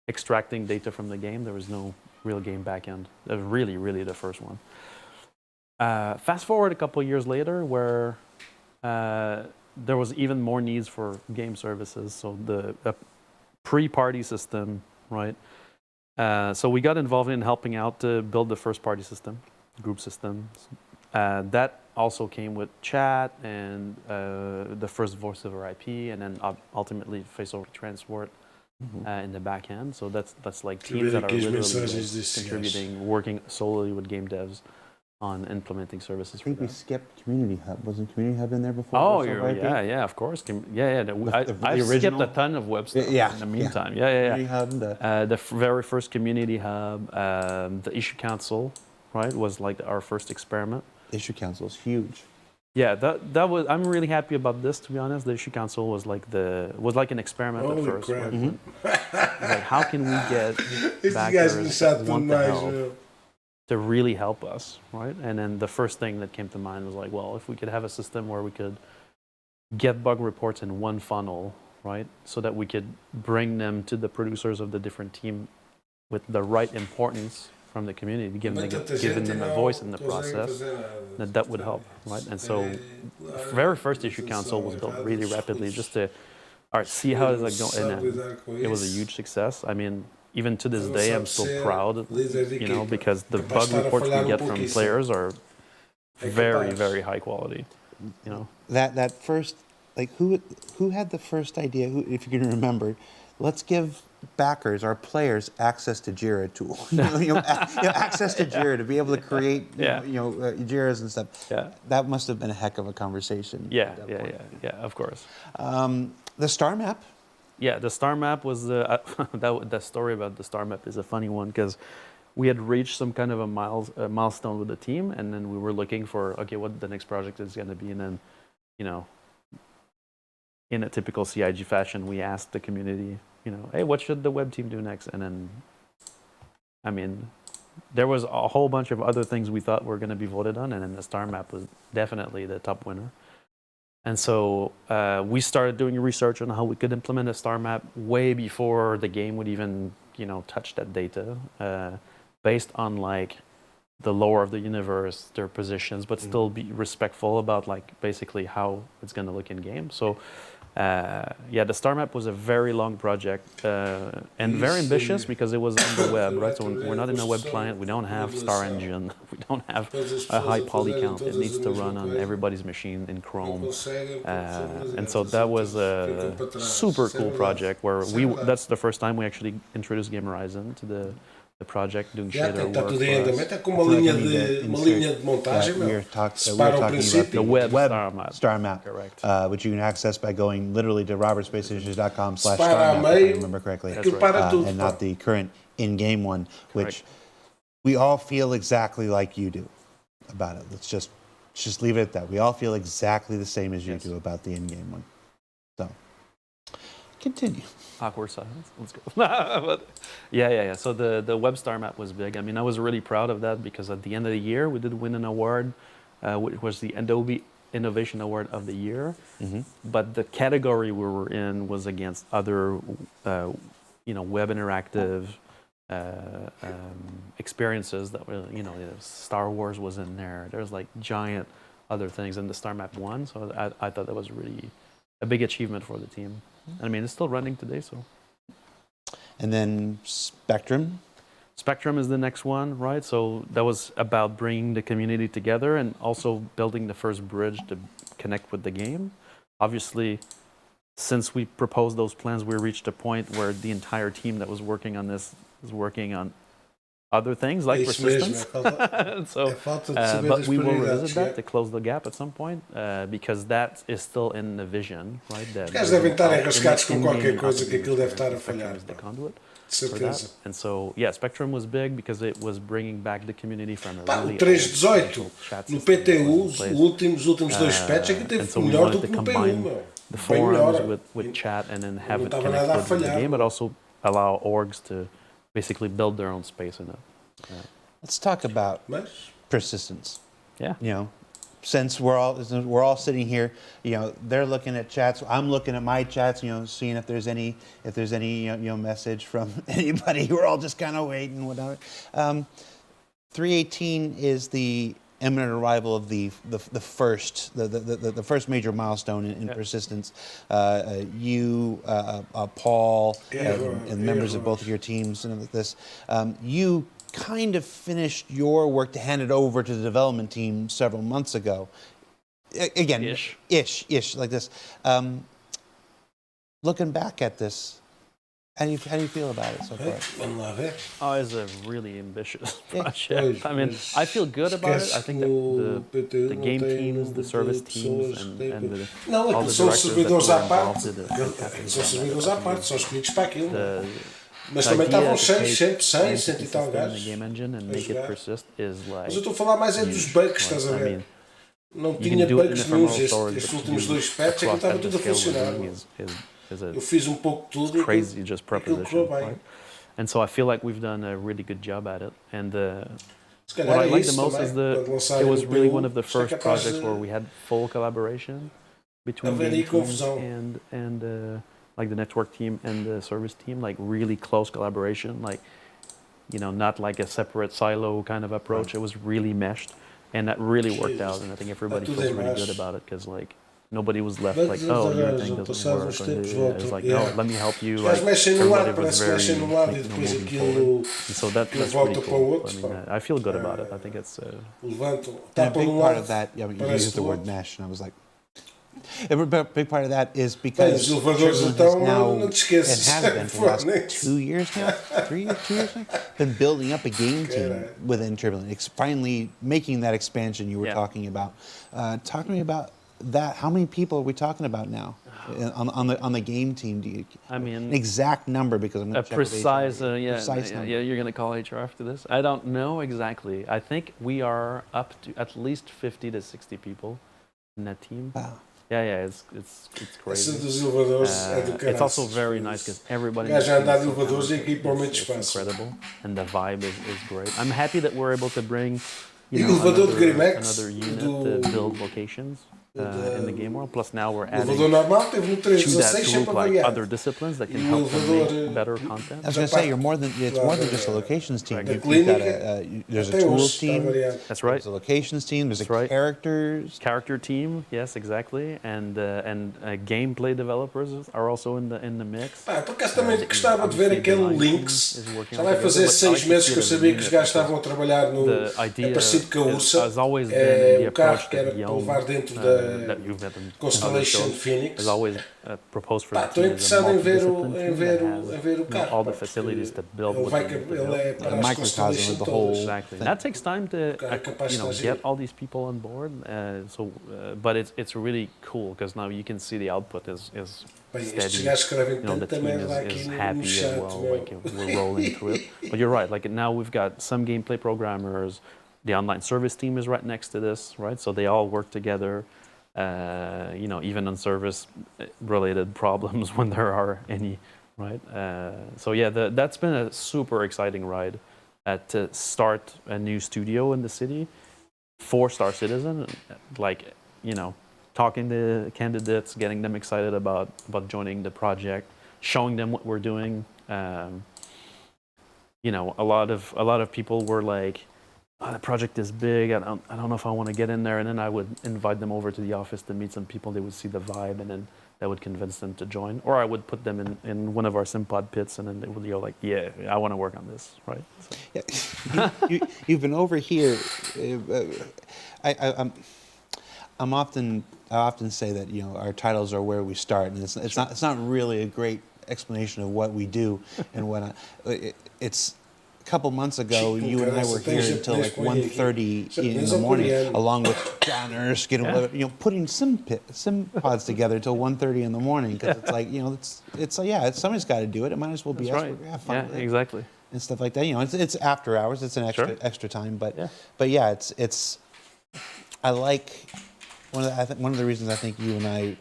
extracting data from the game. There was no real game backend. That was really, really the first one. Fast forward a couple of years later, where there was even more needs for game services. So the pre-party system, right? So we got involved in helping out to build the first party system, group systems. That also came with chat and the first voice over IP, and then ultimately face over transport in the back end. So that's like teams that are literally contributing, working solely with game devs on implementing services. I think we skipped Community Hub. Wasn't Community Hub in there before? Oh, yeah, of course. I've skipped a ton of web stuff in the meantime. Community Hub, the very first Community Hub, the Issue Council, right, was like our first experiment. Issue Council is huge. Yeah, that was. I'm really happy about this, to be honest. The Issue Council was like an experiment at first. Crap. Like, how can we get backers that want the help to really help us, right? And then the first thing that came to mind was like, well, if we could have a system where we could get bug reports in one funnel, right, so that we could bring them to the producers of the different team with the right importance from the community, giving them a voice in the process, that would help, right? And so, very first Issue Council was built really rapidly just to, all right, see how is it going, and it was a huge success. I mean, even to this day, I'm still proud, because the bug reports we get from players are very, very high quality. That first, like, who had the first idea? If you can remember, let's give backers, our players, access to Jira tool. Access to Jira to be able to create, Jiras and stuff. Yeah. That must have been a heck of a conversation. Yeah, of course. The star map. Yeah, the star map was the story about the star map is a funny one because we had reached some kind of a milestone with the team, and then we were looking for what the next project is going to be, and then in a typical CIG fashion, we asked the community, hey, what should the web team do next? And then, I mean, there was a whole bunch of other things we thought were going to be voted on, and then the star map was definitely the top winner. And so we started doing research on how we could implement a star map way before the game would even, touch that data, based on like the lore of the universe, their positions, but still be respectful about like basically how it's going to look in game. So the star map was a very long project and very ambitious because it was on the web, right? So we're not in a web client. We don't have Star Engine. We don't have a high poly count. It needs to run on everybody's machine in Chrome. And so that was a super cool project where that's the first time we actually introduced Game Horizon to the project, doing shader work. Está tudo em andamento, é com uma linha de montagem, we're talking about the web star map, correct? Which you can access by going literally to robertspaceinitiatives.com/star Para map, if I remember correctly, and not the current in-game one, which we all feel exactly like you do about it. Let's just leave it at that. We all feel exactly the same as you do about the in-game one. So, continue. Awkward silence. Let's go. But yeah. So the web star map was big. I mean, I was really proud of that because at the end of the year, we did win an award, which was the Adobe Innovation Award of the Year. Mm-hmm. But the category we were in was against other, web interactive experiences that were, Star Wars was in there. There's like giant other things, and the star map won. So I thought that was really a big achievement for the team. I mean, it's still running today, so. And then Spectrum? Spectrum is the next one, right? So that was about bringing the community together and also building the first bridge to connect with the game. Obviously, since we proposed those plans, we reached a point where the entire team that was working on this is working on other things like persistence. But we will revisit that to close the gap at some point because that is still in the vision, right? Os gajos devem estar enrascados com qualquer coisa que aquilo deve estar a falhar. The conduit. for that. And so, yeah, Spectrum was big because it was bringing back the community from a Pá, really o 3.18 no PTU, os últimos dois patches, é que teve so we melhor wanted do to que no P1, combine meu. the Bem melhor. forums with chat and then have it estava nada a connected with the falhar, game, but meu. also allow orgs to basically build their own space in it. Let's talk about Mas, persistence. Yeah. You know, since we're all sitting here, you know, they're looking at chats. I'm looking at my chats, you know, seeing if there's any message from anybody. We're all just kind of waiting, whatever. 318 is the imminent arrival of the first major milestone in persistence. You, Paul, and members of both of your teams, and this, you kind of finished your work to hand it over to the development team several months ago. Again, ish, like this. Looking back at this, how do you feel about it so far? Vamos lá ver. Oh, it's a really ambitious project. I mean, I feel good about it. I think that the game teams, the service teams, and Não, all the são directors that servidores à were parte. involved did a fantastic São job. servidores à parte, são escolhidos para aquilo. Mas The também idea estavam to cheios, take sempre 100 e tal system in the gajos. game engine and make it persist is like. Mas eu estou a falar mais é dos bugs, estás a ver? Não tinha bugs nenhums. Estes últimos dois patches é que estava tudo a funcionar. Eu fiz pouco de tudo. Crazy just preposition, bem. right? And so I feel like we've done a really good job at it. And Se calhar what I é like the isso most também, is quando lançarem it was no really P1, one of the está first capaz projects de where we had full collaboration between haver aí game teams confusão. and like the network team and the service team, like really close collaboration, like, you know, not like a separate silo kind of approach. It was really meshed, and that really worked out. And I think everybody feels really good about it because like nobody was left like, oh, your thing doesn't work. It was like, no, let me help you. Like, everybody was very like, moving forward. And so that's pretty cool. I mean, I feel good about it. I think it's. And a big part of that, you used the word mesh, and I was like. A big part of that is because Turbulent has now, it has been for the last 2 years now, 3 years, 2 years now, been building up a game team within Turbulent. It's finally making that expansion you were talking about. Talk to me about that. How many people are we talking about now on the game team? Do you? I mean, an exact number because I'm going to check precise. Precise number. Yeah, you're going to call HR after this. I don't know exactly. I think we are up to at least 50 to 60 people in that team. Wow. Yeah, it's crazy. It's also very nice because everybody. Já andar de elevadores e aqui para o meio de espaço. Incredible, and the vibe is great. I'm happy that we're able to bring, you know, another unit to build locations in the game world. Plus now we're adding to that group like other disciplines that can help them make better content. I was going to say it's more than just a locations team. You've got there's a tools team. That's right. There's a locations team. There's a character team. Yes, exactly. And gameplay developers are also in the mix. Por acaso também gostava de ver aquele Lynx. Já vai fazer 6 meses que eu sabia que os gajos estavam a trabalhar no. É parecido com a Ursa. É o carro que era para levar dentro da Constellation Phoenix. Has always proposed for the Estou team interessado em ver o carro. all the facilities to build with Ele é para as Constellation todas. Exactly. That takes time to get all these people on board. But it's really cool because now you can see the output is steady. The team is happy as well. Like we're rolling through it. But you're right. Like now we've got some gameplay programmers. The online service team is right next to this, right? So they all work together. Even on service-related problems when there are any, right? So yeah, that's been a super exciting ride to start a new studio in the city for Star Citizen. Like, talking to candidates, getting them excited about joining the project, showing them what we're doing. A lot of people were like, oh, the project is big. I don't know if I want to get in there. And then I would invite them over to the office to meet some people. They would see the vibe, and then that would convince them to join. Or I would put them in one of our SimPod pits, and then they would go like, yeah, I want to work on this, right? So. Yeah. You've been over here. I often say that our titles are where we start, and it's not really a great explanation of what we do and what it's couple months ago, you and I were here until like 1:30 in the morning, along with downers, putting sim pods together till 1:30 in the morning, because it's like, somebody's got to do it. It might as well be us. Right. Have fun with it. Exactly. And stuff like that. It's after hours. It's an extra time, but yeah, it's. I like one of the reasons I think you and I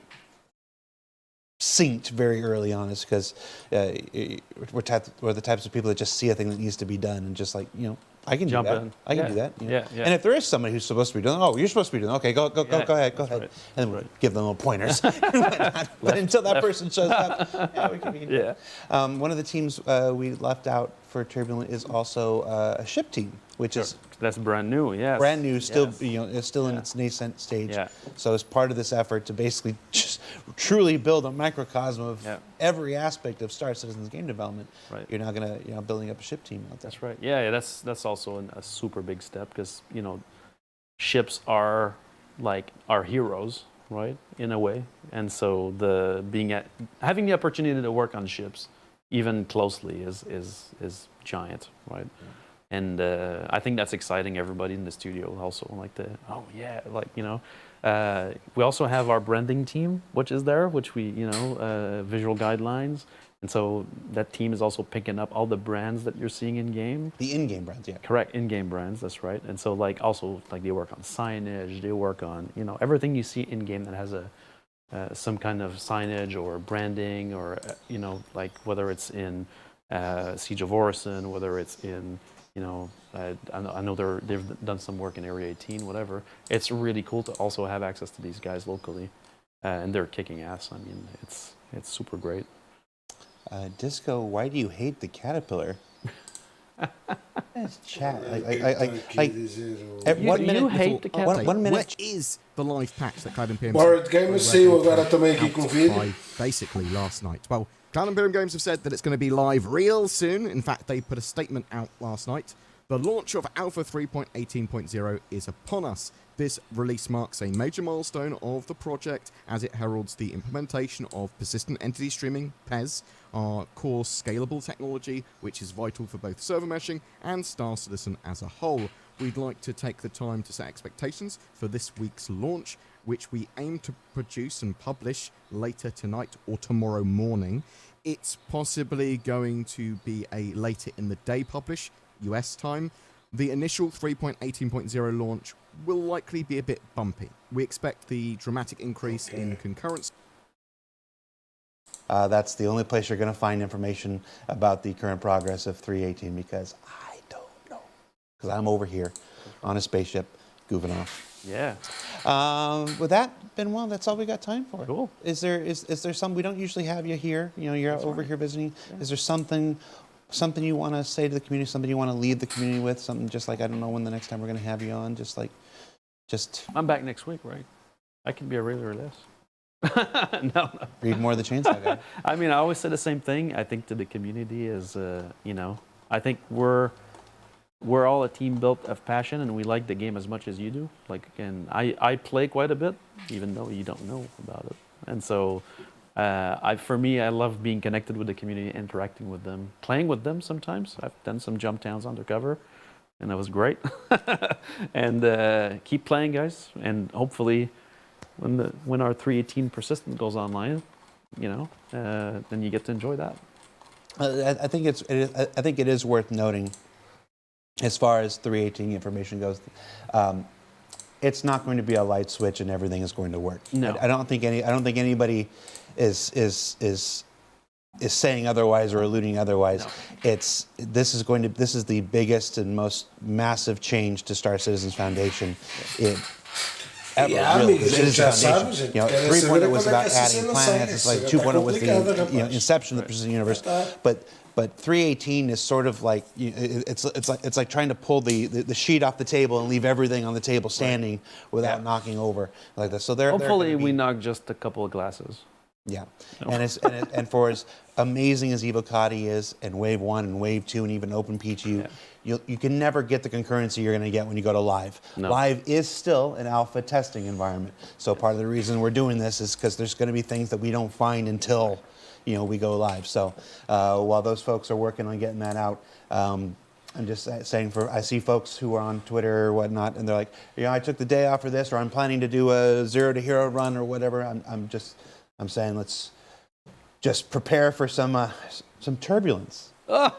synced very early on is because we're the types of people that just see a thing that needs to be done and just like, I can Jump do that. in. I can do that. Yeah. And if there is somebody who's supposed to be doing, you're supposed to be doing, okay, go ahead. Right. And then we'll give them little pointers. But until that person shows up, we can do it. One of the teams we left out for Turbulent is also a ship team, which is that's brand new. Yes. Brand new, still it's still in its nascent stage. Yeah. So as part of this effort to basically just truly build a microcosm of every aspect of Star Citizen's game development, you're now gonna building up a ship team out there. That's right. Yeah, that's also a super big step, because ships are like our heroes, right, in a way, and so having the opportunity to work on ships even closely is giant, right? And I think that's exciting. Everybody in the studio also we also have our branding team, which we visual guidelines, and so that team is also picking up all the brands that you're seeing in game. The in-game brands, yeah. Correct, in-game brands. That's right. And so they work on signage. They work on everything you see in game that has some kind of signage or branding, or whether it's in Siege of Orison, whether it's in I know they've done some work in Area 18, whatever. It's really cool to also have access to these guys locally, and they're kicking ass. I mean, it's super great. Disco, why do you hate the caterpillar? It's chat. You hate the caterpillar. 1 minute. Which is the live patch that Cloud Imperium Board Gamers saiu agora também aqui com vídeo. Basically last night. Well, Cloud Imperium Games have said that it's going to be live real soon. In fact, they put a statement out last night. The launch of Alpha 3.18.0 is upon us. This release marks a major milestone of the project as it heralds the implementation of Persistent Entity Streaming, PES, our core scalable technology, which is vital for both server meshing and Star Citizen as a whole. We'd like to take the time to set expectations for this week's launch, which we aim to produce and publish later tonight or tomorrow morning. It's possibly going to be a later in the day publish, US time. The initial 3.18.0 launch will likely be a bit bumpy. We expect the dramatic increase in concurrence. That's the only place you're going to find information about the current progress of 3.18, because I don't know. Because I'm over here on a spaceship goofing off. Yeah. With that, Benoit, that's all we got time for. Cool. Is there some, we don't usually have you here, you're over here visiting. Yeah. Is there something you want to say to the community, something you want to leave the community with, something just like, I don't know when the next time we're going to have you on, just. I'm back next week, right? I can be a regular list. No. Read more of the Chainsaw Guy. I mean, I always say the same thing. I think to the community is, I think we're all a team built of passion, and we like the game as much as you do. And I play quite a bit, even though you don't know about it. And so, for me, I love being connected with the community, interacting with them, playing with them sometimes. I've done some jump downs undercover, and that was great. And keep playing, guys. And hopefully, when our 3.18 Persistent goes online, then you get to enjoy that. I think it is worth noting, as far as 3.18 information goes, it's not going to be a light switch and everything is going to work. No. I don't think anybody is saying otherwise or alluding otherwise. No. This is the biggest and most massive change to Star Citizen's Foundation ever. Yeah, really. It is a foundation. 3.0 was about adding planets. It's like 2.0 was the inception of the Persistent universe. But 3.18 is sort of like it's like trying to pull the sheet off the table and leave everything on the table standing without knocking over like that. So hopefully we knock just a couple of glasses. Yeah, no. and for as amazing as Evocati is, and Wave 1 and Wave 2 and even OpenPTU, you can never get the concurrency you're going to get when you go to Live. No. Live is still an alpha testing environment. So part of the reason we're doing this is because there's going to be things that we don't find until we go live. So while those folks are working on getting that out, I'm just saying, I see folks who are on Twitter or whatnot, and they're like, I took the day off for this, or I'm planning to do a 0 to hero run or whatever. I'm saying let's just prepare for some turbulence. Oh,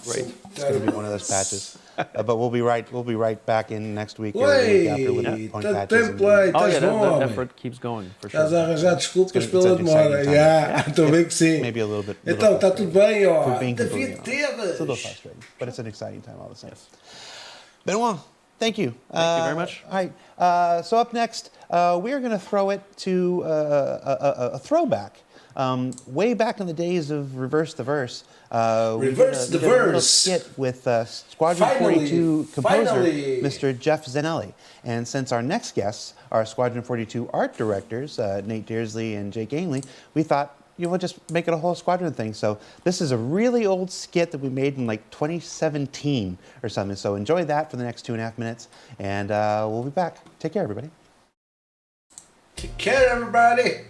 Great. It's going to be one of those patches. But we'll be right back in next week. Ué, point tanto patches tempo lá, estás bom, the homem. effort keeps going, for sure. Estás a arranjar desculpas It's pela an exciting demora. time. Yeah, estou a ver que sim. Maybe a little bit. Então, está tudo bem, ó. For being David completely honest. It's a little Teves. frustrating, but it's an exciting time all the same. Benoit, thank you. Thank you very much. All right. So up next, we are going to throw it to a throwback. Way back in the days of Reverse the Verse, Reverse the we did a little Verse. skit with Squadron Finally, 42 composer, finally. Mr. Jeff Zanelli. And since our next guests are Squadron 42 art directors, Nate Dearsley and Jake Ainley, we thought, we'll just make it a whole Squadron thing. So this is a really old skit that we made in like 2017 or something. So enjoy that for the next 2.5 minutes, and we'll be back. Take care, everybody. Take care, everybody.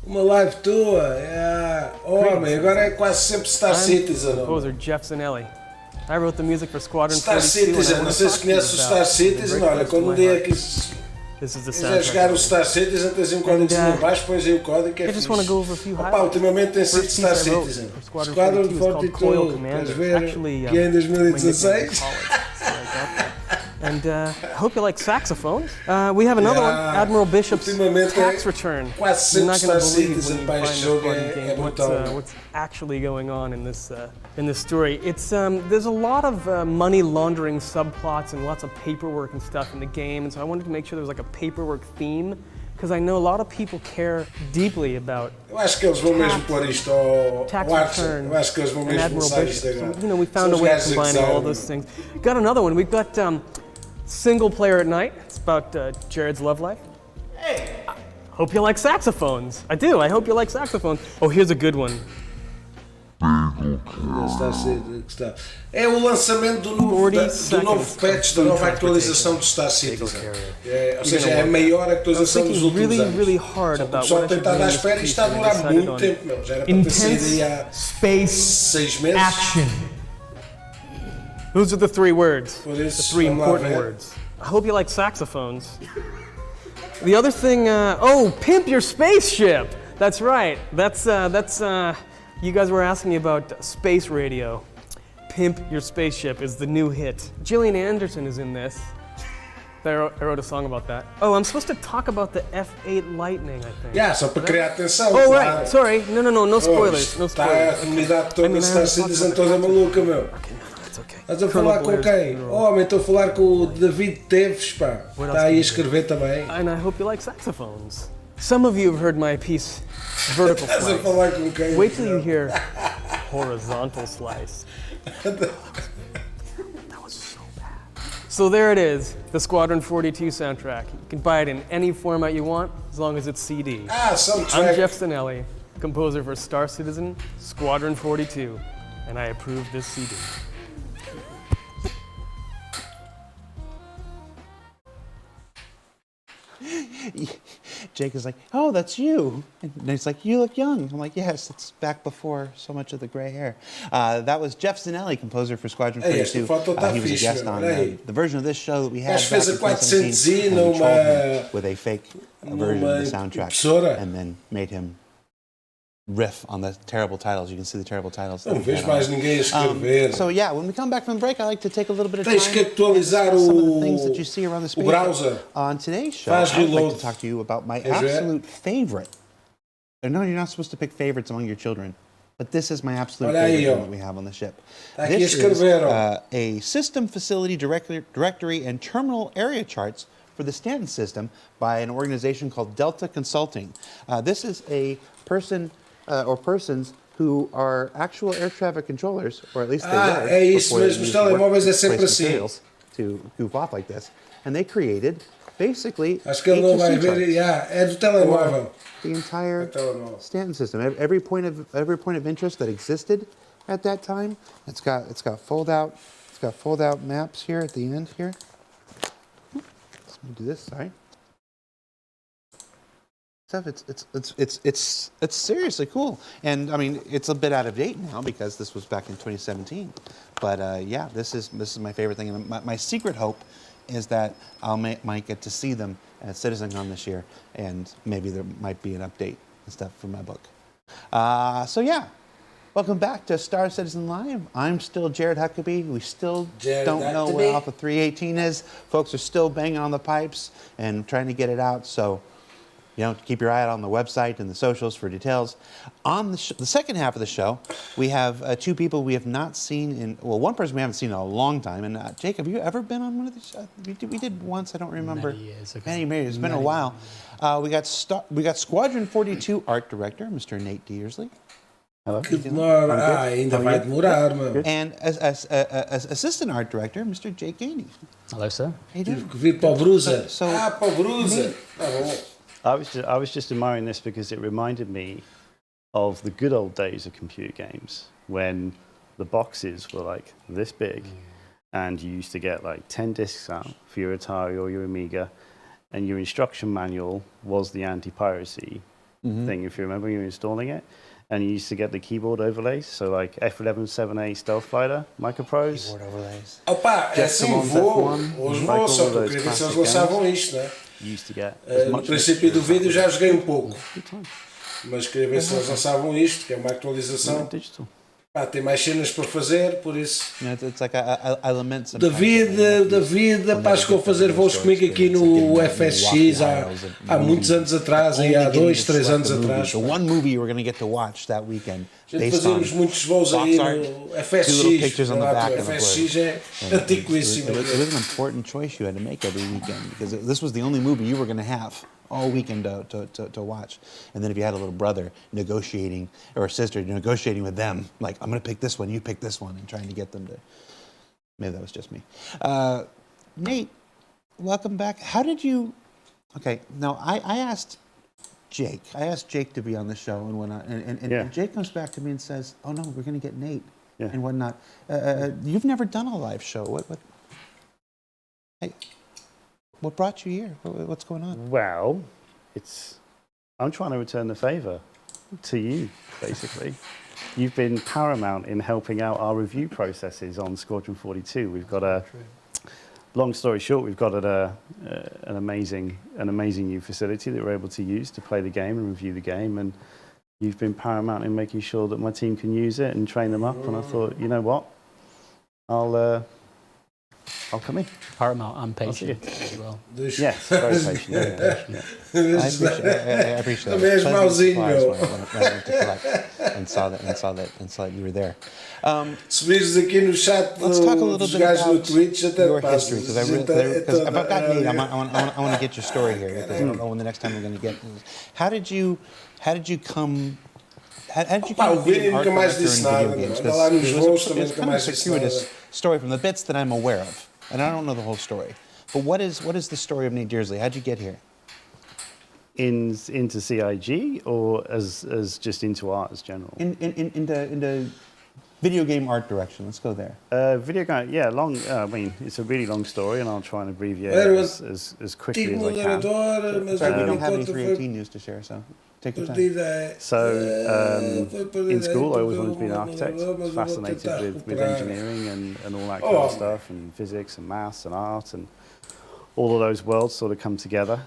Uma live tua, homem, agora é quase sempre Star Citizen. Composer Jeff Zanelli. I wrote the music for Squadron Star 42. Citizen, não sei se conhece o Star Citizen, olha, quando um dia quiser jogar o Star Citizen, tens um código em baixo, pões aí o código que é fixe. Opa, ultimamente tem sido Star Citizen. Squadron 42, queres ver que é em 2016? And I hope you like saxophones. We have another one, Admiral Bishop's tax return. You're not going to believe when you find this Squadron game what's actually going on in this story. It's there's a lot of money laundering subplots and lots of paperwork and stuff in the game, and so I wanted to make sure there was like a paperwork theme, because I know a lot of people care deeply about Eu acho que eles vão mesmo pôr isto ao tax Watson. return Eu acho que eles vão and mesmo Admiral lançar Bishop. isto agora. So, we found a São os way of gajos que combining all sabem. those things. Got another one. We've got Single Player at Night. It's about Jared's love life. Hey! Hope you like saxophones. I do. I hope you like saxophones. Oh, here's a good one. Está. É o lançamento do novo patch, da nova atualização do Star Citizen. Ou seja, é a maior atualização dos últimos anos. O pessoal tem estado à espera e está a demorar muito tempo, meu. Já era para ter saído aí há 6 meses. Action. Those are the 3 words. The 3 important words. I hope you like saxophones. The other thing, pimp your spaceship. That's right. That's you guys were asking me about space radio. Pimp Your Spaceship is the new hit. Gillian Anderson is in this. I wrote a song about that. Oh, I'm supposed to talk about the F8 Lightning, I think. Yeah, só para criar atenção. Oh, right. Sorry. No spoilers. No Está spoilers. a comunidade toda de Star Citizen toda maluca, meu. Estás a falar com quem? Homem, estou a falar com o David Teves, pá. Está aí a escrever também. And I hope you like saxophones. Some of you have heard my piece, Vertical Estás a Slice. falar com quem? Wait till you hear Horizontal Slice. That was so bad. So there it is, the Squadron 42 soundtrack. You can buy it in any format you want, as long as it's CD. Soundtrack. I'm Jeff Zanelli, composer for Star Citizen, Squadron 42, and I approve this CD. Jake is like, oh, that's you. And he's like, you look young. I'm like, yes, it's back before so much of the gray hair. That was Jeff Zanelli, composer for Squadron 42. He was a guest on the version of this show that we had back in 2017. And we trolled him with a fake version of the soundtrack and then made him riff on the terrible titles. You can see the terrible titles. Não vês mais ninguém a escrever. So yeah, when we come back from the break, I like to take a little bit of time. Tens que atualizar some of the things that you see around the space. browser. On today's show, I'd like to talk to you about my absolute favorite. I know you're not supposed to pick favorites among your children, but this is my absolute favorite one that we have on the ship. This is a system facility directory and terminal area charts for the Stanton system by an organization called Delta Consulting. This is a person or persons who are actual air traffic controllers, or at least they were. É isso mesmo, os telemóveis é sempre assim. To goof off like this. And they created, basically, Acho que ele não vai ver, é do telemóvel. The entire Stanton system. Every point of interest that existed at that time. It's got fold out maps here at the end here. Let me do this, sorry. stuff. It's seriously cool. And I mean, it's a bit out of date now because this was back in 2017. But yeah, this is my favorite thing. And my secret hope is that might get to see them at CitizenCon this year, and maybe there might be an update and stuff for my book. So yeah, welcome back to Star Citizen Live. I'm still Jared Huckabee. We still don't know where Alpha 318 is. Folks are still banging on the pipes and trying to get it out. So, you know, keep your eye out on the website and the socials for details. On the second half of the show, we have two people we have not seen one person we haven't seen in a long time. And Jake, have you ever been on one of these? We did once. I don't remember. Many years ago. Many. It's been a while. We got Squadron 42 art director, Mr. Nate Dearsley. Hello. Ainda vai demorar, mano. And as assistant art director, Mr. Jake Gainey. Hello, sir. How you doing? Vir para o Bruiser. Para o Bruiser. I was just admiring this because it reminded me of the good old days of computer games when the boxes were like this big and you used to get like 10 discs out for your Atari or your Amiga, and your instruction manual was the anti-piracy thing, if you remember, you were installing it. And you used to get the keyboard overlays, so like F11 7A Stealth Fighter, Microprose. Keyboard overlays. Opa, é assim, os voos só porque eles lançavam isto, né? Used to get No princípio do vídeo já joguei um pouco, mas queria ver se eles lançavam isto, que é uma atualização. Tem mais cenas para fazer, por isso. David, pá, chegou a fazer voos comigo aqui no FSX há muitos anos atrás, aí há 2, 3 anos atrás. The one movie you were going to get to watch that weekend. Fazíamos muitos voos aí no FSX. O FSX é antiquíssimo. It was an important choice you had to make every weekend because this was the only movie you were going to have all weekend to watch. And then if you had a little brother negotiating, or a sister negotiating with them, like, I'm going to pick this one, you pick this one, and trying to get them to... Maybe that was just me. Nate, welcome back. How did you... Okay, now I asked Jake to be on the show and whatnot, and Jake comes back to me and says, oh no, we're going to get Nate and whatnot. You've never done a live show. What brought you here? What's going on? Well, I'm trying to return the favor to you, basically. You've been paramount in helping out our review processes on Squadron 42. We've got long story short, we've got an amazing new facility that we're able to use to play the game and review the game, and you've been paramount in making sure that my team can use it and train them up. And I thought, you know what, I'll come in. Paramount and patient as well. Yes, very patient. I appreciate that. When I went to collect and saw that you were there. Subires aqui no chat let's talk a little bit about no Twitch, your history, because if I've got Nate, I want to get your story here, because I don't know when the next time we're going to get. How did you come? How did you come to be an art director in video games? Because it's kind of a circuitous story from the bits that I'm aware of, and I don't know the whole story. But what is the story of Nate Dearsley? How'd you get here? Into CIG, or as just into art as general? Into video game art direction. Let's go there. Video game, yeah, long. I mean, it's a really long story, and I'll try and abbreviate it as quickly as I can. Sorry, we don't have any 318 news to share, so take your time. So, in school, I always wanted to be an architect. I was fascinated with engineering and all that kind of stuff, and physics and maths and art, and all of those worlds sort of come together.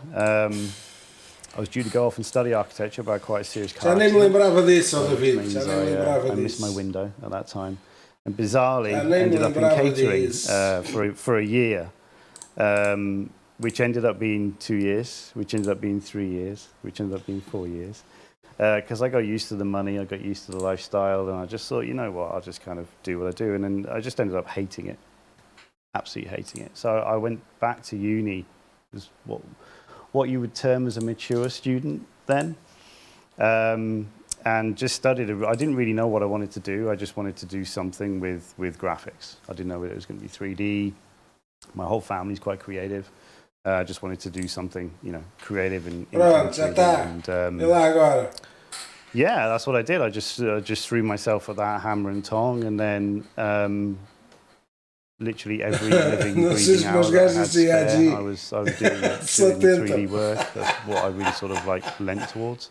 I was due to go off and study architecture, but I had quite a serious car accident. Já nem me lembrava disso, David. I missed my window at that time. And bizarrely, ended up in catering for a year, which ended up being 2 years, which ended up being 3 years, which ended up being 4 years. Because I got used to the money, I got used to the lifestyle, and I just thought, you know what, I'll just kind of do what I do. And then I just ended up hating it, absolutely hating it. So I went back to uni, what you would term as a mature student then, and just studied. I didn't really know what I wanted to do. I just wanted to do something with graphics. I didn't know whether it was going to be 3D. My whole family's quite creative. I just wanted to do something, you know, creative and yeah, that's what I did. I just threw myself at that hammer and tong, and then literally every living, breathing hour that I had spare, I was doing the 3D work. That's what I really sort of like lent towards.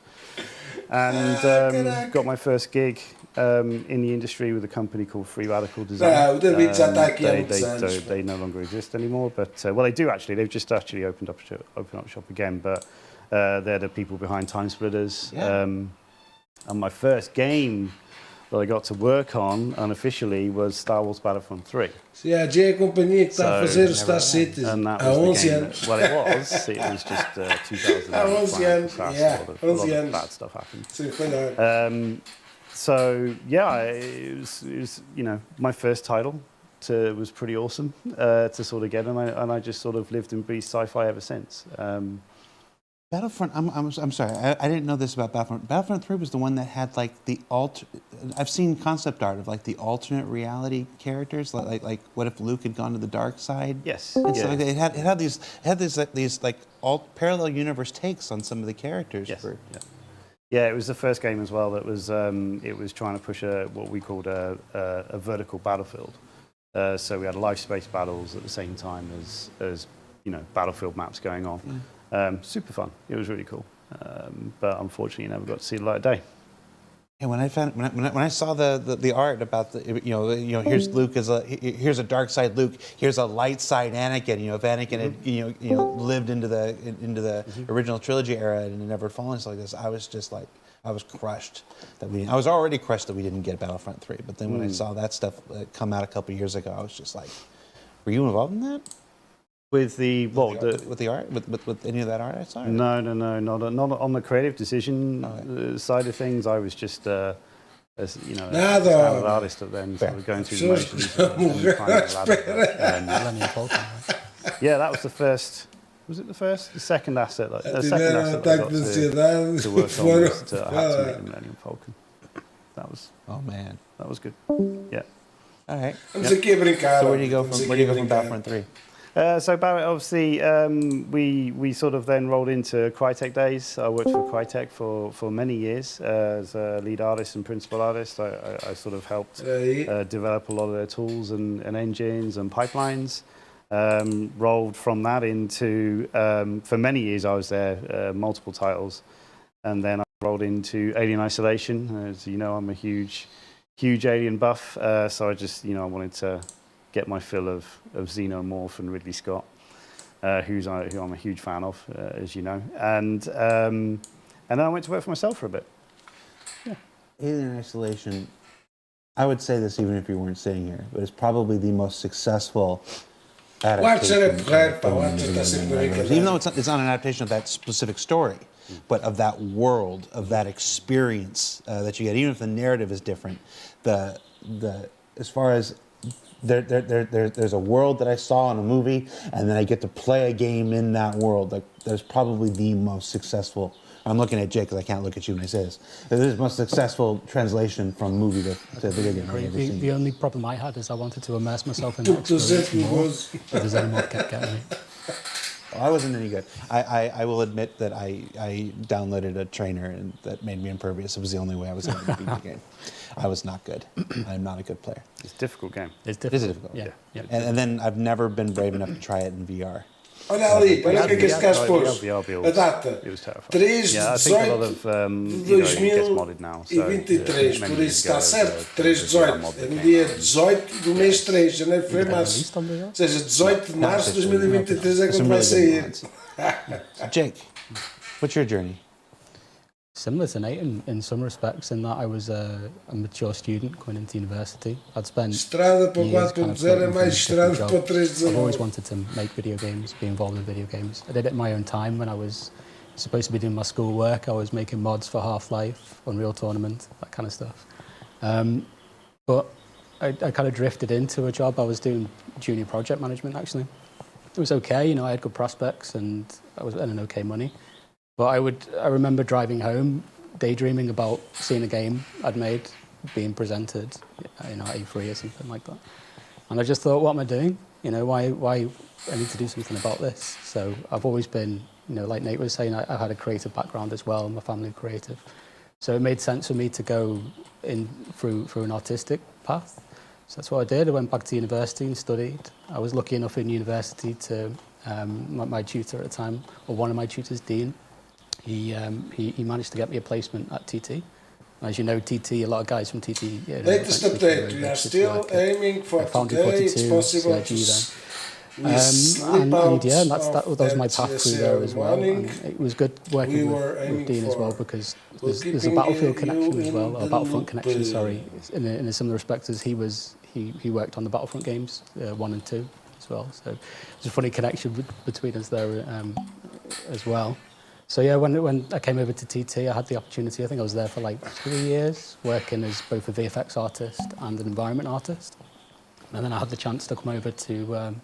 And got my first gig in the industry with a company called Free Radical Design. They no longer exist anymore, but well, they do actually. They've just actually opened up shop again, but they're the people behind Time Splitters. Yeah. And my first game that I got to work on unofficially was Star Wars Battlefront 3. Sim, a J é a companhia que está a fazer os Star Citizen há 11 anos. Well, it was just 2000. Há 11 anos, yeah, a lot 11 of anos. bad stuff happened. Sim, foi na So yeah, it was you know, my first title was pretty awesome to sort of get, and I just sort of lived and breathed sci-fi ever since. Battlefront, I'm sorry, I didn't know this about Battlefront. Battlefront 3 was the one that had like the I've seen concept art of like the alternate reality characters, like what if Luke had gone to the dark side? Yes. And stuff like that. It had these parallel universe takes on some of the characters. Yes. Yeah, it was the first game as well that was it was trying to push what we called a vertical battlefield. So we had live space battles at the same time as you know, battlefield maps going on. Super fun. It was really cool, but unfortunately, never got to see the light of day. And when I saw the art about you know here's Luke here's a dark side Luke, here's a light side Anakin. You know, if Anakin had you know lived into the original trilogy era and never fallen like this, I was just like, I was crushed I was already crushed that we didn't get Battlefront 3. But then when I saw that stuff come out a couple years ago, I was just like, were you involved in that? With the with the art, with any of that art I saw? No, not on the creative decision side of things. I was just as you know, a standard artist at then, sort of going through the motions. Yeah, that was the first. Was it the first? The second asset. The second asset I got to work on was I had to make the Millennium Falcon. That was. Oh man, that was good. Yeah. All right. Vamos aqui a brincar. So where do you go from Battlefront 3? So obviously we sort of then rolled into Crytek days. I worked for Crytek for many years as a lead artist and principal artist. I sort of helped develop a lot of their tools and engines and pipelines. Rolled from that into for many years I was there, multiple titles, and then I rolled into Alien Isolation. As you know, I'm a huge Alien buff, so I just I wanted to get my fill of Xenomorph and Ridley Scott, who I'm a huge fan of, as you know. And then I went to work for myself for a bit. Yeah. Alien Isolation, I would say this even if you weren't sitting here, but it's probably the most successful adaptation. Even though it's not an adaptation of that specific story, but of that world, of that experience that you get. Even if the narrative is different, as far as there's a world that I saw in a movie, and then I get to play a game in that world. Like, there's probably the most successful. I'm looking at Jake because I can't look at you when I say this. This is the most successful translation from movie to video game I've ever seen. The only problem I had is I wanted to immerse myself in the experience more, but the Xenomorph kept getting me. I wasn't any good. I will admit that I downloaded a trainer and that made me impervious. It was the only way I was able to beat the game. I was not good. I'm not a good player. It's a difficult game. It's difficult. It is difficult. Yeah. And then I've never been brave enough to try it in VR. Olha ali, olha o que é que este gajo pôs. A data. 3 de 18 de 2023, por isso está certo. 3 de 18. É no dia 18 do mês 3, janeiro, fevereiro, março. Ou seja, 18 de março de 2023 é quando vai sair. Jake, what's your journey? Similar to Nate in some respects, in that I was a mature student going into university. I'd spent Estrada para years kind of 4.0 é mais estrada para 3.19. I've always wanted to make video games, be involved in video games. I did it in my own time when I was supposed to be doing my school work. I was making mods for Half-Life, Unreal Tournament, that kind of stuff. But I kind of drifted into a job. I was doing junior project management, actually. It was okay, I had good prospects and I was earning okay money. But I remember driving home, daydreaming about seeing a game I'd made being presented, at E3 or something like that. And I just thought, what am I doing? Why I need to do something about this. So I've always been, like Nate was saying, I had a creative background as well. My family creative. So it made sense for me to go in through an artistic path. So that's what I did. I went back to university and studied. I was lucky enough in university to, my tutor at the time, or one of my tutors, Dean, he managed to get me a placement at TT. As you know, TT, a lot of guys from TT... Latest update, we are still aiming for today, it's possible to that was my path through there as well. And it was good working with Dean as well, because there's a Battlefield connection as well, or Battlefront connection, sorry, in a similar respect as he worked on the Battlefront games, 1 and 2 as well. So there's a funny connection between us there as well. So yeah, when I came over to TT, I had the opportunity, I think I was there for like 3 years, working as both a VFX artist and an environment artist. And then I had the chance to come over to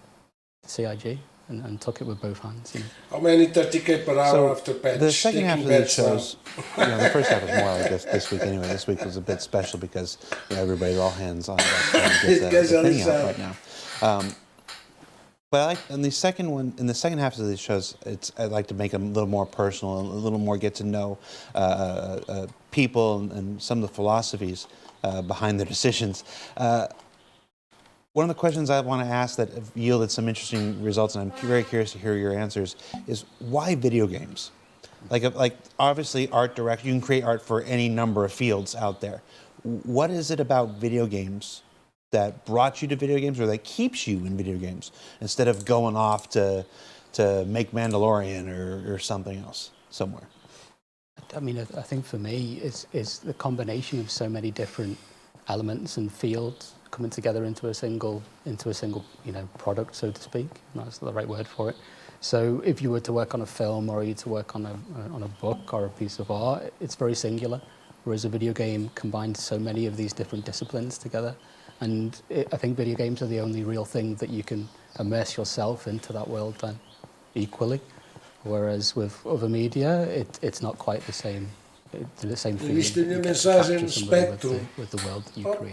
CIG and took it with both hands. You know. How many 30k per hour after patch? The second half of these shows, the first half was more like this week anyway. This week was a bit special because everybody's all hands on deck to get the thing out right now. But in the second half of these shows, I'd like to make them a little more personal, a little more get to know people and some of the philosophies behind their decisions. One of the questions I want to ask that have yielded some interesting results, and I'm very curious to hear your answers, is why video games? Like obviously art direction, you can create art for any number of fields out there. What is it about video games that brought you to video games, or that keeps you in video games, instead of going off to make Mandalorian or something else somewhere? I mean, I think for me, it's the combination of so many different elements and fields coming together into a single product, so to speak. That's the right word for it. So if you were to work on a film, or you to work on a book or a piece of art, it's very singular. Whereas a video game combines so many of these different disciplines together. And I think video games are the only real thing that you can immerse yourself into that world then equally. Whereas with other media, it's not quite the same. The same feeling with the world that you create.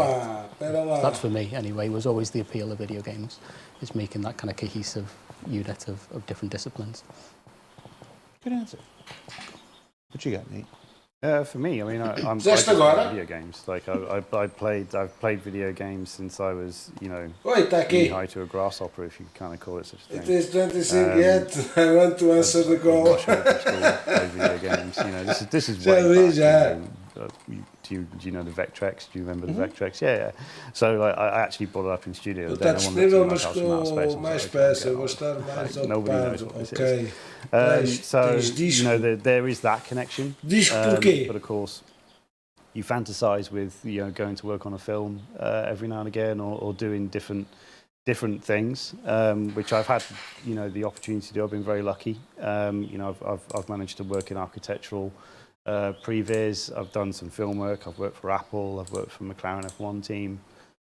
That's for me anyway, was always the appeal of video games, is making that kind of cohesive unit of different disciplines. Good answer. What you got, Nate? For me, I mean, I'm video games. Like I've played video games since I was, knee-high to a grasshopper, if you kind of call it such a thing. It is 26 yet. I want to answer the call. Play video games. This is way back. Do you know the Vectrex? Do you remember the Vectrex? Yeah. So I actually brought it up in studio. Está disponível, mas com mais peça. Eu vou estar mais ocupado. Okay. So there is that connection. But of course, you fantasize with going to work on a film every now and again, or doing different things, which I've had the opportunity to do. I've been very lucky. I've managed to work in architectural previs. I've done some film work. I've worked for Apple. I've worked for McLaren F1 team.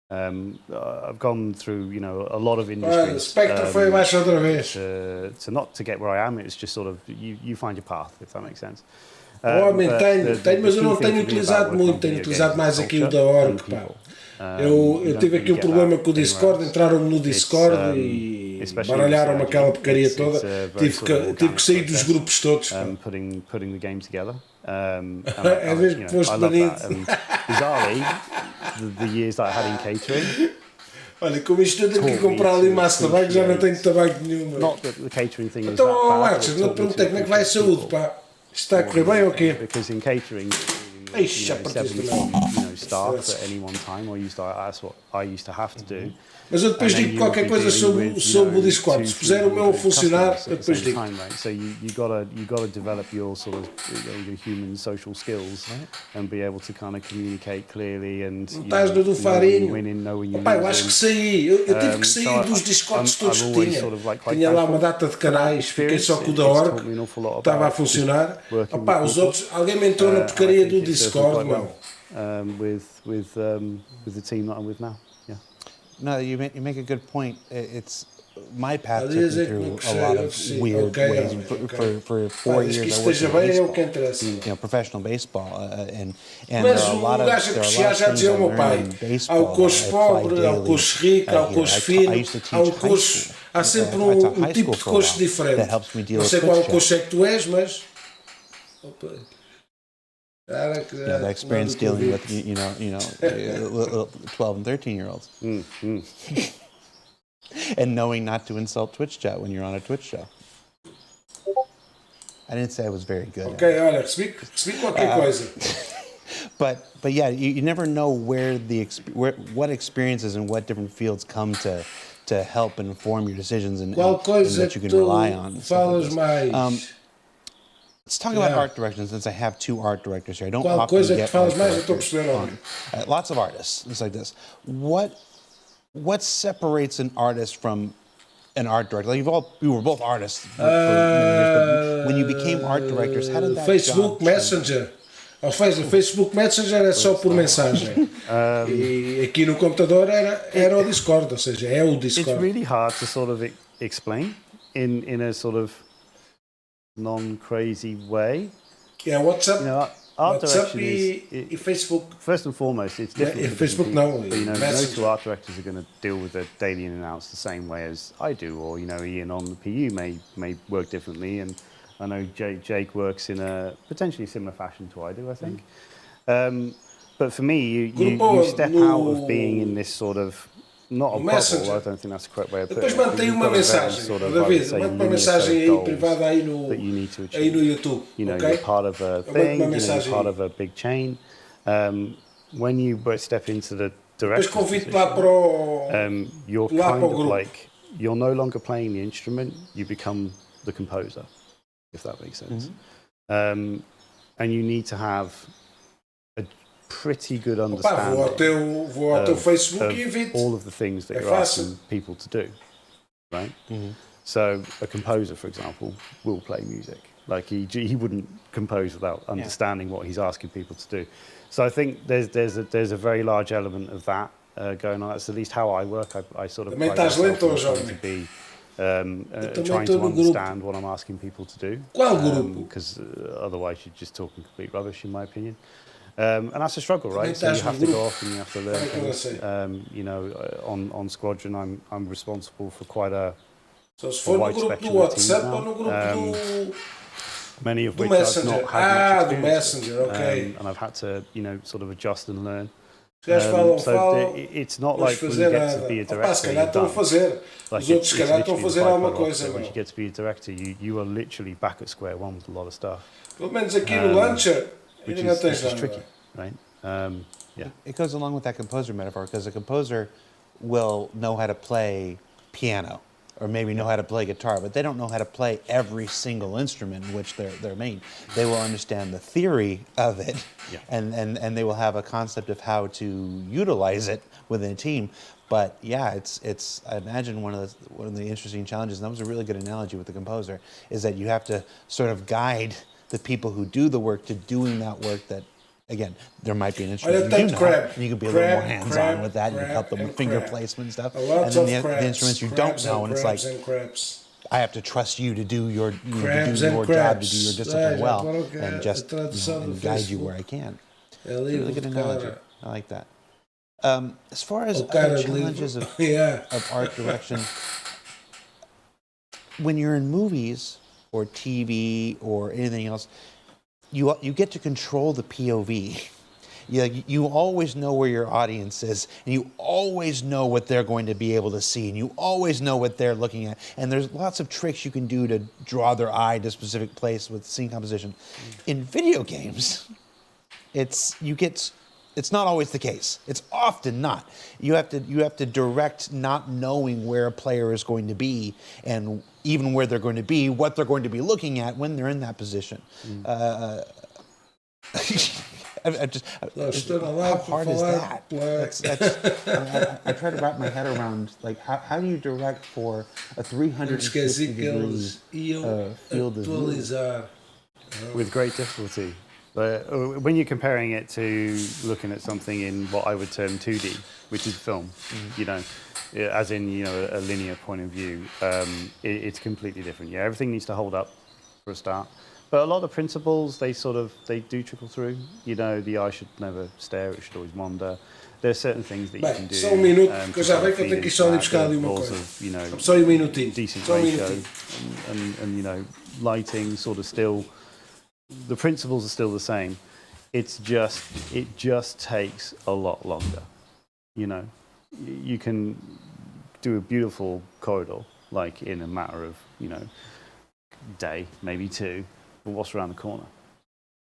I've gone through a lot of industries. To not to get where I am, it's just sort of you find your path, if that makes sense. Tenho, mas eu não tenho utilizado muito. Tenho utilizado mais aqui o da org. Eu tive aqui um problema com o Discord. Entraram-me no Discord e baralharam-me aquela porcaria toda. Tive que sair dos grupos todos. Putting the game together. É mesmo que foste banido. Bizarrely, the years that I had in catering. Olha, como isto eu tenho que comprar ali massa de tabaco, já não tenho tabaco nenhum. Not that the catering thing is that bad. Então, não te perguntei como é que vai a saúde, pá. Está a correr bem ou quê? Because in catering, 70 staff at any one time, that's what I used to have to do. Mas eu depois digo qualquer coisa sobre o Discord. Se puser o meu a funcionar, eu depois digo. So you gotta develop your sort of your human social skills and be able to kind of communicate clearly and estás no do farinho. Pai, eu acho que saí. Eu tive que sair dos Discords todos que tinha. Tinha lá uma data de canais, fiquei só com o da org, estava a funcionar. Os outros, alguém me entrou na porcaria do Discord, meu. With the team that I'm with now. No, you make a good point. It's my path took me through a lot of weird ways. For 4 years, I worked in professional baseball, and there are a lot of things I learned in baseball. Há o coach pobre, há o coach rico, há o coach fino, há o coach. Há sempre um tipo de coach diferente. Não sei qual coach é que tu és, mas the experience dealing with 12 and 13-year-olds, and knowing not to insult Twitch chat when you're on a Twitch show. I didn't say I was very good. Okay, Alex, speak qualquer coisa. But yeah, you never know what experiences and what different fields come to help inform your decisions and that you can rely on. Falas mais. Let's talk about art direction, since I have two art directors here. I don't often get art directors on. Lots of artists. It's like this. What separates an artist from an art director? Like you were both artists for many years, but when you became art directors, how did that Facebook Messenger. O Facebook Messenger é só por mensagem. E aqui no computador era o Discord, ou seja, é o Discord. It's really hard to sort of explain in a sort of non-crazy way. Yeah, WhatsApp. Art WhatsApp direction e Facebook. First and foremost, it's different. Facebook não. But, no two art directors are going to deal with their daily in and outs the same way as I do, or Ian on the PU may work differently, and I know Jake works in a potentially similar fashion to I do, I think. But for me, you step out of being in this sort of not a bubble. I don't think that's the correct way of putting it. Depois mantém uma mensagem, David, manda uma mensagem aí privada aí no YouTube. You're part of a thing, you're part of a big chain. When you step into the direction, you're kind of like, you're no longer playing the instrument, you become the composer, if that makes sense. And you need to have a pretty good understanding vou ao teu Facebook e of all of the things that you're asking people to do, right? So a composer, for example, will play music. Like he wouldn't compose without understanding what he's asking people to do. So I think there's a very large element of that going on. That's at least how I work. I sort of pride myself on trying to be trying to understand what I'm asking people to do. Because otherwise you're just talking complete rubbish, in my opinion. And that's a struggle, right? So you have to go off and you have to learn things. On Squadron, I'm responsible for quite a wide spectrum of teams now. Many of which I've not had much experience with. And I've had to, sort of adjust and learn. So it's not like when you get to be a director, you're done. Like it's when you get to be a director, you are literally back at square one with a lot of stuff. Pelo menos aqui no Launcher, which is tricky, right? It goes along with that composer metaphor, because a composer will know how to play piano or maybe know how to play guitar, but they don't know how to play every single instrument in which they're made. They will understand the theory of it, and they will have a concept of how to utilize it within a team. But yeah, it's I imagine one of the interesting challenges, and that was a really good analogy with the composer, is that you have to sort of guide the people who do the work to doing that work that, again, there might be an instrument you do know, and you can be a little more hands-on with that, and you can help them with finger placement and stuff. And then the instruments you don't know, and it's like, I have to trust you to do your job, to do your discipline well, and just and guide you where I can. It's a really good analogy. I like that. As far as other challenges of art direction, when you're in movies or TV or anything else, you get to control the POV. You always know where your audience is, and you always know what they're going to be able to see, and you always know what they're looking at. And there's lots of tricks you can do to draw their eye to a specific place with scene composition. In video games, it's not always the case. It's often not. You have to direct not knowing where a player is going to be, and even where they're going to be, what they're going to be looking at when they're in that position. How hard is that? I try to wrap my head around, like, how do you direct for a 360 degrees field of view? With great difficulty. But when you're comparing it to looking at something in what I would term 2D, which is film, as in a linear point of view, it's completely different. Yeah, everything needs to hold up for a start. But a lot of the principles, they do trickle through. The eye should never stare; it should always wander. There are certain things that you can do. Só minuto, porque eu já vejo que eu tenho que ir só ali buscar ali uma coisa. Só minutinho. Decent ratio, and lighting sort of still. The principles are still the same. it just takes a lot longer. You know, you can do a beautiful corridor like in a matter of, you know, day, maybe two, but what's around the corner?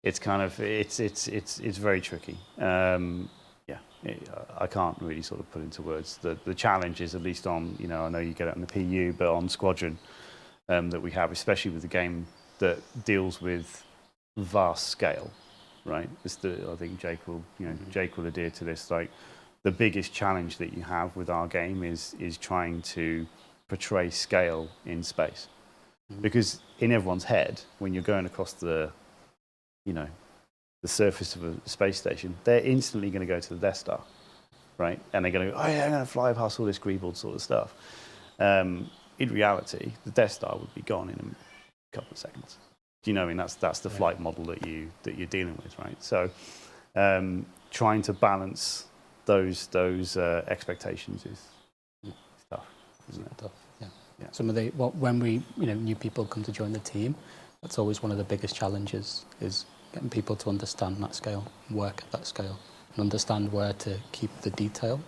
It's kind of it's very tricky. I can't really sort of put into words. The challenge is, at least on, you know, I know you get it on the PU, but on Squadron that we have, especially with the game that deals with vast scale, right? I think Jake will adhere to this. Like, the biggest challenge that you have with our game is trying to portray scale in space, because in everyone's head, when you're going across the surface of a space station, they're instantly going to go to the Death Star, right? And they're going to go, oh yeah, I'm going to fly past all this greebled sort of stuff. In reality, the Death Star would be gone in a couple of seconds. Do you know? I mean, that's the flight model that you're dealing with, right? So, trying to balance those expectations is tough, isn't it? Tough. Yeah. Some of when new people come to join the team, that's always one of the biggest challenges, is getting people to understand that scale, work at that scale, and understand where to keep the detail,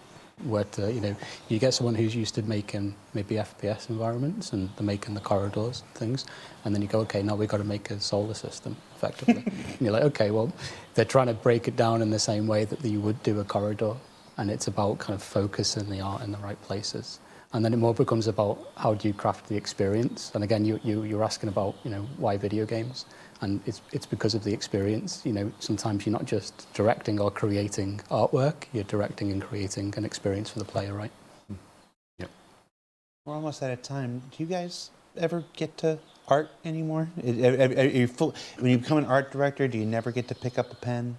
where to, you get someone who's used to making maybe FPS environments and they're making the corridors and things, and then you go, okay, now we've got to make a solar system, effectively. And you're like, okay, well, they're trying to break it down in the same way that you would do a corridor, and it's about kind of focusing the art in the right places. And then it more becomes about how do you craft the experience. And again, you're asking about, why video games? And it's because of the experience. Sometimes you're not just directing or creating artwork, you're directing and creating an experience for the player, right? Yep. We're almost out of time. Do you guys ever get to art anymore? Are you when you become an art director, do you never get to pick up a pen?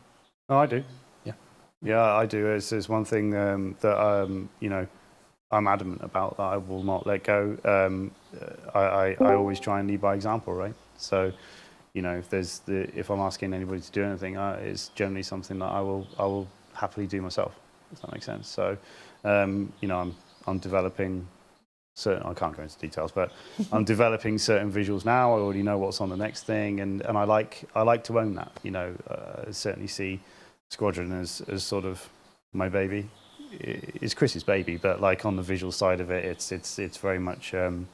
Oh, I do. Yeah. Yeah, I do. It's one thing that I'm adamant about, that I will not let go. I always try and lead by example, right? So, if I'm asking anybody to do anything, it's generally something that I will happily do myself. Does that make sense? So, I'm developing certain. I can't go into details, but I'm developing certain visuals now. I already know what's on the next thing, and I like to own that. I certainly see Squadron as sort of my baby. It's Chris's baby, but like on the visual side of it, it's very much an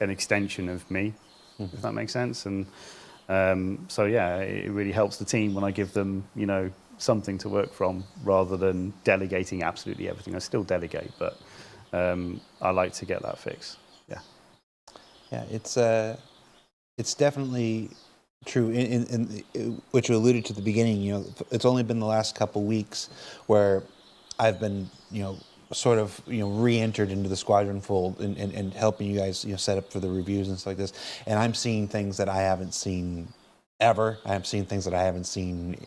extension of me, if that makes sense. And so yeah, it really helps the team when I give them something to work from, rather than delegating absolutely everything. I still delegate, but I like to get that fix. Yeah, it's definitely true. In which you alluded to at the beginning, it's only been the last couple weeks where I've been, sort of, re-entered into the Squadron fold and helping you guys, set up for the reviews and stuff like this. And I'm seeing things that I haven't seen ever. I'm seeing things that I haven't seen,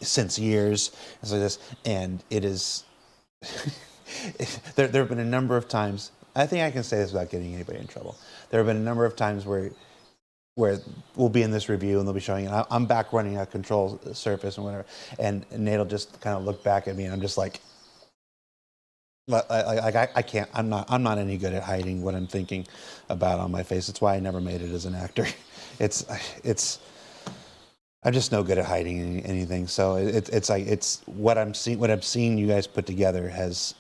since years and stuff like this. And it is, there have been a number of times, I think I can say this without getting anybody in trouble. There have been a number of times where we'll be in this review and they'll be showing, and I'm back running a control surface and whatever, and Nate will just kind of look back at me, and I'm just like I can't. I'm not any good at hiding what I'm thinking about on my face. It's why I never made it as an actor. I'm just no good at hiding anything. So it's what I'm seeing. What I've seen you guys put together has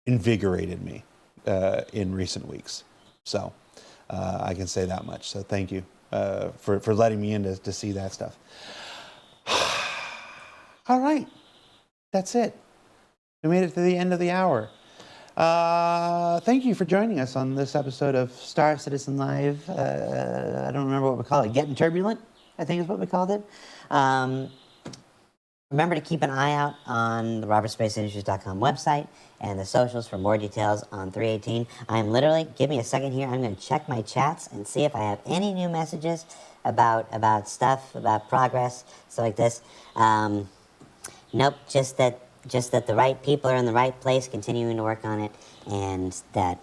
invigorated me in recent weeks. So. I can say that much. So thank you for letting me in to see that stuff. All right. That's it. We made it to the end of the hour. Thank you for joining us on this episode of Star Citizen Live. I don't remember what we call it. Getting Turbulent, I think is what we called it. Remember to keep an eye out on the RobertSpaceIndustries.com website and the socials for more details on 318. I'm literally, give me a second here, I'm going to check my chats and see if I have any new messages about stuff, about progress, stuff like this. Nope, just that the right people are in the right place, continuing to work on it, and that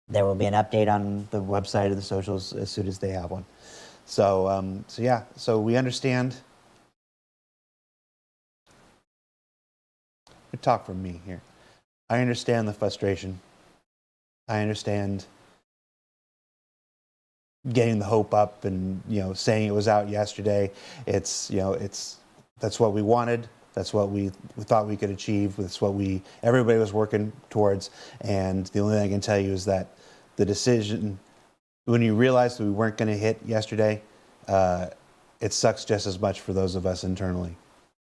there will be an update on the website or the socials as soon as they have one. So yeah, so we understand. Talk from me here. I understand the frustration. I understand getting the hope up and saying it was out yesterday. It's that's what we wanted. That's what we thought we could achieve. That's what everybody was working towards. And the only thing I can tell you is that the decision, when you realized that we weren't going to hit yesterday, it sucks just as much for those of us internally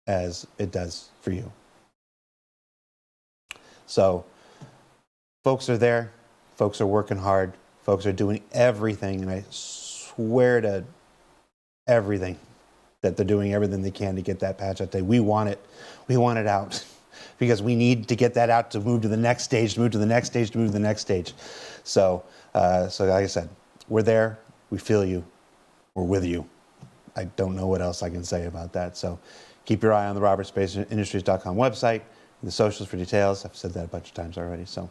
as it does for you. So folks are there. Folks are working hard. Folks are doing everything, and I swear to everything that they're doing everything they can to get that patch out there. We want it. We want it out because we need to get that out to move to the next stage, to move to the next stage, to move to the next stage. So like I said, we're there. We feel you. We're with you. I don't know what else I can say about that. So keep your eye on the robertspacindustries.com website, the socials for details. I've said that a bunch of times already. So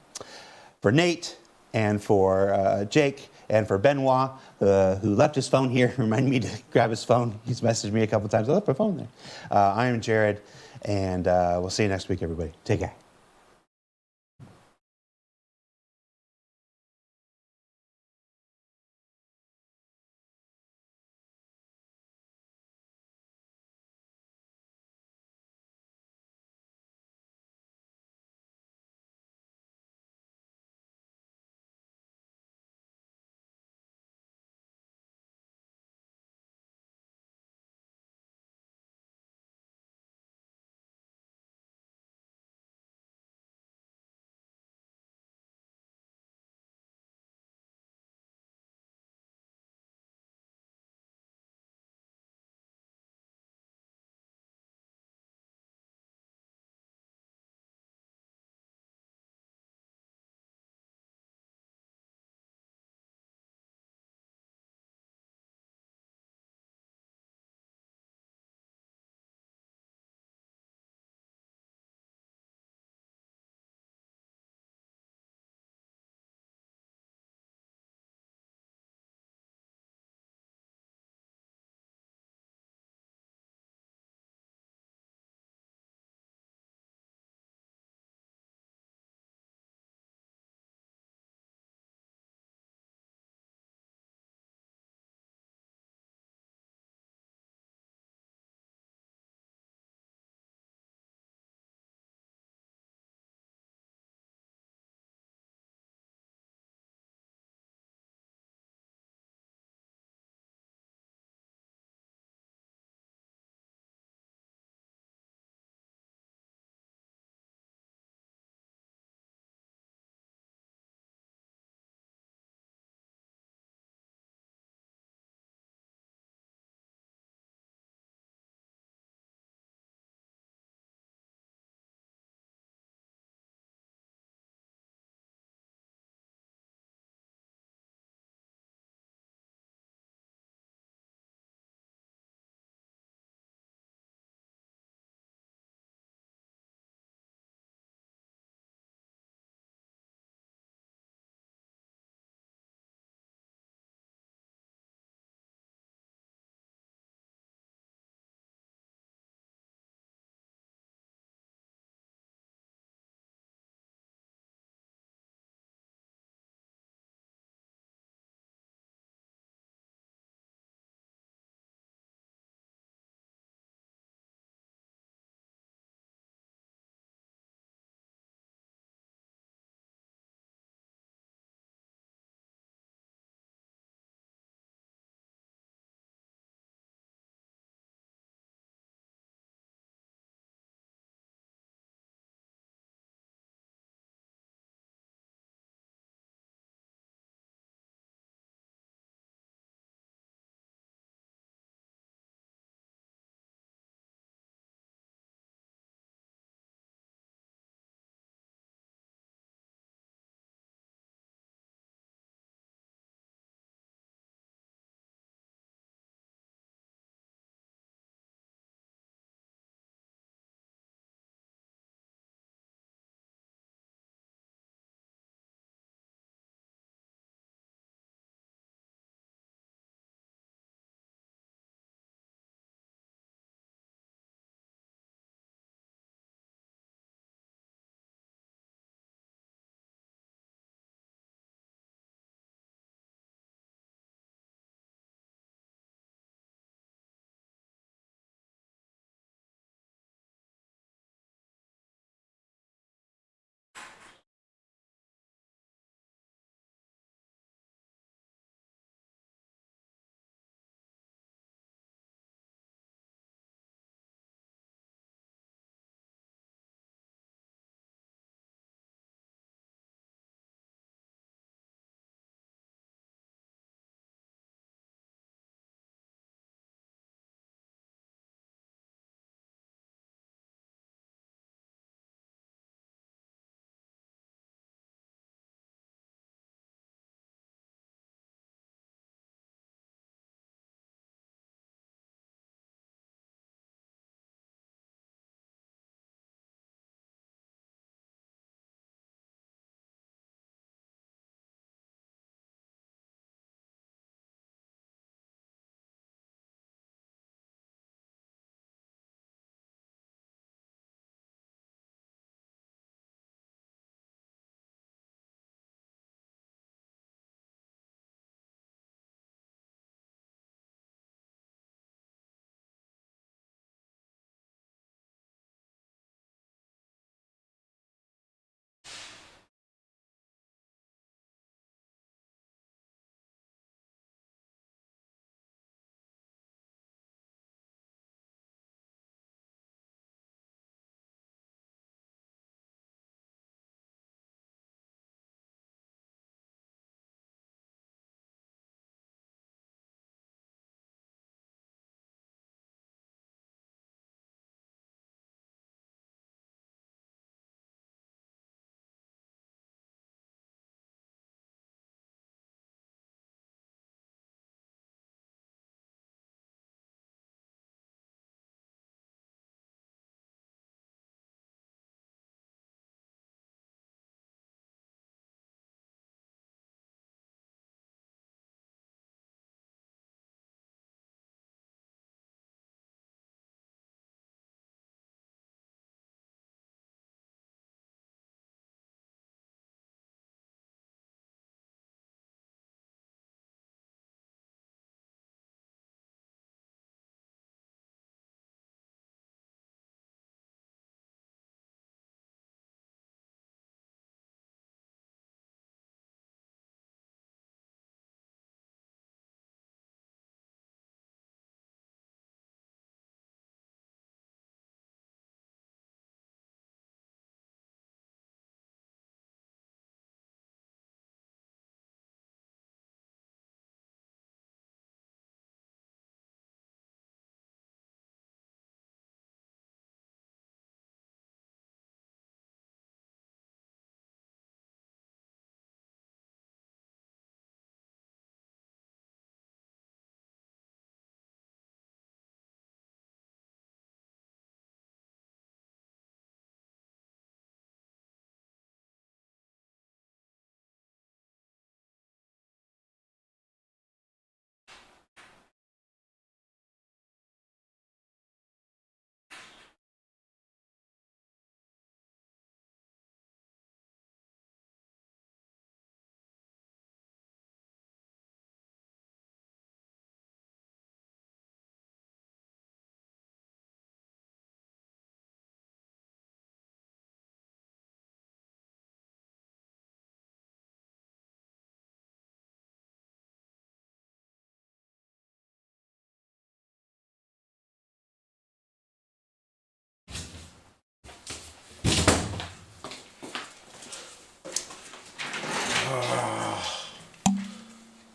for Nate and for Jake and for Benoit, who left his phone here, reminded me to grab his phone. He's messaged me a couple times. I left my phone there. I am Jared, and we'll see you next week, everybody. Take care.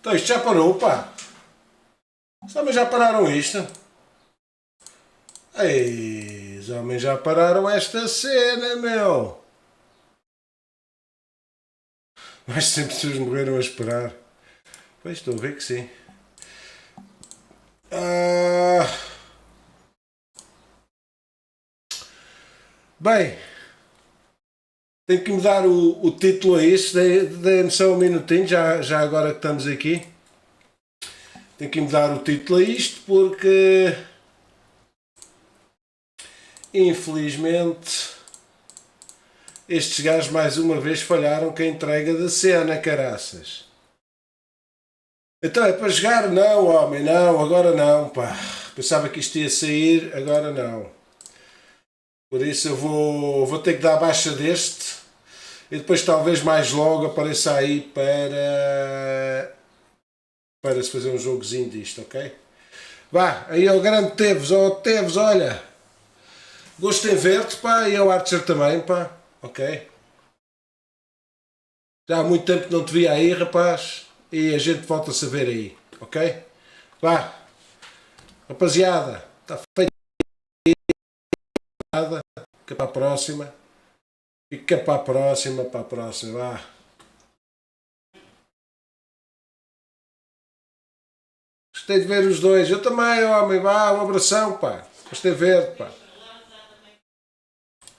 Então isto já parou, pá. Os homens já pararam isto? Ei, os homens já pararam esta cena, meu. Mais de 100 pessoas morreram a esperar. Pois, estou a ver que sim. Bem, tenho que mudar o título a isto. Dê-me só um minutinho, já agora que estamos aqui. Tenho que mudar o título a isto porque... Infelizmente... Estes gajos mais uma vez falharam com a entrega da cena, caraças. Então é para jogar? Não, homem, não, agora não, pá. Pensava que isto ia sair, agora não. Por isso eu vou ter que dar baixa deste. E depois talvez mais logo apareça aí para se fazer um jogozinho disto, ok? Vá, aí ao grande Teves, Teves, olha. Gosto em ver-te, pá, e ao Archer também, pá. Ok? Já há muito tempo que não te vi aí, rapaz, e a gente volta-se a ver aí, ok? Vá, rapaziada, está feito, fica para a próxima, vá. Gostei de ver os dois, eu também, homem, vá, um abração, pá, gostei de ver-te, pá.